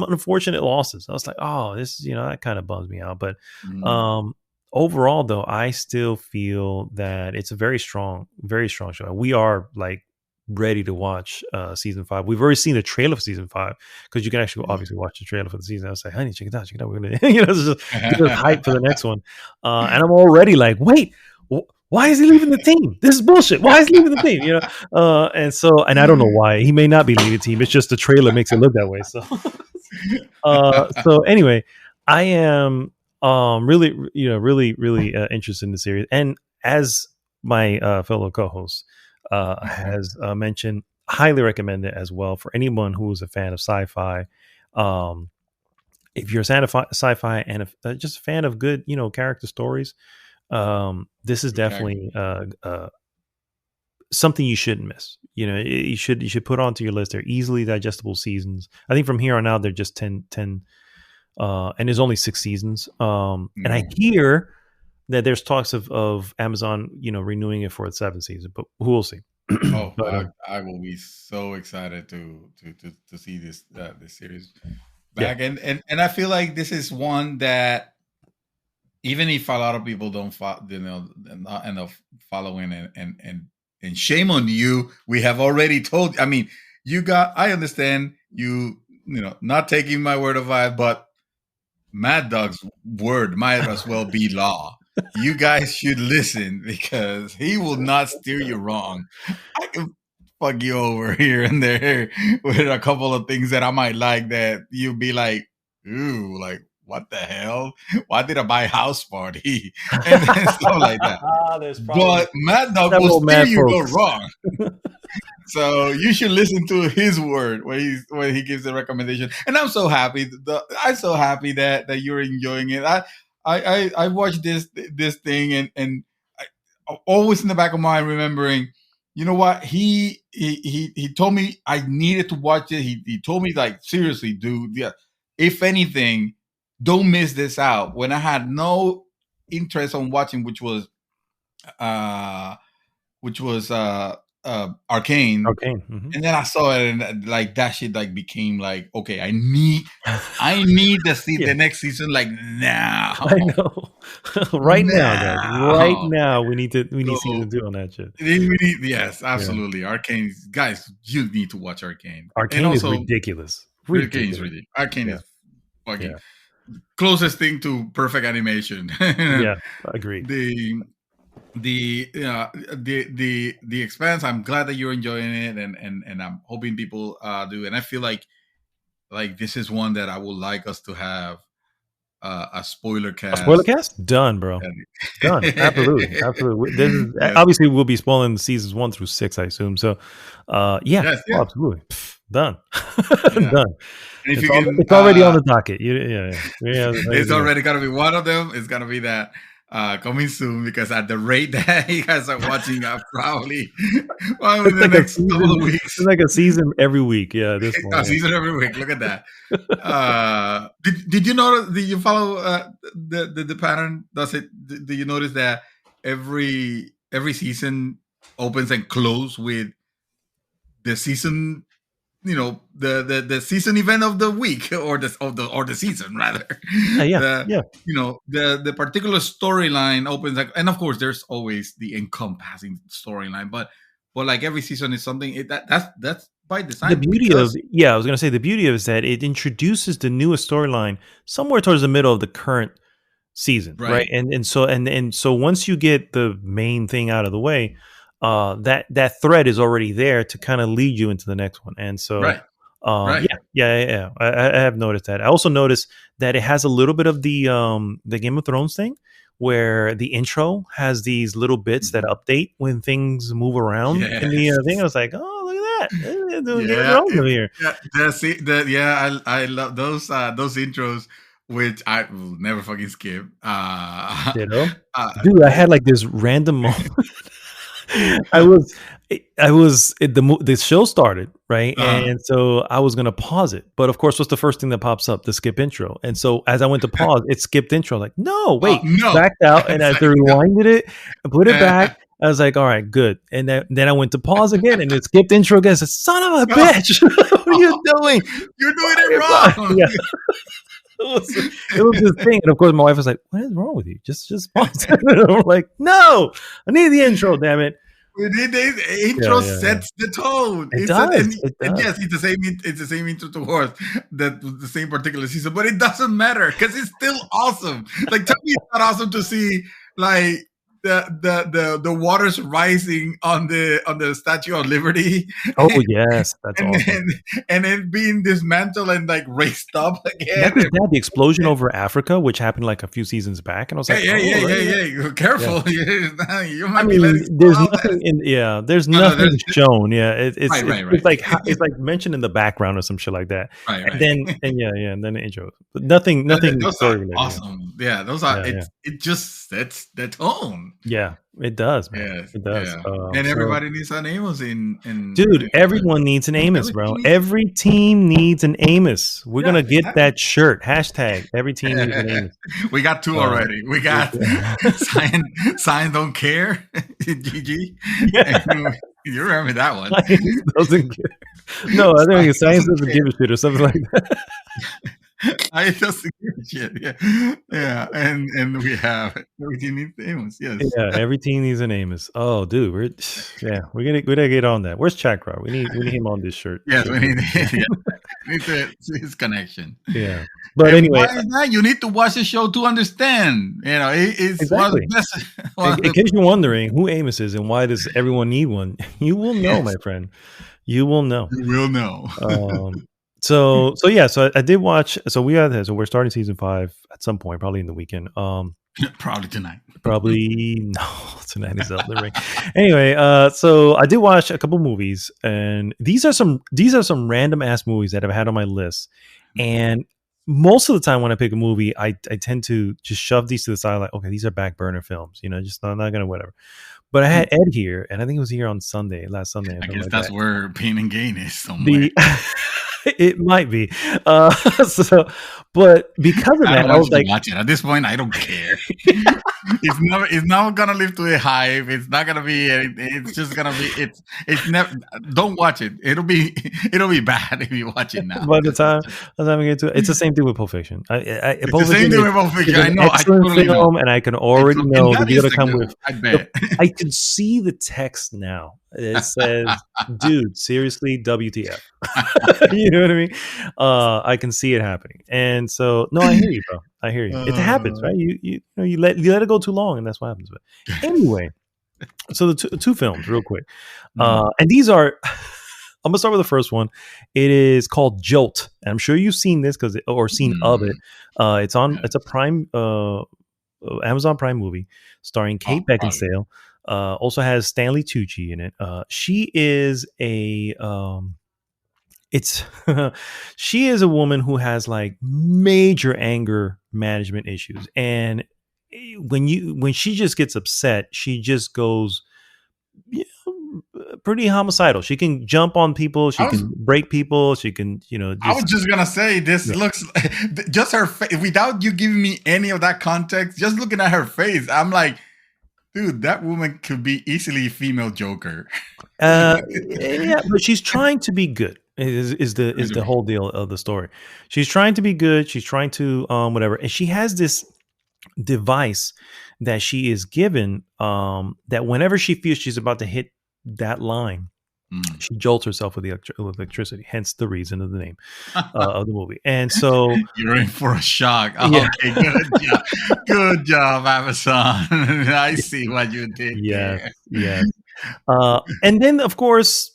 unfortunate losses. I was like, oh, this that kind of bums me out. But mm. um, overall, though, I still feel that it's a very strong show. We are like ready to watch season 5. We've already seen the trailer for season 5 because you can actually obviously watch the trailer for the season. I was like, honey, check it out, check it out. We're gonna just get us hyped for the next one. And I'm already like, wait, why is he leaving the team? This is bullshit. Why is he leaving the team? And I don't know why. He may not be leaving the team. It's just the trailer makes it look that way. So anyway, I am really really interested in the series, and as my fellow co-host has mentioned, highly recommend it as well for anyone who is a fan of sci-fi. Um, if you're a fan of sci-fi and just a fan of good, character stories, this is Good character. definitely something you shouldn't miss. You should put onto your list. They're easily digestible seasons. I think from here on out, they're just 10, and there's only 6 seasons. And I Mm. hear that there's talks of Amazon, renewing it for its 7th season, but who will see. Oh, But I will be so excited to see this series yeah, back, and I feel like this is one that even if a lot of people don't follow, not end up following, and shame on you, we have already told. I mean, I understand you, not taking my word of advice, but Mad Dog's word might as well be law. You guys should listen because he will not steer you wrong. I can fuck you over here and there with a couple of things that I might like that you'll be like, ooh, like what the hell? Why did I buy House Party? And then stuff like that. there's probably But Mad Dog will several steer mad you no folks. wrong. So you should listen to his word when he gives the recommendation. And I'm so happy. I'm so happy that you're enjoying it. I watched this thing, and I always in the back of my mind remembering, you know what, he told me I needed to watch it. He told me, like, seriously, dude, yeah, if anything, don't miss this out. When I had no interest on watching, uh which was Arcane. Okay. Hmm. And then I saw it, and like that shit like became like, okay, I need to see Yeah, the next season like I now. know. Right now, guys. Right Now. now, we need So season 2 on that shit. yes, Yeah, absolutely. Arcane, guys, you need to watch Arcane. And Arcane is also ridiculous. Arcane is Ridiculous. really Arcane Yeah, is fucking yeah, closest thing to perfect animation. yeah. Agreed. the the Expanse, I'm glad that you're enjoying it, and I'm hoping people do. And I feel like this is one that I would like us to have a spoiler A spoiler cast. cast? Done, bro. Done. Absolutely. Absolutely. This is Yes, obviously we'll be spoiling seasons 1 through 6, I assume. So, yeah. yes, Oh, yeah, absolutely. Pff, done. yeah. Done. And if It's you all. can, It's already on the docket. Yeah. it's already gonna be one of them. It's gonna be that coming soon, because at the rate that you guys are watching, probably well, in It's the like a next couple season. of It's weeks, like a season every week. Yeah. This a one. season every week. Look at that. Did you notice? Did you follow the pattern? Do you notice that every season opens and close with the season, the season event of the week, or the season rather. Yeah. the Yeah. the particular storyline opens, like, and of course there's always the encompassing storyline, but like every season is something, that's by The design, beauty of because I was gonna say the beauty of it is that it introduces the newest storyline somewhere towards the middle of the current season, right? Right. And so once you get the main thing out of the way, that thread is already there to kind of lead you into the next one. And so Right. Right. yeah. I have noticed that. I also noticed that it has a little bit of the Game of Thrones thing, where the intro has these little bits that Mhm. update when things move around in the Yes. thing. I was like, oh, look at that. They're doing Game of Yeah. Thrones over here. Yeah. That's it. Yeah. I love those intros, which I will never fucking skip. You know, uh, dude, I had like this random moment. I was, the show started, right, uh, and so I was gonna pause it, but of course, what's the first thing that pops up? The skip intro, and so as I went to pause, it skipped intro. Like, no, wait, no. backed out, and It's as I like, no. rewinded it and put it back, I was like, all right, good, and then I went to pause again, and it skipped intro again. I said, son of a No. bitch, what are you doing? You're doing Why- it why- wrong. Yeah, it was this thing, and of course, my wife was like, "What is wrong with you? Just pause." And I'm like, "No, I need the intro, damn it." The Yeah, intro yeah, yeah. sets the tone. It does. It And does. yes, it's the same intro to Horse that was the same particular season, but it doesn't matter because it's still awesome. Like, tell me it's not awesome to see like the waters rising on the Statue of Liberty, Oh yes, that's and awesome. then being dismantled and like raised up Not again. just that, the explosion over Africa, which happened like a few seasons back, and I was like, Yeah, "Oh, right, yeah." yeah. Careful, you I might be letting mean, someone there's else. nothing in there's No, no, nothing shown. Yeah, it's right, right, it's right, like it's like mentioned in the background or some shit like that, right, and right. and then the intro, but nothing Those are story related. awesome. Yeah, those are. Yeah. It just sets the tone. Yeah, it does, man. Yes, It does. yeah. And So everybody needs an Amos dude, in everyone needs an Amos, bro. everything. Every team needs an Amos. We're Yeah, gonna get that shirt. Hashtag every team needs an Amos. we got two Uh, already. We got sign don't care. GG. yeah, And you remember that one? science doesn't care. No, I think science doesn't care. give a shit or something like that. I doesn't give a shit. Yeah, yeah. And we have everything needs Amos. Yes. Yeah, every team needs an Amos. Oh, dude, we gotta get on that. Where's Chakra? We need him on this shirt. Yes, we need, yeah, we need his connection. Yeah, but And anyway, why is that? You need to watch the show to understand. You know, it's one of the exactly. best. In case you're wondering who Amos is and why does everyone need one, you will know, Yes, my friend. You will know. you will know. So I did watch. So we're starting season 5 at some point, probably in the weekend. Probably tonight. Probably no, tonight is Elden Ring. Anyway, so I did watch a couple movies, and these are some random ass movies that I've had on my list. And most of the time when I pick a movie, I tend to just shove these to the side, like, okay, these are back burner films, just not gonna whatever. But I had Ed here, and I think it was here on last Sunday. I Something guess like that's that. where pain and gain is somewhere. The it might be. So, but because of I don't that, I want was you like, to watch it. At this point, I don't care. It's not gonna live to the hype. It's not gonna be anything. It's just gonna be. It's never. Don't watch it. It'll be bad if you watch it now. by the time we get to it, it's the same thing with Pulp Fiction. It's Pulp the same Fiction thing with Pulp Fiction. is I an know. I excellent totally know. film, and I can already know that that you're is gonna the come good. with. I bet. I can see the text now. It says, "Dude, seriously, WTF?" You know what I mean? I can see it happening, and so no, I hear you, bro. I hear you. It happens, right? You let it go too long, and that's what happens. But anyway, so the two films, real quick, and these are. I'm gonna start with the first one. It is called Jolt, and I'm sure you've seen this or seen of it. It's on. It's a Prime, Amazon Prime movie starring Kate Beckinsale. Also has Stanley Tucci in it. She is she is a woman who has like major anger management issues, and when she just gets upset, she just goes pretty homicidal. She can jump on people, she can break people, she can I was just gonna say this Yeah. looks just her face without you giving me any of that context. Just looking at her face, I'm like, dude, that woman could be easily a female Joker. Yeah, but she's trying to be good. Is the whole deal of the story. She's trying to be good. She's trying to whatever, and she has this device that she is given that whenever she feels she's about to hit that line, Mm. She jolts herself with the electricity, hence the reason of the name of the movie. And so, You're in for a shock. yeah, Okay, good job. Good job, Amazon. I see what you did yes, there. yes. And then, of course,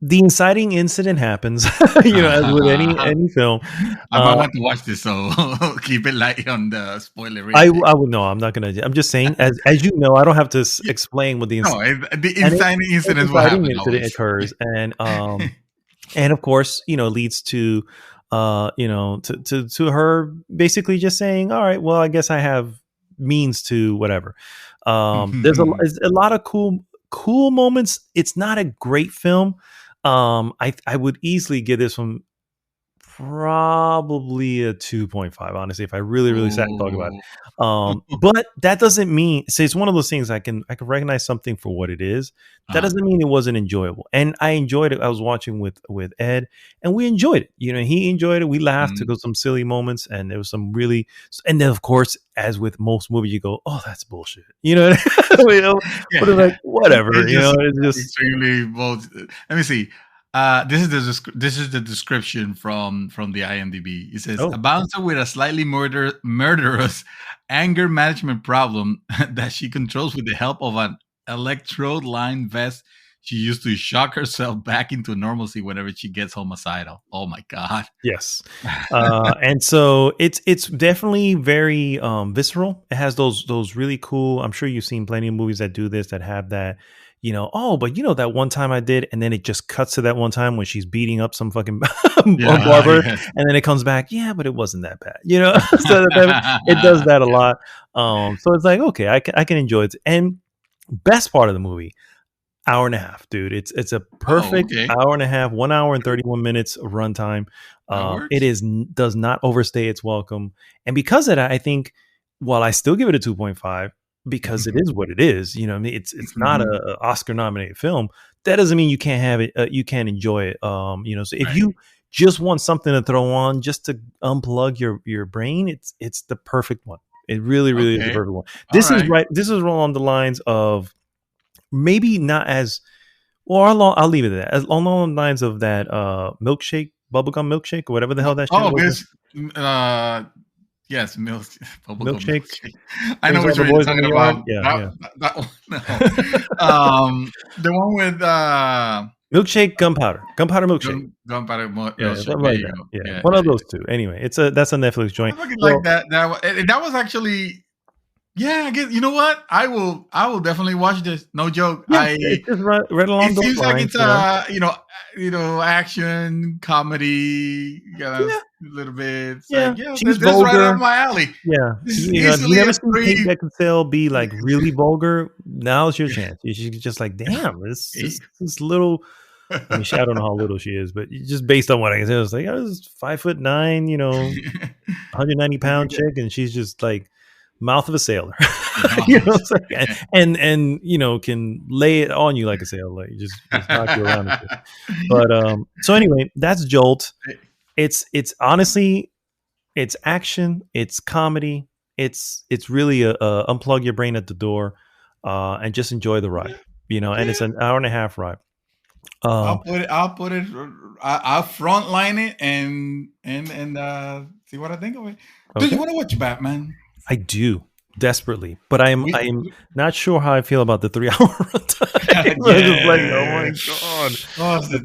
the inciting incident happens, as with any film. I might Uh, want to watch this, so keep it light on the spoiler I rating. I would no, I'm not gonna. I'm just saying, as you know, I don't have to Yeah, explain what no, the any inciting incidents will inciting happen incident always. occurs, and of course, leads to to her basically just saying, all right, well, I guess I have means to whatever. There's a lot of cool moments. It's not a great film. I would easily give this one probably a 2.5, honestly, if I really sat and thought about Ooh. it. But that doesn't mean, say, it's one of those things, I can recognize something for what it is. That Uh, doesn't mean it wasn't enjoyable. And I enjoyed it. I was watching with Ed, and we enjoyed it. He enjoyed it. We laughed. There mm, was some silly moments, and there was some really, and then of course, as with most movies, you go, oh, that's bullshit. But it's like, yeah, whatever, it's just it's just, extremely bold. Let me see. This is the description from the IMDb. It says a oh, bouncer with a slightly murderous anger management problem that she controls with the help of an electrode line vest. She used to shock herself back into normalcy whenever she gets homicidal. Oh my god! yes. And so it's definitely very visceral. It has those really cool. I'm sure you've seen plenty of movies that do this, that have that. Oh, but that one time I did, and then it just cuts to that one time when she's beating up some fucking Yeah, barber, yes. and then it comes back. Yeah, but it wasn't that bad. So it does that a Yeah. lot. So it's like, okay, I can enjoy it. And best part of the movie, hour and a half, dude. It's a Oh, perfect okay. hour and a half, 1 hour and 31 minutes of runtime. That It works. is does not overstay its welcome, and because of that, I think, while I still give it a 2.5, because it is what it is. What I mean, it's not a Oscar nominated film. That doesn't mean you can't have it. You can't enjoy it. So if Right. you just want something to throw on, just to unplug your brain, it's the perfect one. It really is the Okay. perfect one. All This is right. right. This is along the lines of, maybe not as well. I'll leave it at that. As along the lines of that milkshake, bubblegum milkshake, or whatever the hell that shit Oh, was. this. Uh, yes, milk, bubblegum Milkshake milkshake. I know brings all which the one you're boys in the talking yard. about. Yeah, That yeah. that one. No. The one with Milkshake, gunpowder milkshake. gunpowder Yeah, milkshake. something There like you that. go. Yeah, Yeah, one yeah, of yeah. those two. Anyway, that's a Netflix I joint. fucking like Well, that. That was actually. Yeah, I guess you know what? I will definitely watch this. No joke. yeah, it's just right It along those seems like lines. it's action comedy, a Yeah, little bit. It's yeah. like, yeah, She's this is right up vulgar. my alley. Yeah, This is if you easily never a seen Kate three. Beckinsale be like really vulgar, now's your chance. She's just like, damn, this little. I mean, I don't know how little she is, but just based on what I can tell, it's like, I was 5'9", 190-pound chick, and she's just like mouth of a sailor. It's like, and can lay it on you like a sailor, like just knock you around and shit. But so anyway, that's Jolt. It's honestly, it's action, it's comedy, it's really a unplug your brain at the door, and just enjoy the ride. And it's Yeah, an hour and a half ride. Um, I'll put it. I'll front line it and see what I think of it. Do you okay. want to watch Batman? I do desperately, but I am We, I am not sure how I feel about the 3 hour runtime. I'm just like, oh my yeah. god, What's the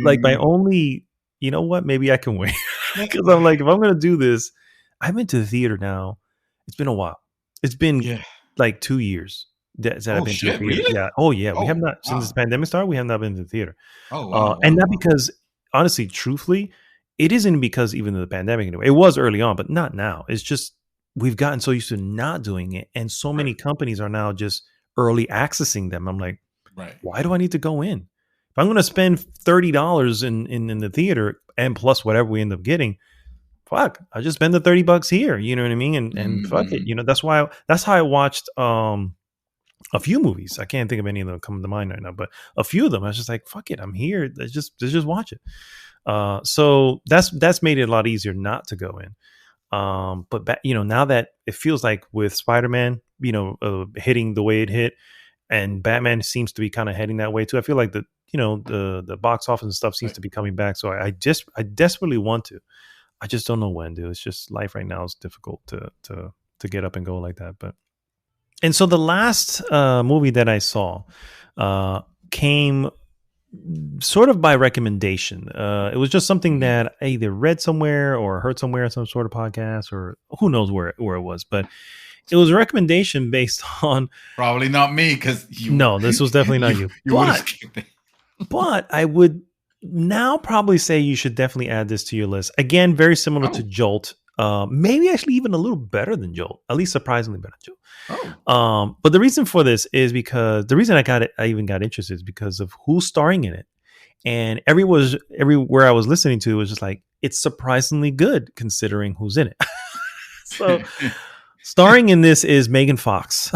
like my thing? only. You know what? Maybe I can wait, because I'm like, if I'm gonna do this, I've been to the theater now. It's been a while. It's been Yeah. like 2 years that I've Oh been to the shit! theater. Really? Yeah. Oh yeah. We have Oh not, since this wow! pandemic started. We have not been to the theater. Oh wow! And Wow! not Wow! because, honestly, truthfully, it isn't because even of the pandemic anyway. It was early on, but not now. It's just we've gotten so used to not doing it, and so Right. many companies are now just early accessing them. I'm like, Right. why do I need to go in? If I'm going to spend $30 in the theater, and plus whatever we end up getting, fuck, I just spend the $30 here. You know what I mean? And fuck it. Mm-hmm. That's how I watched a few movies. I can't think of any of them coming to mind right now, but a few of them, I was just like, fuck it, I'm here. Let's just watch it. So that's made it a lot easier not to go in. But now that it feels like with Spider-Man, hitting the way it hit, and Batman seems to be kind of heading that way too. I feel like the box office and stuff seems to be coming back. So I desperately want to. I just don't know when, dude. It's just life right now is difficult to get up and go like that. And so the last movie that I saw came sort of by recommendation. It was just something that I either read somewhere or heard somewhere, some sort of podcast, or who knows where it was. But it was a recommendation based on probably not me, because no, this was definitely not you. You would have skipped it. But I would now probably say you should definitely add this to your list. Again, very similar to Jolt. Maybe actually even a little better than Jolt, at least surprisingly better than Jolt. But the reason for this is because the reason I even got interested is because of who's starring in it. And everywhere I was listening to was just like, it's surprisingly good considering who's in it. So starring in this is Megan Fox.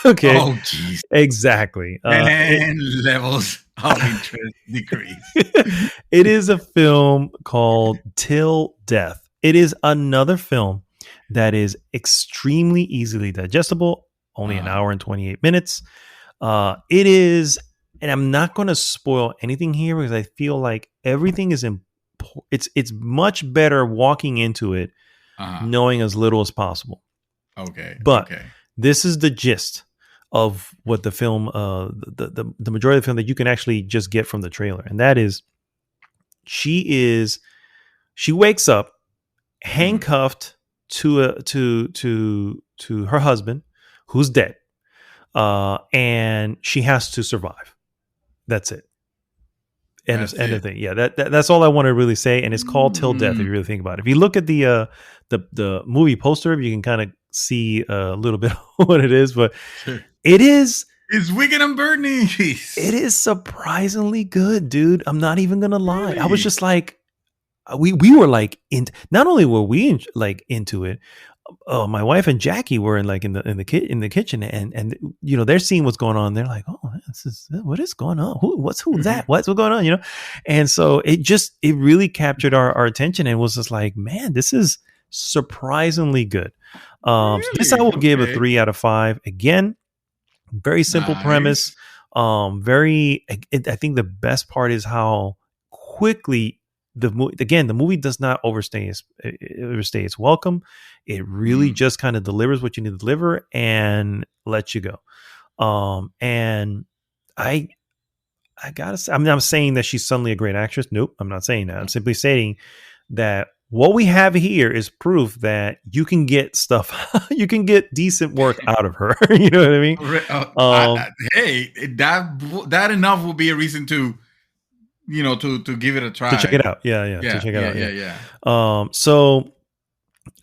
Okay. Oh, jeez. Exactly. And levels of interest decrease. It is a film called Till Death. It is another film that is extremely easily digestible, only an hour and 28 minutes. It is, and I'm not going to spoil anything here because I feel like everything is it's much better walking into it knowing as little as possible. Okay. But this is the gist of what the film, the majority of the film that you can actually just get from the trailer. And that is, she wakes up handcuffed to her husband who's dead. And she has to survive. That's it. End of thing. Yeah, that's all I want to really say. And it's called Till Death, if you really think about it. If you look at the movie poster, you can kind of see a little bit of what it is, but it's Wicked and Bernie. It is surprisingly good, dude. I'm not even gonna lie. Really? I was just like, we were like not only were we into it, my wife and Jackie were in the kitchen, and they're seeing what's going on. They're like, oh, what is going on? What's going on? And so it really captured our attention and was just like, man, this is surprisingly good. Really? This I will give a 3 out of 5. Again, very simple premise. I think the best part is how quickly the movie does not overstay its welcome. It really just kind of delivers what you need to deliver and lets you go. And I gotta say, I'm not saying that she's suddenly a great actress. Nope, I'm not saying that. I'm simply saying that what we have here is proof that you can get stuff, you can get decent work out of her. You know what I mean? Hey, that enough will be a reason to give it a try. To check it out. Yeah. To check it out. So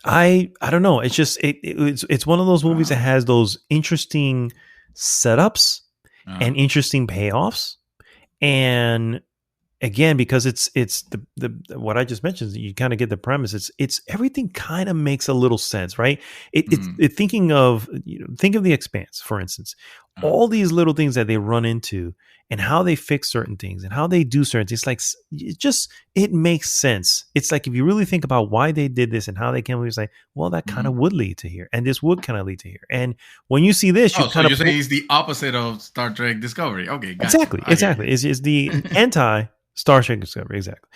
I don't know. It's just it's one of those movies that has those interesting setups and interesting payoffs. And again, because it's the what I just mentioned, you kind of get the premise. It's everything kind of makes a little sense, right? It's thinking of think of The Expanse, for instance. All these little things that they run into and how they fix certain things and how they do certain things. Like it makes sense. It's like if you really think about why they did this and how they came, it's like, well, that kind of would lead to here, and this would kind of lead to here. And when you see this, you kind of say it's the opposite of Star Trek Discovery. Okay, gotcha. Exactly. It's the anti Star Trek Discovery, exactly.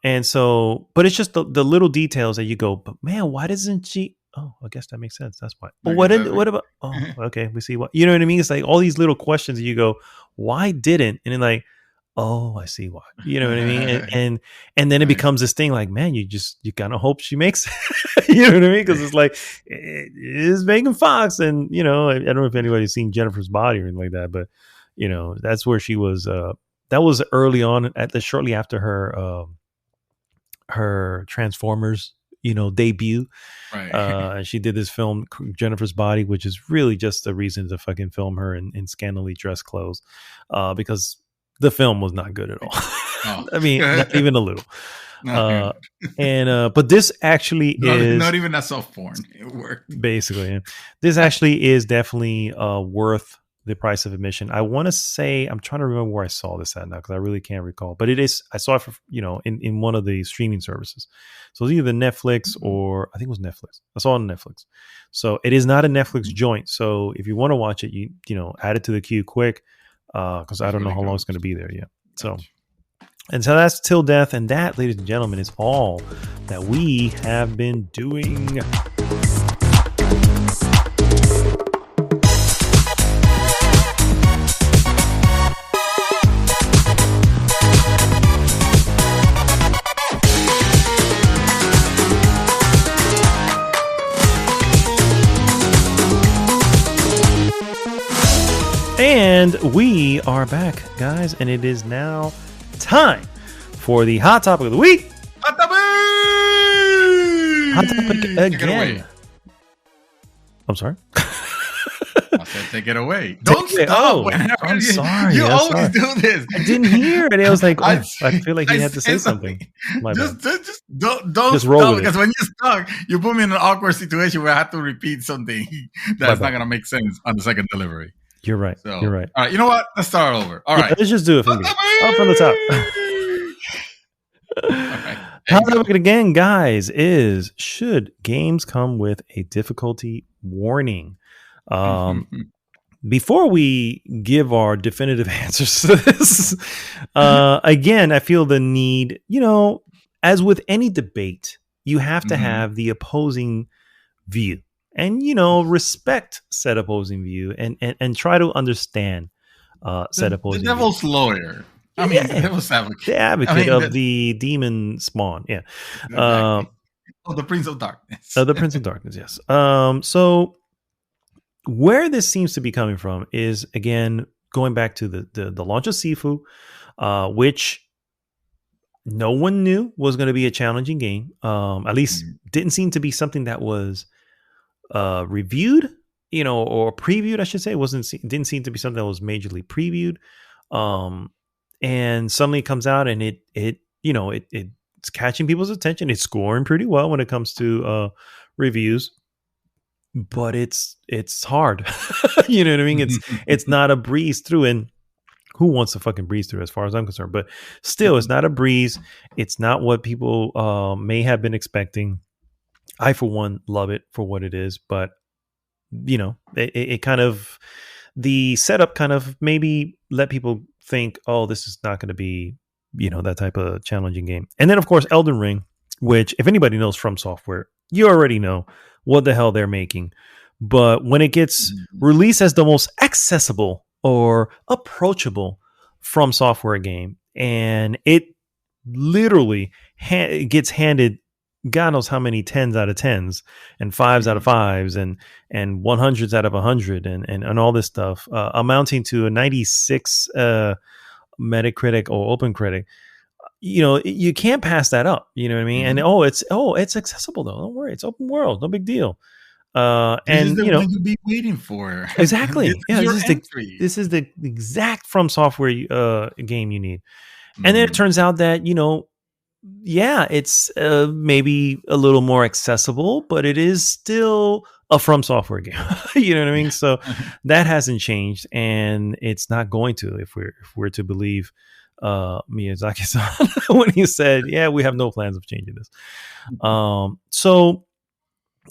And so, but it's just the little details that you go, but man, why doesn't she? Oh, I guess that makes sense. That's why. But what about? Oh, okay, we see what. You know what I mean? It's like all these little questions that you go, why didn't? And then like, oh, I see why. You know what I mean? And then it becomes this thing like, man, you kind of hope she makes it. You know what I mean? Because it's like, it is Megan Fox, and I don't know if anybody's seen Jennifer's Body or anything like that, but that's where she was. That was early on, shortly after her Transformers, debut. Right. She did this film, Jennifer's Body, which is really just a reason to fucking film her in scantily dressed clothes, because the film was not good at all. Oh. I mean, not even a little. But this actually is not even that soft porn. It worked basically. This actually is definitely worth the price of admission. I want to say, I'm trying to remember where I saw this at now because I really can't recall. But I saw it for in one of the streaming services. So it's either Netflix or I think it was Netflix. I saw it on Netflix. So it is not a Netflix joint. So if you want to watch it, you add it to the queue quick. because I don't know really how long good. it's going to be there yet. So. Gotcha. And so that's Till Death. And that, ladies and gentlemen, is all that we have been doing. And we are back, guys. And it is now time for the hot topic of the week. Hot topic! Hot topic Take it again. away. I'm sorry. I said, take it away. Don't Take it- stop. oh, whenever I'm sorry, You I'm always sorry. do this. I didn't hear it. I was like, oh, I feel like he I had to say said something. My bad. Just don't Just roll stop, with it. because when you're stuck, you put me in an awkward situation where I have to repeat something that's bad. not gonna make sense on the second delivery. You're right. So, You're right. All right, you know what? Let's start over. All Yeah, right. let's just do it from the top. right. Hot topic again, guys, is should games come with a difficulty warning? Before we give our definitive answers to this, again, I feel the need, as with any debate, you have to have the opposing view and, respect said opposing view and try to understand said opposing the devil's lawyer. I mean, the devil's advocate. The advocate of the demon spawn. Yeah. Exactly. The Prince of Darkness. The Prince of Darkness, yes. So where this seems to be coming from is, again, going back to the launch of Sifu, which no one knew was going to be a challenging game. At least didn't seem to be something that was reviewed, or previewed, I should say. Didn't seem to be something that was majorly previewed. And suddenly it comes out and it's catching people's attention. It's scoring pretty well when it comes to reviews, but it's hard. You know what I mean? It's not a breeze through, and who wants to fucking breeze through as far as I'm concerned, but still it's not a breeze. It's not what people may have been expecting. I, for one, love it for what it is, but it kind of, the setup kind of maybe let people think, oh, this is not going to be, that type of challenging game. And then, of course, Elden Ring, which, if anybody knows From Software, you already know what the hell they're making. But when it gets released as the most accessible or approachable From Software game, and it literally gets handed God knows how many 10s out of 10s and 5s out of 5s and 100s out of 100 and all this stuff, amounting to a 96 Metacritic or OpenCritic. You can't pass that up. You know what I mean? And it's accessible though. Don't worry, it's open world, no big deal. This is the one you'll be waiting for. Exactly. This is the exact From Software game you need. And then it turns out that it's maybe a little more accessible, but it is still a From Software game. You know what I mean? So that hasn't changed, and it's not going to, if we're to believe Miyazaki-san when he said, "Yeah, we have no plans of changing this." So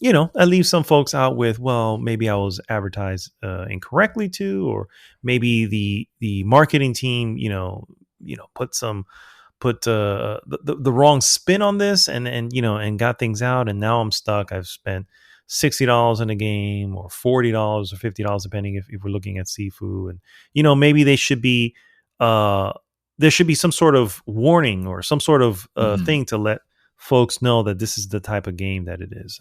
that leaves some folks out with, well, maybe I was advertised incorrectly too, or maybe the marketing team, put the wrong spin on this and got things out, and now I'm stuck. I've spent $60 in a game, or $40 or $50, depending if we're looking at Sifu, and maybe they should be there should be some sort of warning or some sort of thing to let folks know that this is the type of game that it is.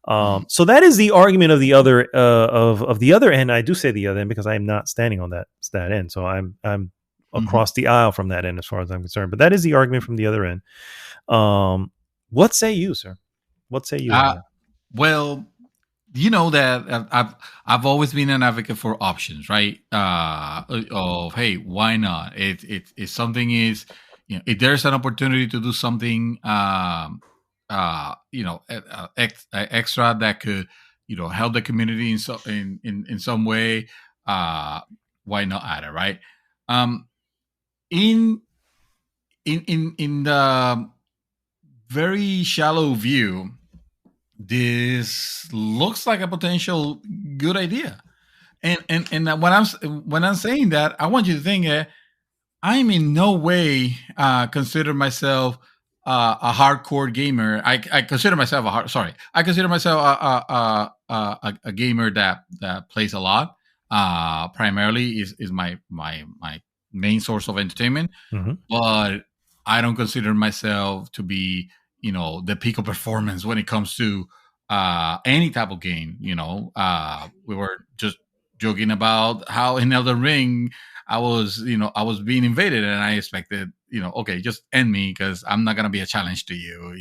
And so that is the argument of the other of the other end. I do say the other end because I'm not standing on that end, so I'm across the aisle from that end as far as I'm concerned. But that is the argument from the other end. What say you, sir? What say you? Well, that I've always been an advocate for options, right? Of hey, why not? If something is, if there's an opportunity to do something, extra that could, help the community in some way, why not add it, right? In the very shallow view, this looks like a potential good idea. And when I'm saying that, I want you to think that I'm in no way consider myself a hardcore gamer. I consider myself I consider myself a gamer that plays a lot. Primarily is my main source of entertainment, Mm-hmm. but I don't consider myself to be, the peak of performance when it comes to any type of game. We were just joking about how in Elden Ring I was being invaded, and I expected, okay, just end me because I'm not gonna be a challenge to you.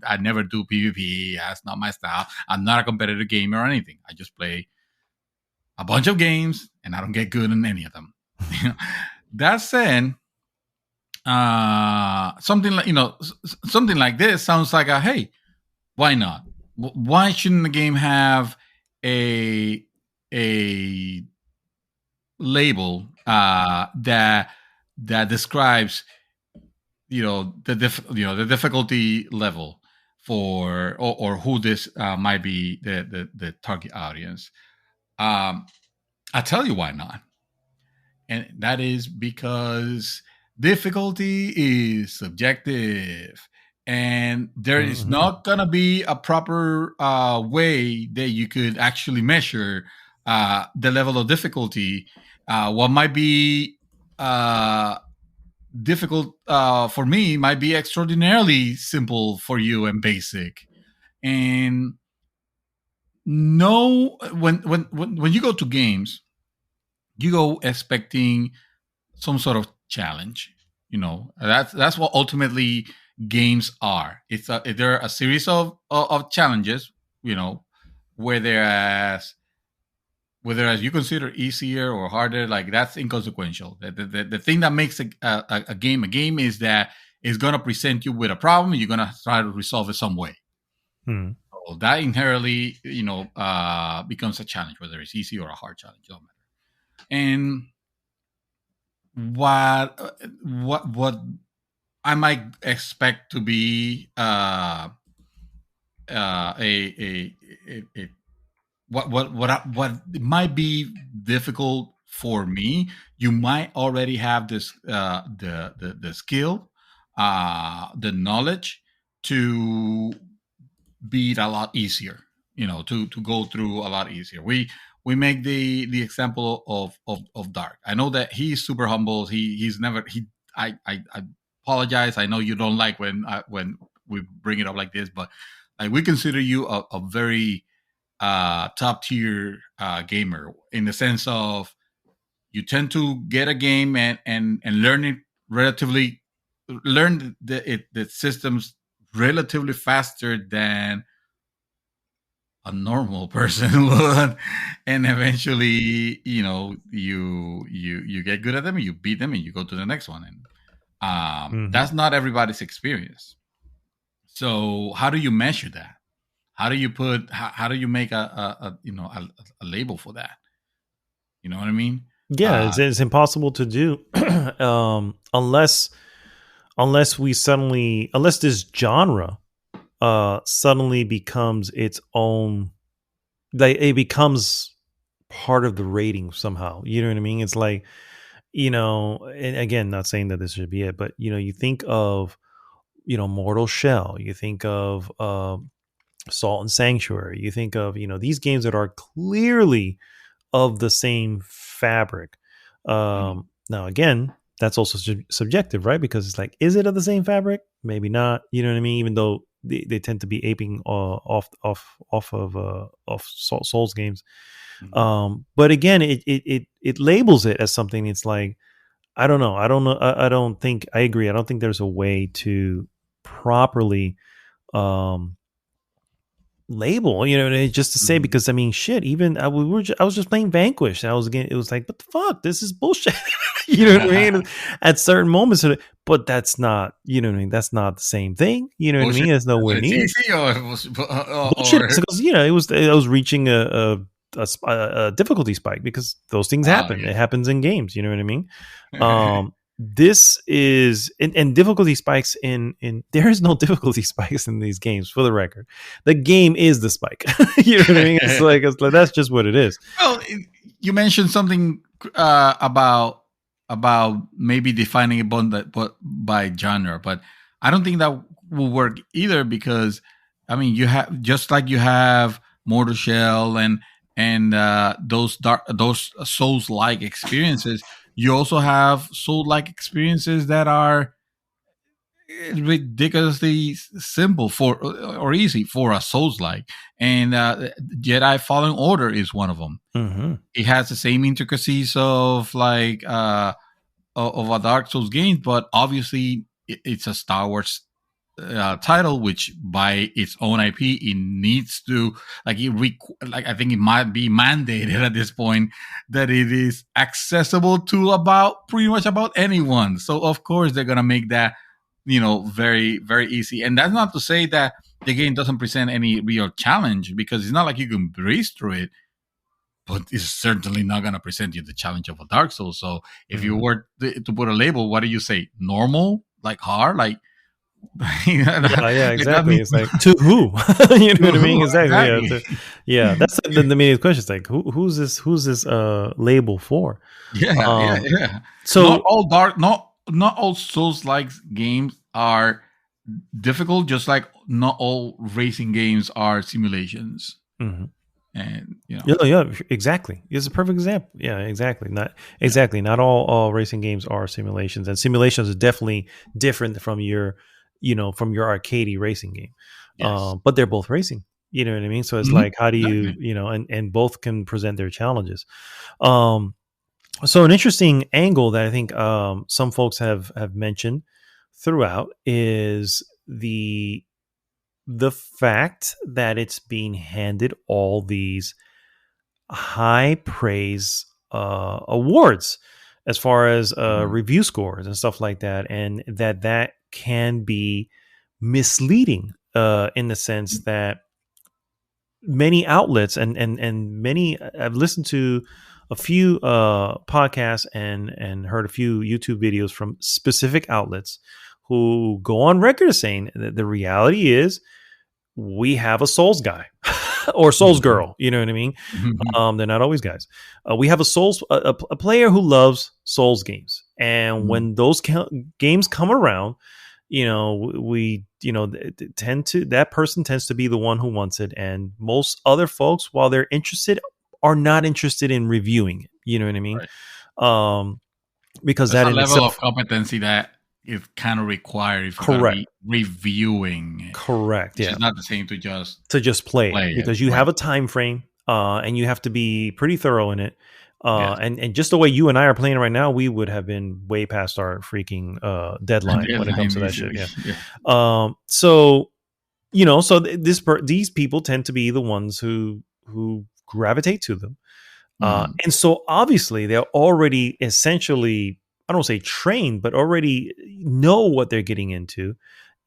I never do PvP. That's not my style. I'm not a competitive gamer or anything. I just play a bunch of games, and I don't get good in any of them. That said, something like this sounds like a hey, why not? Why shouldn't the game have a label that describes the difficulty level for or who this might be the target audience? I'll tell you why not, and that is because difficulty is subjective, and there is Mm-hmm. not gonna be a proper way that you could actually measure the level of difficulty. What might be difficult for me might be extraordinarily simple for you and basic. And no, when you go to games, you go expecting some sort of challenge. That's what ultimately games are. They're a series of challenges. Whereas whereas you consider easier or harder, like that's inconsequential. The thing that makes a game is that it's gonna present you with a problem. And you're gonna try to resolve it some way. Mm-hmm. So that inherently, becomes a challenge, whether it's easy or a hard challenge. Don't matter. And what I might expect to be a what might be difficult for me, you might already have this the skill, the knowledge to beat a lot easier. To go through a lot easier. We make the example of Dark. I know that he's super humble. He's never he. I apologize. I know you don't like when we bring it up like this, but like we consider you a very top tier gamer in the sense of you tend to get a game and learn it relatively learn the systems relatively faster than a normal person would, and eventually you get good at them and you beat them and you go to the next one, and Mm-hmm. that's not everybody's experience. So how do you measure that? How do you make a label for that? You know what I mean? Yeah, uh it's impossible to do unless this genre suddenly becomes its own, like it becomes part of the rating somehow. You know what I mean? It's like, and again, not saying that this should be it, but you think of Mortal Shell, you think of Salt and Sanctuary, you think of these games that are clearly of the same fabric. mhm, Now, again, that's also subjective, right? Because it's like, is it of the same fabric? Maybe not. You know what I mean? Even though they tend to be aping off Souls games. mhm, But again, it labels it as something. It's like, I don't know. I don't know. I don't think I agree. I don't think there's a way to properly um label, just to say, mhm. because I mean, shit. Even I was just playing Vanquish. I was again. It was like, what the fuck? This is bullshit. You know what I mean? At certain moments, but that's not. You know what I mean? That's not the same thing. You know what I Bullshit. mean? It's nowhere It's near easy, or it was, bullshit. Because it was. I was reaching a difficulty spike because those things oh happen. It happens in games. You know what I mean? yeah. this is and difficulty spikes in there is no difficulty spikes in these games, for the record. The game is the spike. You know what I mean? It's like that's just what it is. Well, you mentioned something about maybe defining it by genre, but I don't think that will work either, because I mean, you have, just like you have Mortal Shell and those Souls like experiences, you also have Soul like experiences that are ridiculously simple for or easy for a Souls like, and Jedi Fallen Order is one of them. Mm-hmm. It has the same intricacies of like of a Dark Souls game, but obviously it's a Star Wars title, which by its own IP, it needs to like like I think it might be mandated at this point that it is accessible to about pretty much about anyone. So of course they're gonna make that, very, very easy. And that's not to say that the game doesn't present any real challenge, because it's not like you can breeze through it, but it's certainly not going to present you the challenge of a Dark Souls. So if you were to put a label, what do you say? Normal? Like hard? Like, yeah, exactly. It's like, to who? You know what I mean? Exactly. Yeah. That's the main question. It's like, who's this label for? Yeah. So not all Souls like games are difficult, just like not all racing games are simulations. Mm-hmm. And yeah, exactly. It's a perfect example. Yeah, exactly. Not all racing games are simulations, and simulations are definitely different from your arcadey racing game. Yes. But they're both racing. You know what I mean? So it's like, how do you, and both can present their challenges. So an interesting angle that I think some folks have mentioned throughout is the fact that it's being handed all these high praise awards as far as review scores and stuff like that, and that can be misleading in the sense that many outlets and many, I've listened to a few podcasts and heard a few YouTube videos from specific outlets who go on record as saying that the reality is we have a Souls guy or Souls girl. You know what I mean? They're not always guys. We have a Souls, a player who loves Souls games. And when those games come around, that person tends to be the one who wants it. And most other folks, while they're interested, are not interested in reviewing it. You know what I mean? Right. Because there's that a in level itself, of competency that is kind of required if you're correct, going to be reviewing. Correct. Which yeah, is not the same to just play because you have a time frame and you have to be pretty thorough in it. And just the way you and I are playing right now, we would have been way past our freaking deadline when it comes to that shit. Yeah. So these people tend to be the ones who gravitate to them. And so obviously they're already essentially, I don't say trained, but already know what they're getting into.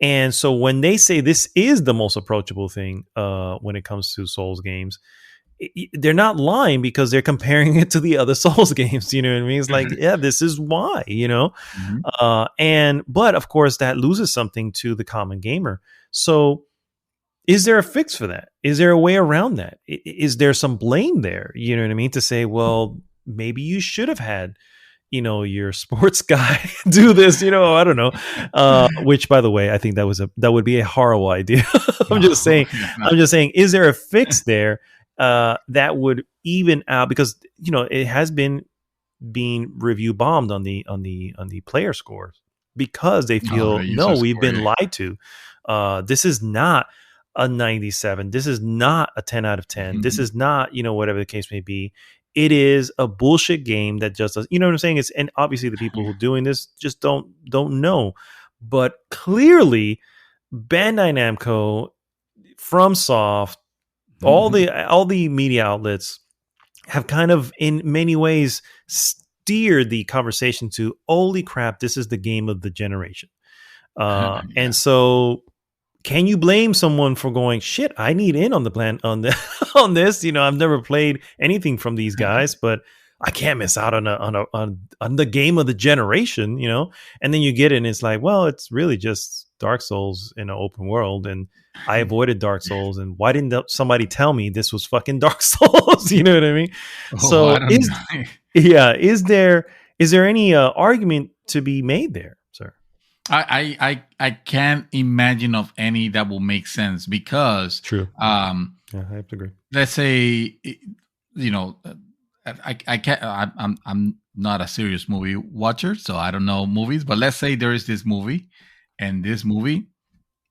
And so when they say this is the most approachable thing when it comes to Souls games, they're not lying, because they're comparing it to the other Souls games. You know what I mean? It's like, yeah, this is why, but of course that loses something to the common gamer. So is there a fix for that? Is there a way around that? Is there some blame there? You know what I mean? To say, well, maybe you should have had, your sports guy do this, I don't know. Which, by the way, I think that would be a horrible idea. I'm just saying, is there a fix there that would even out? Because, it has been being review bombed on the player scores because they feel, we've been lied to. This is not a 97. This is not a 10 out of 10. This is not, whatever the case may be. It is a bullshit game that just does, you know what I'm saying? And obviously the people who are doing this just don't know. But clearly Bandai Namco, FromSoft, all the media outlets have kind of in many ways steered the conversation to, holy crap, this is the game of the generation. And so can you blame someone for going, shit, I need in on the plan on this? I've never played anything from these guys, but I can't miss out on the game of the generation, you know. And then you get it, and it's like, well, it's really just Dark Souls in an open world, and I avoided Dark Souls, and why didn't somebody tell me this was fucking Dark Souls? You know what I mean? Oh, I So don't know. is there any argument to be made there, sir? I can't imagine of any that will make sense because True. um Yeah, I have to agree. let's say, you know, I can't I'm not a serious movie watcher, so I don't know movies, but let's say there is this movie, and this movie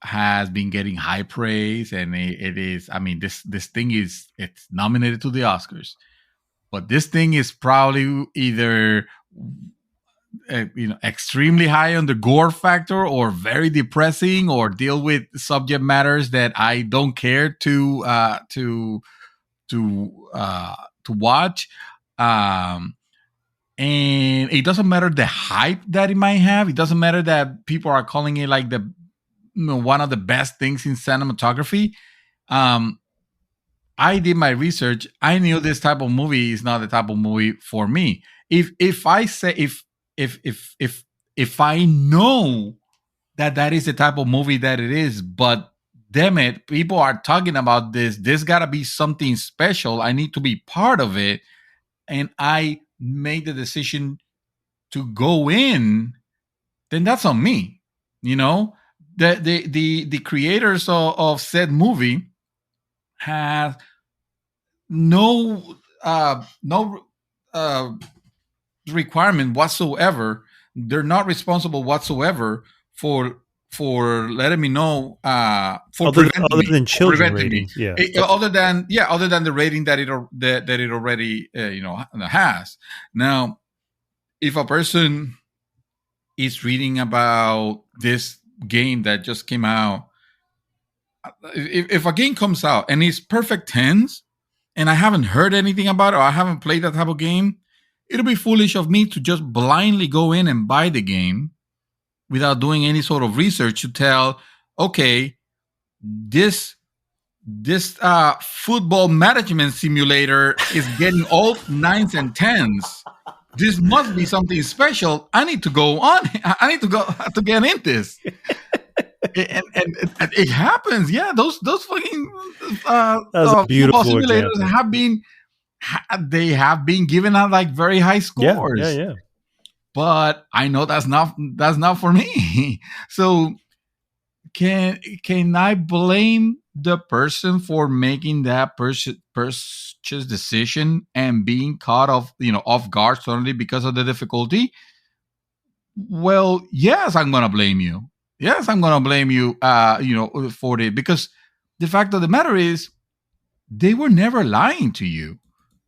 has been getting high praise, and it is, I mean, this thing is, it's nominated to the Oscars, but this thing is probably either extremely high on the gore factor, or very depressing, or deal with subject matters that I don't care to watch. um and it doesn't matter the hype that it might have. It doesn't matter that people are calling it like the, one of the best things in cinematography. um I did my research. I knew this type of movie is not the type of movie for me. If I say, if I know that that is the type of movie that it is, but damn it, people are talking about this. This gotta be something special. I need to be part of it, and I made the decision to go in. Then that's on me. You know, the creators of said movie have no requirement whatsoever. They're not responsible whatsoever for letting me know, for preventing Other me, than for children preventing me. ratings, yeah. Other than the rating that it already has. Now, if a person is reading about this game that just came out, if a game comes out and it's perfect 10s, and I haven't heard anything about it, or I haven't played that type of game, it'll be foolish of me to just blindly go in and buy the game without doing any sort of research to tell, okay, this football management simulator is getting all 9s and 10s. This must be something special. I need to go on. I need to go to get in this. And it happens. Yeah, those fucking That's a football beautiful simulators example. have been given out like very high Yeah, scores. yeah. But I know that's not for me. So can I blame the person for making that purchase decision and being caught off guard suddenly because of the difficulty? Well, yes, I'm gonna blame you. Yes, I'm gonna blame you. For it, because the fact of the matter is, they were never lying to you.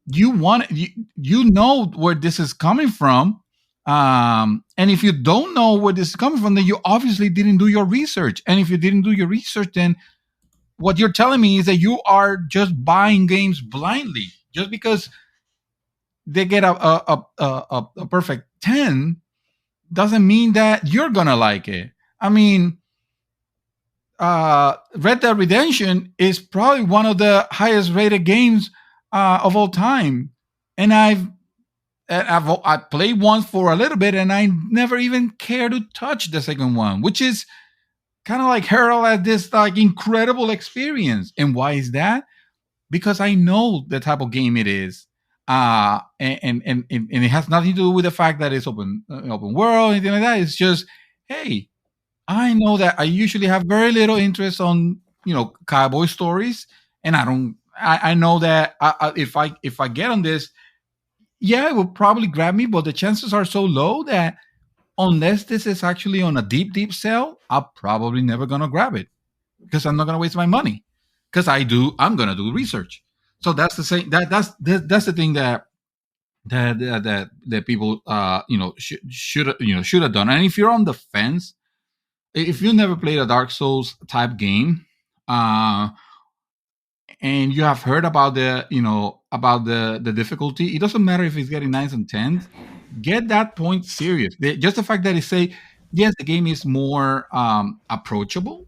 You know where this is coming from. And if you don't know where this is coming from, then you obviously didn't do your research. And if you didn't do your research, then what you're telling me is that you are just buying games blindly just because they get a perfect 10 doesn't mean that you're gonna like it. I mean, Red Dead Redemption is probably one of the highest rated games of all time, and I played one for a little bit, and I never even cared to touch the second one, which is kind of like heralded as this like incredible experience. And why is that? Because I know the type of game it is, and it has nothing to do with the fact that it's open world, anything like that. It's just, hey, I know that I usually have very little interest on cowboy stories, and I know that if I get on this, yeah, it will probably grab me, but the chances are so low that unless this is actually on a deep sale, I'm probably never gonna grab it because I'm not gonna waste my money. Because I'm gonna do research. So that's the same. That's the thing that people should have done. And if you're on the fence, if you never played a Dark Souls type game, and you have heard about the difficulty, it doesn't matter if it's getting 9s and 10s. Get that point serious. Just the fact that it say, yes, the game is more approachable,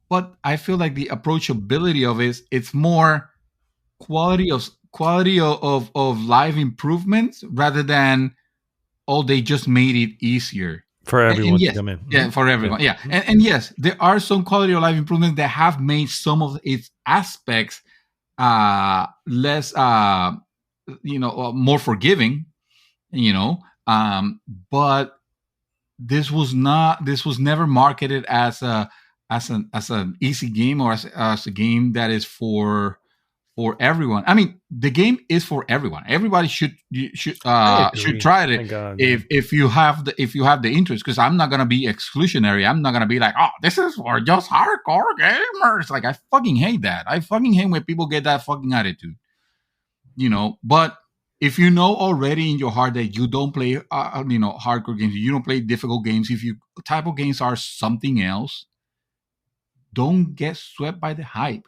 but I feel like the approachability of it's more quality of quality of life improvements rather than, oh, they just made it easier. For And everyone to yes, come in. yeah, for everyone, yeah. And yes, there are some quality of life improvements that have made some of its aspects less, more forgiving, you know. But this was never marketed as an easy game, or as a game that is for everyone. I mean, the game is for everyone. Everybody I should agree. try My it God, man. if you have the interest. Because I'm not gonna be exclusionary. I'm not gonna be like, oh, this is for just hardcore gamers. Like, I fucking hate that. I fucking hate when people get that fucking attitude. But if you know already in your heart that you don't play hardcore games, you don't play difficult games, if you type of games are something else, don't get swept by the hype.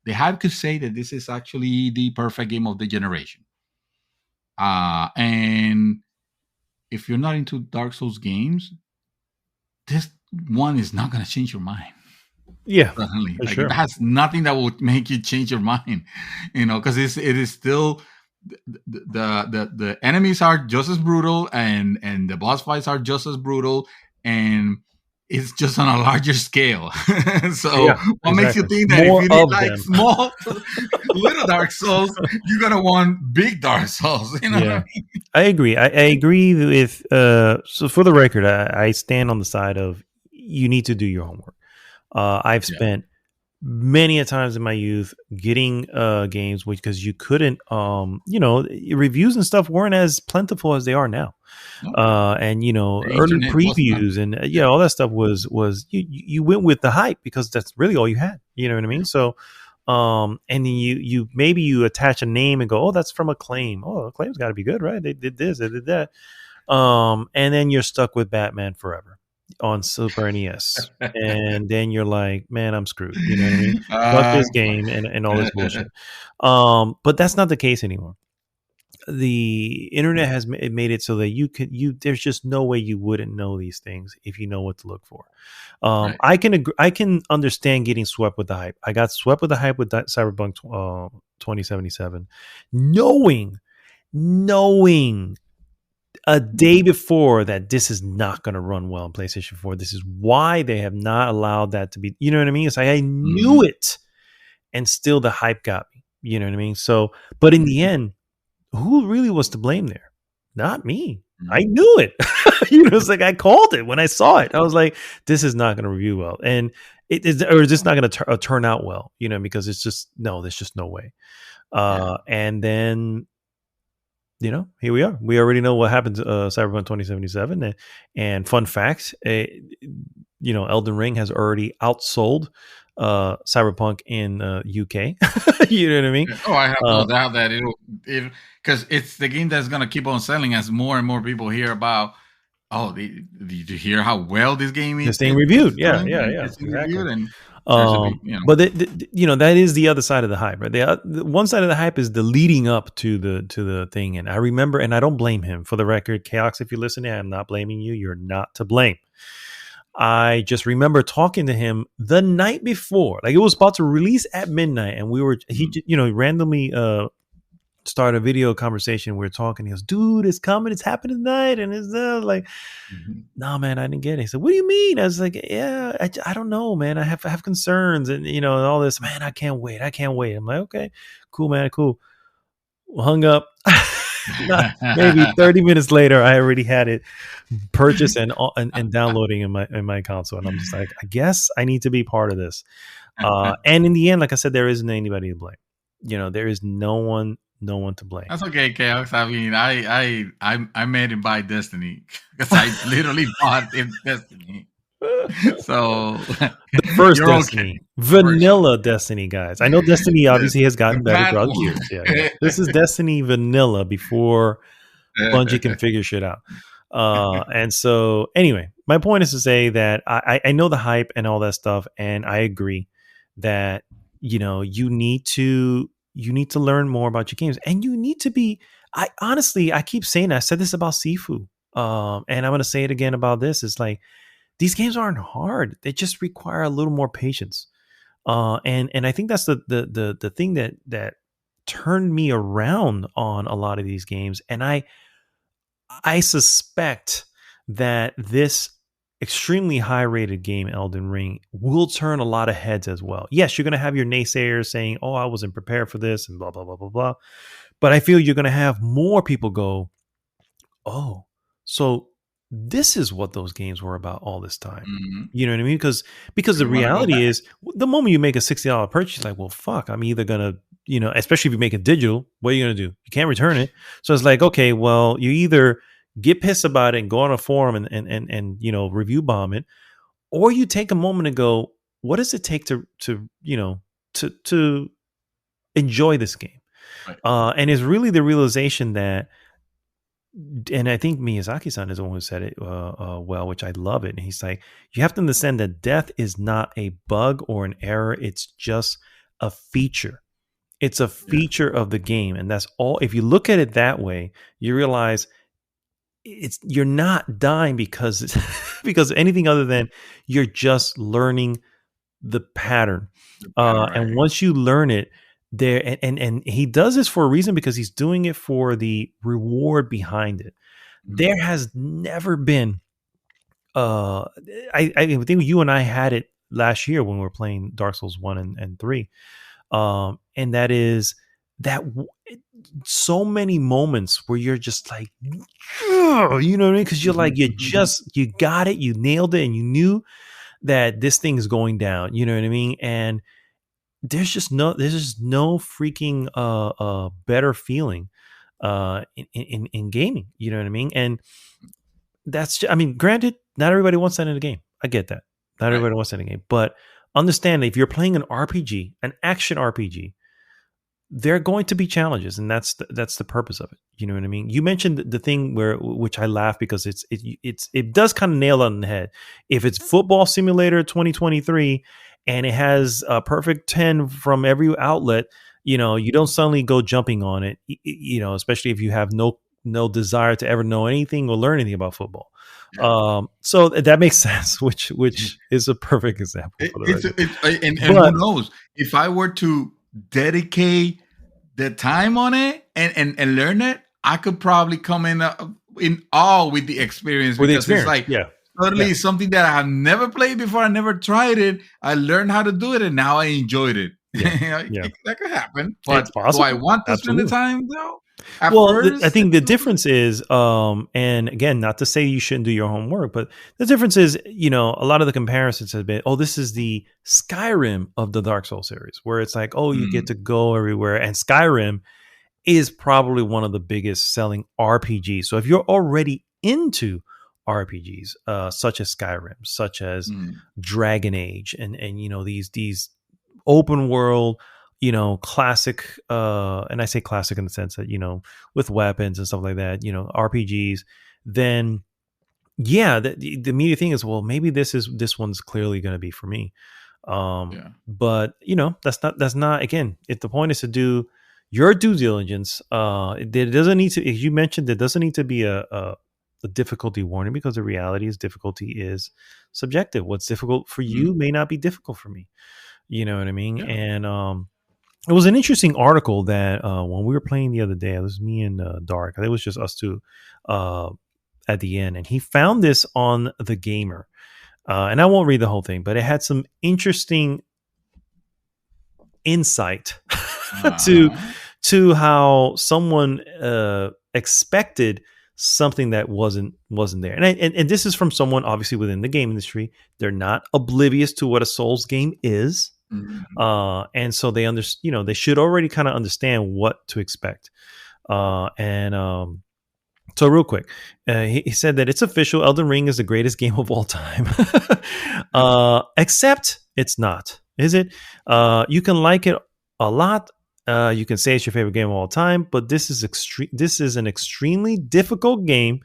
The hype could say that this is actually the perfect game of the generation. And if you're not into Dark Souls games, this one is not going to change your mind. Yeah, Definitely. for Like, it sure. has nothing that will make you change your mind, because it is still the enemies are just as brutal, and the boss fights are just as brutal, and it's just on a larger scale. So Yeah, what makes you exactly. think that if More you need of like them. small little Dark Souls, you're gonna want big Dark Souls? You know what I Yeah, mean? I agree. I agree with. So for the record, I stand on the side of you need to do your homework. I've Yeah. spent many a times in my youth getting games because you couldn't, reviews and stuff weren't as plentiful as they are now. No, And the early internet was not. previews and Yeah. all that stuff was you went with the hype because that's really all you had. You know what I mean? Yeah. So and then you maybe you attach a name and go, oh, that's from Acclaim. Oh, Acclaim's got to be good, right? They did this, they did that. And then you're stuck with Batman Forever on Super NES. And then you're like, man, I'm screwed. You know what I mean? Fuck Uh, this game and all this bullshit. But that's not the case anymore. The internet has made it so that there's just no way you wouldn't know these things if you know what to look for. right. I can understand getting swept with the hype. I got swept with the hype with that Cyberpunk 2077, knowing a day before that this is not going to run well on PlayStation 4. This is why they have not allowed that to be. You know what I mean? It's like I knew Mhm. it, and still the hype got me. You know what I mean? So, but in the end, who really was to blame there? Not me. I Mhm. knew it. It's like I called it when I saw it. I was like, this is not going to review well, and it is, or it's just not going to turn out well. Because it's just no. There's just no way. Yeah. And then here we are. We already know what happened to Cyberpunk 2077. And fun fact, Elden Ring has already outsold Cyberpunk in UK. You know what I mean? Oh, I have Uh, no doubt that because it's the game that's gonna keep on selling as more and more people hear about. Oh, did you hear how well this game this is? thing reviewed. It's Yeah, doing, yeah, and yeah, it's being exactly. reviewed, and there's a big, But that is the other side of the hype, right? The one side of the hype is the leading up to the thing. And I remember, and I don't blame him. For the record, Chaos, if you're listening, I'm not blaming you. You're not to blame. I just remember talking to him the night before, like it was about to release at midnight, and he randomly started a video conversation. We were talking. He goes, "Dude, it's coming. It's happening tonight." And it's like, Mhm. "No, man, I didn't get it." He said, "What do you mean?" I was like, "Yeah, I don't know, man. I have concerns, and all this. Man, I can't wait. I can't wait." I'm like, "Okay, cool, man, cool." Hung up. Maybe 30 minutes later, I already had it purchased and downloading in my console, and I'm just like, I guess I need to be part of this. And in the end, like I said, there isn't anybody to blame. There is no one to blame. That's okay, Chaos. I mean, I made it by Destiny because I literally bought it Destiny. So The first you're okay. Destiny, Version. vanilla Destiny, guys. I know Destiny Yes, obviously has the gotten better bad throughout the one. years. Yeah, yeah. This is Destiny vanilla before Bungie can figure shit out. And so, anyway, my point is to say that I know the hype and all that stuff, and I agree that you need to learn more about your games, and you need to be. I honestly, I keep saying that. I said this about Sifu, and I'm going to say it again about this. It's like these games aren't hard; they just require a little more patience. And I think that's the thing that turned me around on a lot of these games, and I suspect that this extremely high rated game, Elden Ring, will turn a lot of heads as well. Yes, you're going to have your naysayers saying, "Oh, I wasn't prepared for this," and blah blah blah blah blah. But I feel you're going to have more people go, "Oh, so this is what those games were about all this time." Mhm. You know what I mean? Because the You want to go reality back. is, the moment you make a $60 purchase, like, well, fuck, I'm either gonna, especially if you make it digital, what are you gonna do? You can't return it. So it's like, okay, well, you either get pissed about it and go on a forum and review bomb it, or you take a moment and go, what does it take to enjoy this game? Right. And it's really the realization that, and I think Miyazaki-san is the one who said it well, which I love it. And he's like, you have to understand that death is not a bug or an error. It's just a feature. It's a Yeah. feature of the game. And that's all. If you look at it that way, you realize you're not dying because because of anything other than you're just learning the pattern. The pattern, right. And once you learn it, there and he does this for a reason, because he's doing it for the reward behind it. Mhm. There has never been uh I think you and I had it last year when we were playing Dark Souls 1 and 3. And that is that so many moments where you're just like, "Ugh," you know what I mean? Because you're like, you got it, you nailed it, and you knew that this thing is going down. You know what I mean? And there's just no freaking better feeling in gaming. You know what I mean? And I mean, granted, not everybody wants that in a game. I get that. Not Right. everybody wants that in a game, but understand that if you're playing an RPG, an action RPG, there are going to be challenges, and that's the purpose of it. You know what I mean? You mentioned the thing which I laugh, because it does kind of nail it on the head. If it's Football Simulator 2023 and it has a perfect 10 from every outlet, you don't suddenly go jumping on it. Especially if you have no desire to ever know anything or learn anything about football. Yeah. So that makes sense, which is a perfect example for the record. And who But knows, if I were to dedicate the time on it and learn it, I could probably come in awe with the experience, with the because it's experience, like yeah. totally something that I have never played before. I never tried it. I learned how to do it, and now I enjoyed it. Yeah, yeah. That could happen. It's But do I possible. want to spend the Absolutely. time though? At Well, I first, think the difference is, and again, not to say you shouldn't do your homework, but the difference is, a lot of the comparisons have been, oh, this is the Skyrim of the Dark Souls series, where it's like, oh, you get mm, to go everywhere. And Skyrim is probably one of the biggest selling RPGs. So if you're already into RPGs, such as Skyrim, such as mm, Dragon Age, and these open world, classic, and I say classic in the sense that, with weapons and stuff like that, RPGs, then yeah, the immediate thing is, well, maybe this one's clearly going to be for me. yeah, But that's not, again, if the point is to do your due diligence, there doesn't need to, as you mentioned, there doesn't need to be a difficulty warning, because the reality is difficulty is subjective. What's difficult for mm, you may not be difficult for me. You know what I mean? yeah. And it was an interesting article that when we were playing the other day, it was me and Dark. It was just us two uh, at the end, and he found this on The Gamer. And I won't read the whole thing, but it had some interesting insight to Uh-huh. to how someone expected something that wasn't there. And this is from someone obviously within the game industry. They're not oblivious to what a Souls game is. Mhm. And so they should already kind of understand what to expect. And So real quick, he said that it's official. Elden Ring is the greatest game of all time, except it's not. Is it? You can like it a lot. You can say it's your favorite game of all time, but this is extreme. This is an extremely difficult game,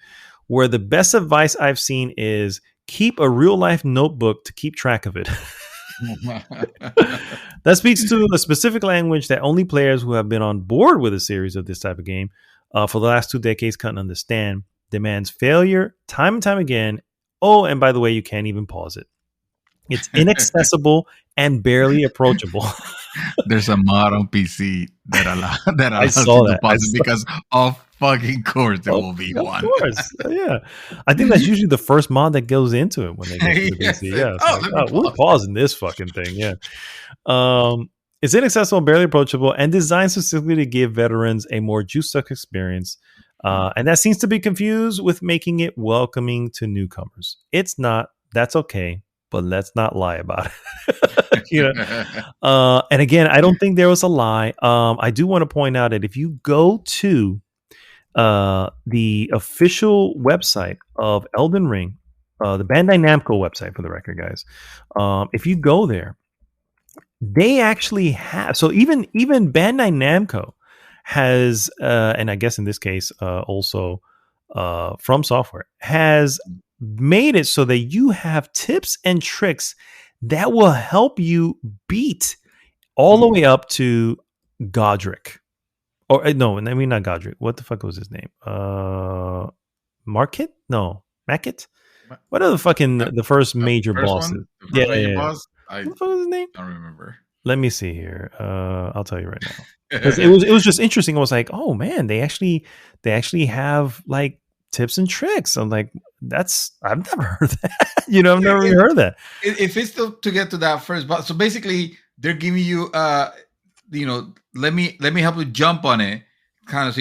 where the best advice I've seen is keep a real life notebook to keep track of it. That speaks to a specific language that only players who have been on board with a series of this type of game for the last 2 decades can't understand. Demands failure time and time again. Oh, and by the way, you can't even pause it. It's inaccessible and barely approachable. There's a mod on PC that that I allows saw you to that. I pause it saw, because of fucking course there of, will be of one. course, yeah. I think that's usually the first mod that goes into it when they go to the Yes. PC. Yeah, it's Oh, like, let me oh, we're pause it. pausing this fucking thing. Yeah. It's inaccessible, barely approachable, and designed specifically to give veterans a more juiced up experience. And that seems to be confused with making it welcoming to newcomers. It's not. That's okay, but let's not lie about it. And again, I don't think there was a lie. I do want to point out that if you go to the official website of Elden Ring, the Bandai Namco website for the record, guys, if you go there, they actually have, so even Bandai Namco has and I guess in this case also From Software has made it so that you have tips and tricks that will help you beat all the way up to Godric. Or no, I mean not Godric. What the fuck was his name? Market? No, Mackett? What are the fucking Uh, the first the major first one, bosses? the Yeah, first yeah, major yeah. boss, I What the fuck was his name? don't remember. Let me see here. I'll tell you right now. Because it was just interesting. I was like, oh man, they actually have like tips and tricks. I'm like, I've never heard that. I've never even heard that. If it's to get to that first boss, so basically they're giving you let me help you jump on it kind of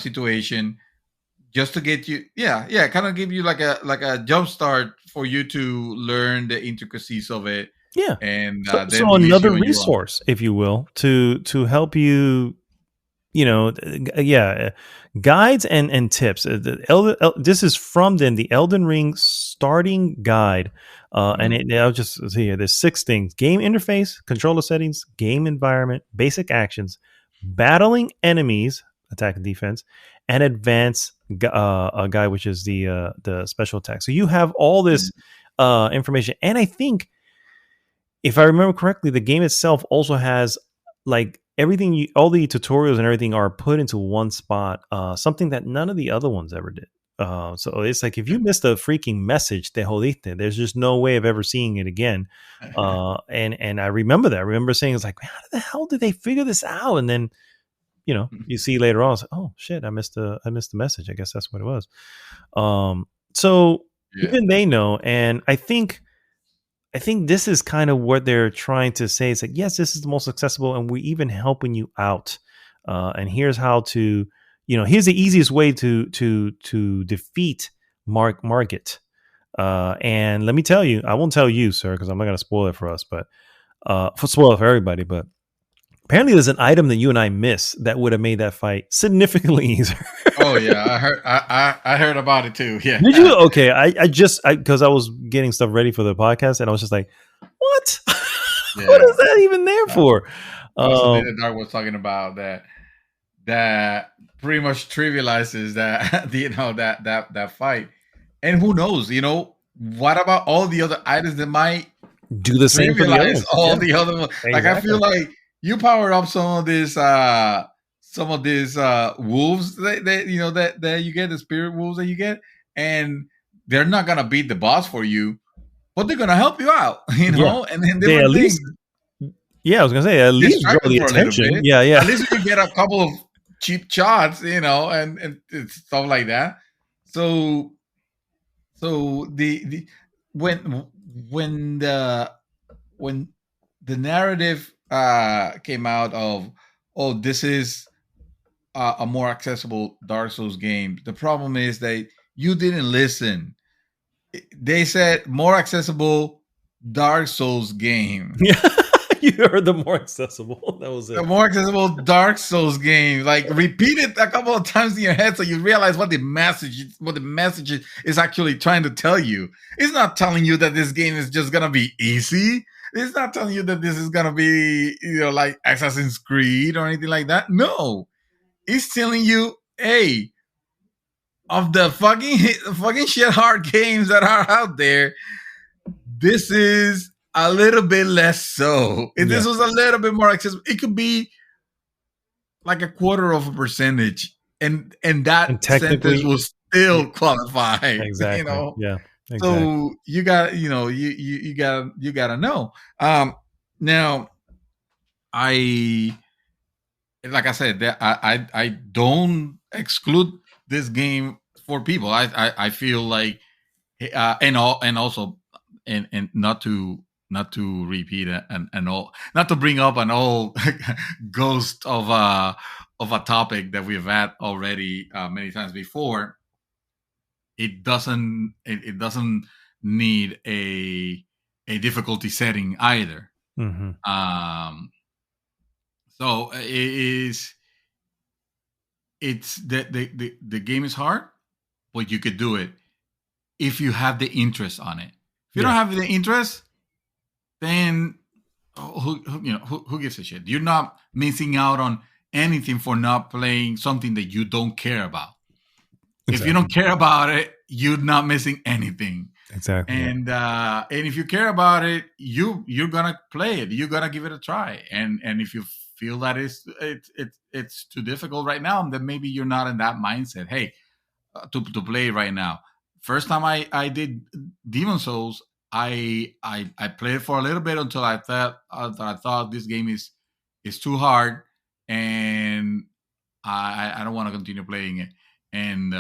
situation just to get you kind of give you like a jump start for you to learn the intricacies of it Yeah. and So then release another you on your own. resource, if you will, to help you, guides and tips. This is from the Elden Ring starting guide, and I'll just see here. There's 6 things: game interface, controller settings, game environment, basic actions, battling enemies, attack and defense, and advanced guide, which is the special attack. So you have all this information, and I think if I remember correctly, the game itself also has like everything, all the tutorials and everything are put into one spot, something that none of the other ones ever did. So it's like if you missed a freaking message, te jodiste. There's just no way of ever seeing it again. And I remember that. I remember saying, it's like, how the hell did they figure this out? And then you see later on, it's like, oh shit, I missed the message. I guess that's what it was. So Yeah. even they know, and I think this is kind of what they're trying to say. It's like, yes, this is the most accessible, and we're even helping you out. And here's how to, here's the easiest way to defeat Margit. And let me tell you, I won't tell you, sir, because I'm not going to spoil it for us, but spoil it for everybody. But apparently, there's an item that you and I miss that would have made that fight significantly easier. Oh yeah, I heard. I heard about it too. Yeah. Did you? Okay, I just because I was getting stuff ready for the podcast, and I was just like, "What? Yeah. What is that even there for?" Also, Dark was talking about that pretty much trivializes that that fight. And who knows? What about all the other items that might Do the same for the other trivialize ones. all Yeah, the other ones? Like I exactly. feel like you power up some of these wolves that you get, the spirit wolves that you get, and they're not gonna beat the boss for you, but they're gonna help you out, Yeah, and then they at different things. least. Yeah, I was gonna say at least draw Distract them the for a little attention. bit. Yeah, yeah, At least you can get a couple of cheap shots, and stuff like that. So the when when the when the narrative came out of, oh, this is a more accessible Dark Souls game, the problem is that you didn't listen. They said more accessible Dark Souls game. yeah. You heard the more accessible. That was The it. more accessible Dark Souls game. Like repeat it a couple of times in your head so you realize what the message is actually trying to tell you. It's not telling you that this game is just gonna be easy. It's not telling you that this is gonna be, like Assassin's Creed or anything like that. No. It's telling you, hey, of the fucking shit hard games that are out there, this is a little bit less so. If Yeah, this was a little bit more accessible, it could be like a quarter of a percentage, and and that sentence technically, will yeah, still qualify. exactly. Yeah, Exactly. So you got, you gotta know. Now I, like I said, that I don't exclude this game for people. I feel like, and also, and not to repeat an old, not to bring up an old ghost of a topic that we've had already many times before. It doesn't need a difficulty setting either. Hmm. Um, so it's the game is hard, but you could do it if you have the interest on it. If you don't Yeah. have the interest, then who gives a shit? You're not missing out on anything for not playing something that you don't care about. If you Exactly. don't care about it, you're not missing anything. Exactly. Yeah. And if you care about it, you're gonna play it. You're gonna give it a try. And if you feel that it's too difficult right now, then maybe you're not in that mindset. Hey, to play right now. First time I did Demon Souls, I played for a little bit until I thought this game is too hard, and I don't want to continue playing it. And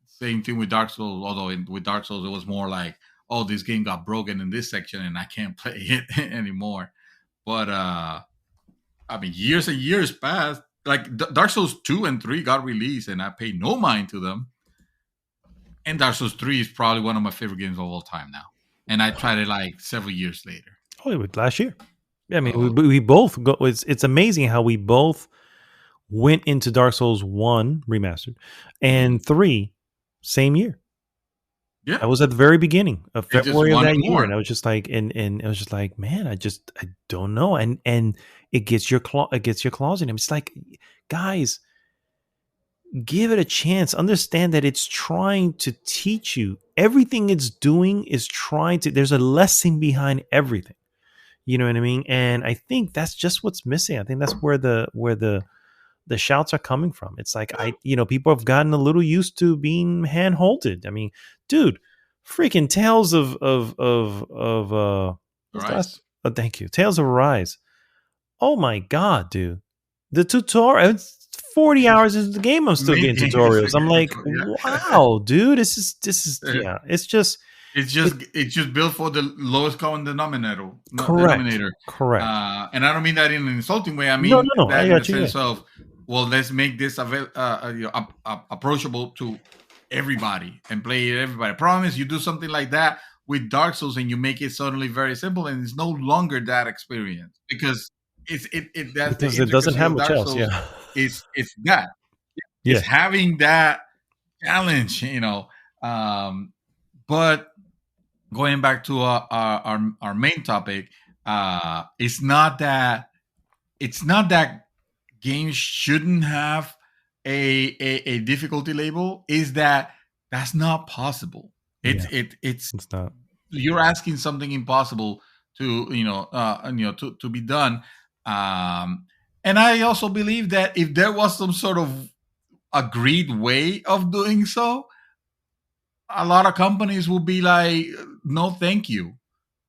same thing with Dark Souls. Although with Dark Souls, it was more like, oh, this game got broken in this section, and I can't play it anymore. But I mean, years and years passed. Like Dark Souls 2 and 3 got released, and I paid no mind to them. And Dark Souls 3 is probably one of my favorite games of all time now. And I tried it like several years later. Oh, it was last year. Yeah, I mean, So we both go. It's amazing how we both went into Dark Souls 1 remastered mhm. and 3 same year. Yeah, I was at the very beginning of it just February of wanted that year, more, and I was just like, and it was just like, man, I don't know, and it gets your it gets your claws in him. It's like, guys, give it a chance. Understand that it's trying to teach you. Everything it's doing is trying to. There's a lesson behind everything. You know what I mean? And I think that's just what's missing. I think that's where the shouts are coming from. It's like, people have gotten a little used to being hand holded. I mean, dude, freaking Tales of what's the last? right? Oh, thank you, Tales of Arise. Oh my god, dude, the tutorial. It's 40 hours into the game. I'm still Me, getting tutorials. I'm like, yeah. wow, dude, this is yeah. It's just it. It's just built for the lowest common denominator. Correct, correct. And I don't mean that in an insulting way. I No, mean no, no. I that in the got you. Yeah, sense of, well, let's make this approachable to everybody and play it everybody. Problem is, you do something like that with Dark Souls and you make it suddenly very simple, and it's no longer that experience because that's the because it doesn't intricacy have of much Dark else. Souls. Yeah, It's that it's yeah, having that challenge. Um, but going back to our main topic, it's not that games shouldn't have a difficulty label. Is that that's not possible. yeah. It's It's not. you're asking something impossible to to be done. And I also believe that if there was some sort of agreed way of doing so, a lot of companies will be like, no, thank you.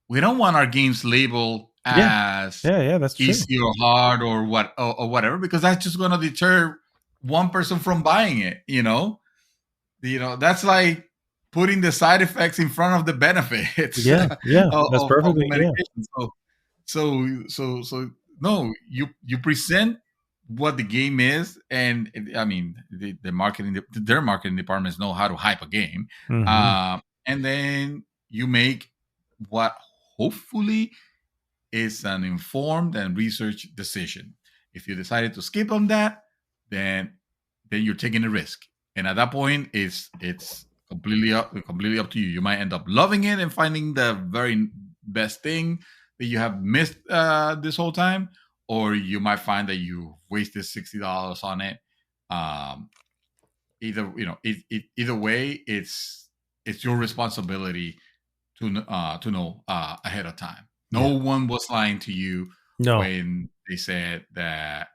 We don't want our games labeled Yeah, as yeah, yeah. That's true. easy or hard or or whatever, because that's just going to deter one person from buying it. That's like putting the side effects in front of the benefits Yeah, yeah. That's of the perfectly. Yeah, medication. So no, you present what the game is, and I mean their marketing departments know how to hype a game, hmm, and then you make what hopefully is an informed and researched decision. If you decided to skip on that, then you're taking a risk, and at that point, it's completely up to you. You might end up loving it and finding the very best thing that you have missed this whole time, or you might find that you wasted $60 on it. Um, either way, it's your responsibility to know ahead of time. No yeah. one was lying to you No, when they said that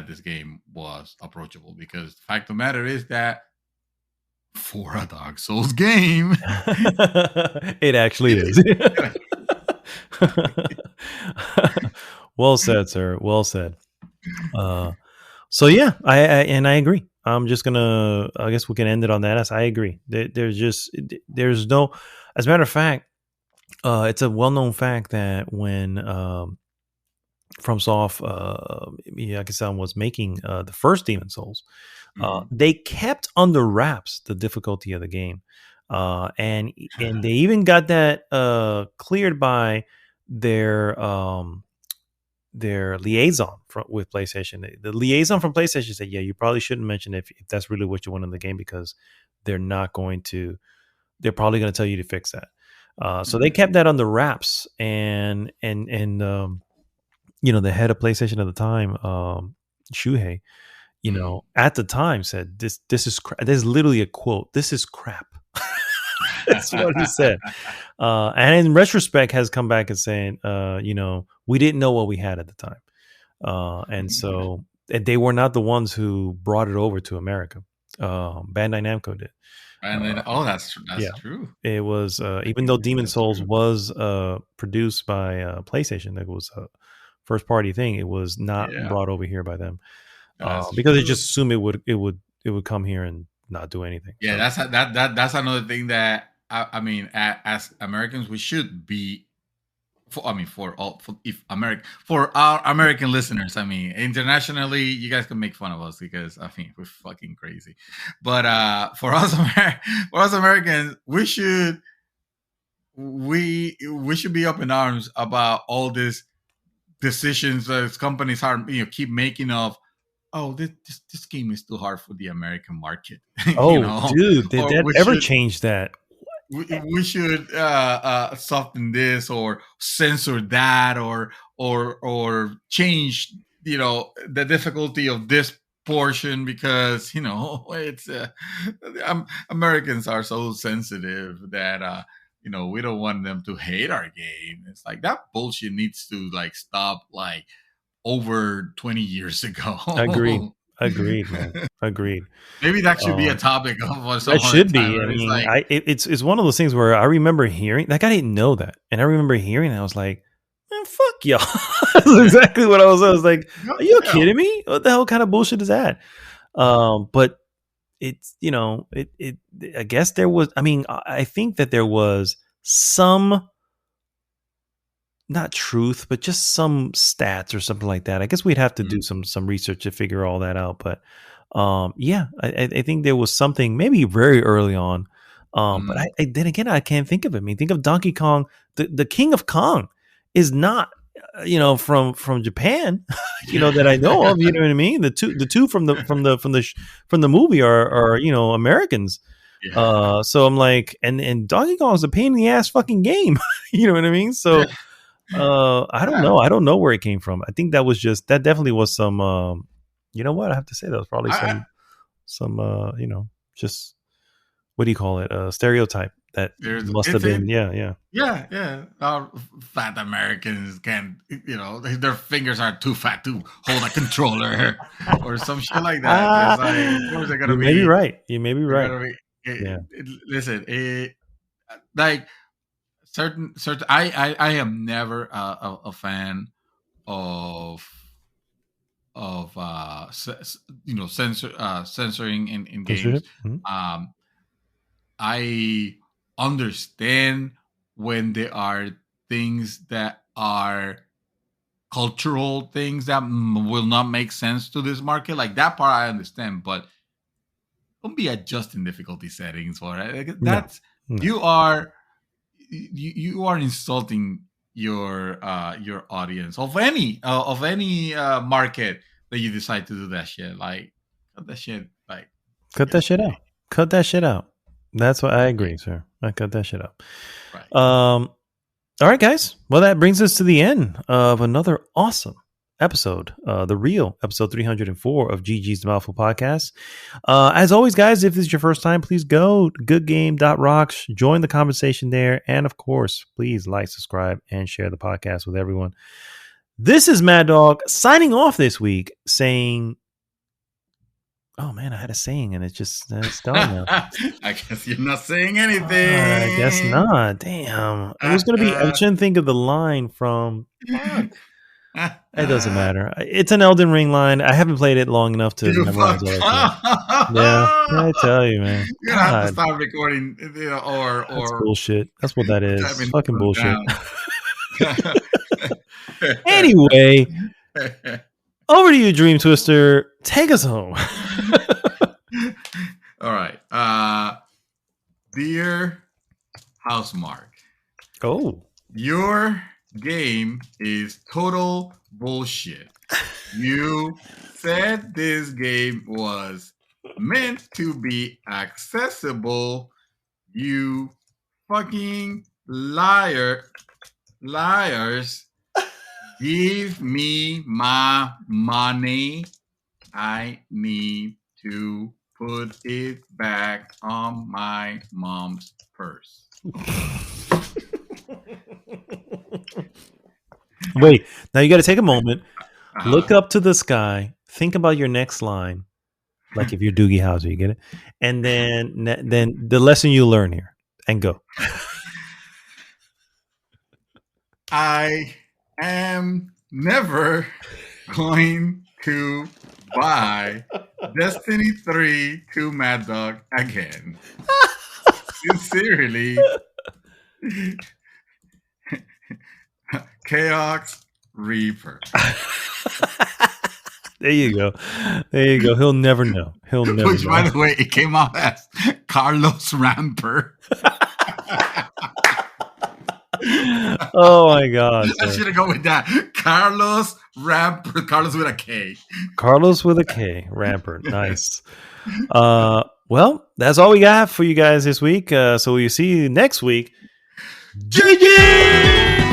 this game was approachable, because the fact of the matter is that for a Dark Souls game. It actually is. Well said, sir. Well said. So yeah, I agree. I'm just gonna. I guess we can end it on that. As I agree. There's no. As a matter of fact, it's a well-known fact that when FromSoft, Miyake-san was making the first Demon Souls, they kept under wraps the difficulty of the game, and they even got that cleared by their liaison with PlayStation. The liaison from PlayStation said, "Yeah, you probably shouldn't mention if that's really what you want in the game because they're not going to. They're probably going to tell you to fix that." So they kept that under wraps, and the head of PlayStation at the time, Shuhei, at the time said, "This is crap." There's literally a quote. "This is crap." That's what he said. And in retrospect, has come back and saying, we didn't know what we had at the time, and so they were not the ones who brought it over to America. Bandai Namco did. And then, that's true. It was even though Demon Souls was produced by PlayStation, it was a first party thing. It was not brought over here by them because they just assumed it would come here and not do anything. Yeah, so. That's another thing that I mean, as Americans, we should be. For our American listeners, I mean, internationally, you guys can make fun of us because we're fucking crazy. But for us Americans, we should be up in arms about all these decisions that companies are keep making of. Oh, this game is too hard for the American market. Oh, dude, did that ever change that? We should soften this or censor that or change the difficulty of this portion because it's Americans are so sensitive that we don't want them to hate our game. It's like that bullshit needs to stop over 20 years ago. Agreed, man. Agreed. Maybe that should be a topic of that should be. I mean, it's one of those things where I remember hearing I didn't know that, and I remember hearing it, I was like, man, fuck y'all. That's exactly what I was like, are you kidding me? What the hell kind of bullshit is that? But it's I guess there was. I mean, I think that there was some. Not truth, but just some stats or something like that. I guess we'd have to do some research to figure all that out. But I think there was something maybe very early on. But then again, I can't think of it. I mean, think of Donkey Kong. The King of Kong is not, from Japan, that I know of. You know what I mean? The two from the movie are Americans. Yeah. So I'm like, and Donkey Kong is a pain in the ass fucking game. You know what I mean? So. I don't know. I don't know where it came from. I think that definitely was some, you know what? I have to say that was probably some, just, what do you call it? Stereotype that must have been. Yeah. Fat Americans can, their fingers are too fat to hold a controller or some shit like that. Of course they're gonna be. You may be right. Listen, certain I am never a fan of censoring in games. Mm-hmm. I understand when there are things that are cultural things that will not make sense to this market. Like that part I understand, but don't be adjusting difficulty settings for it. That's you are insulting your audience of any market that you decide to do that shit. Like cut that shit. Cut that shit out. Cut that shit out. That's what I agree, sir. I cut that shit out. Right. All right, guys. Well, that brings us to the end of another awesome episode, the real episode 304 of GG's The Mouthful Podcast. As always, guys, if this is your first time, please go to goodgame.rocks, join the conversation there, and of course, please like, subscribe, and share the podcast with everyone. This is Mad Dog signing off this week, saying Oh man, I had a saying and it's gone now. I guess you're not saying I guess anything. not. Damn. It was gonna be. I was trying to think of the line from. Fuck. It doesn't matter. It's an Elden Ring line. I haven't played it long enough to You memorize fucked all that shit. Yeah, up. I tell you, man. You're gonna have to God, start recording, that's or bullshit. That's what that is. typing Fucking them bullshit. down. Anyway, over to you, Dream Twister. Take us home. All right, dear Housemark, Oh. your game is total bullshit. You said this game was meant to be accessible. You fucking liars. Give me my money. I need to put it back on my mom's purse. Wait, now you got to take a moment, look up to the sky, think about your next line, like if you're Doogie Howser, you get it, and then the lesson you learn here, and go. I am never going to buy Destiny 3 to Mad Dog again. Sincerely, Chaos Reaper. There you go. There you go. He'll never know. He'll never Which, know. by the way, it came out as Carlos Ramper. Oh my God. I sir. should have gone with that. Carlos Ramper. Carlos with a K. Carlos with a K. Rampart. Nice. Well, that's all we got for you guys this week. So we'll see you next week. GG!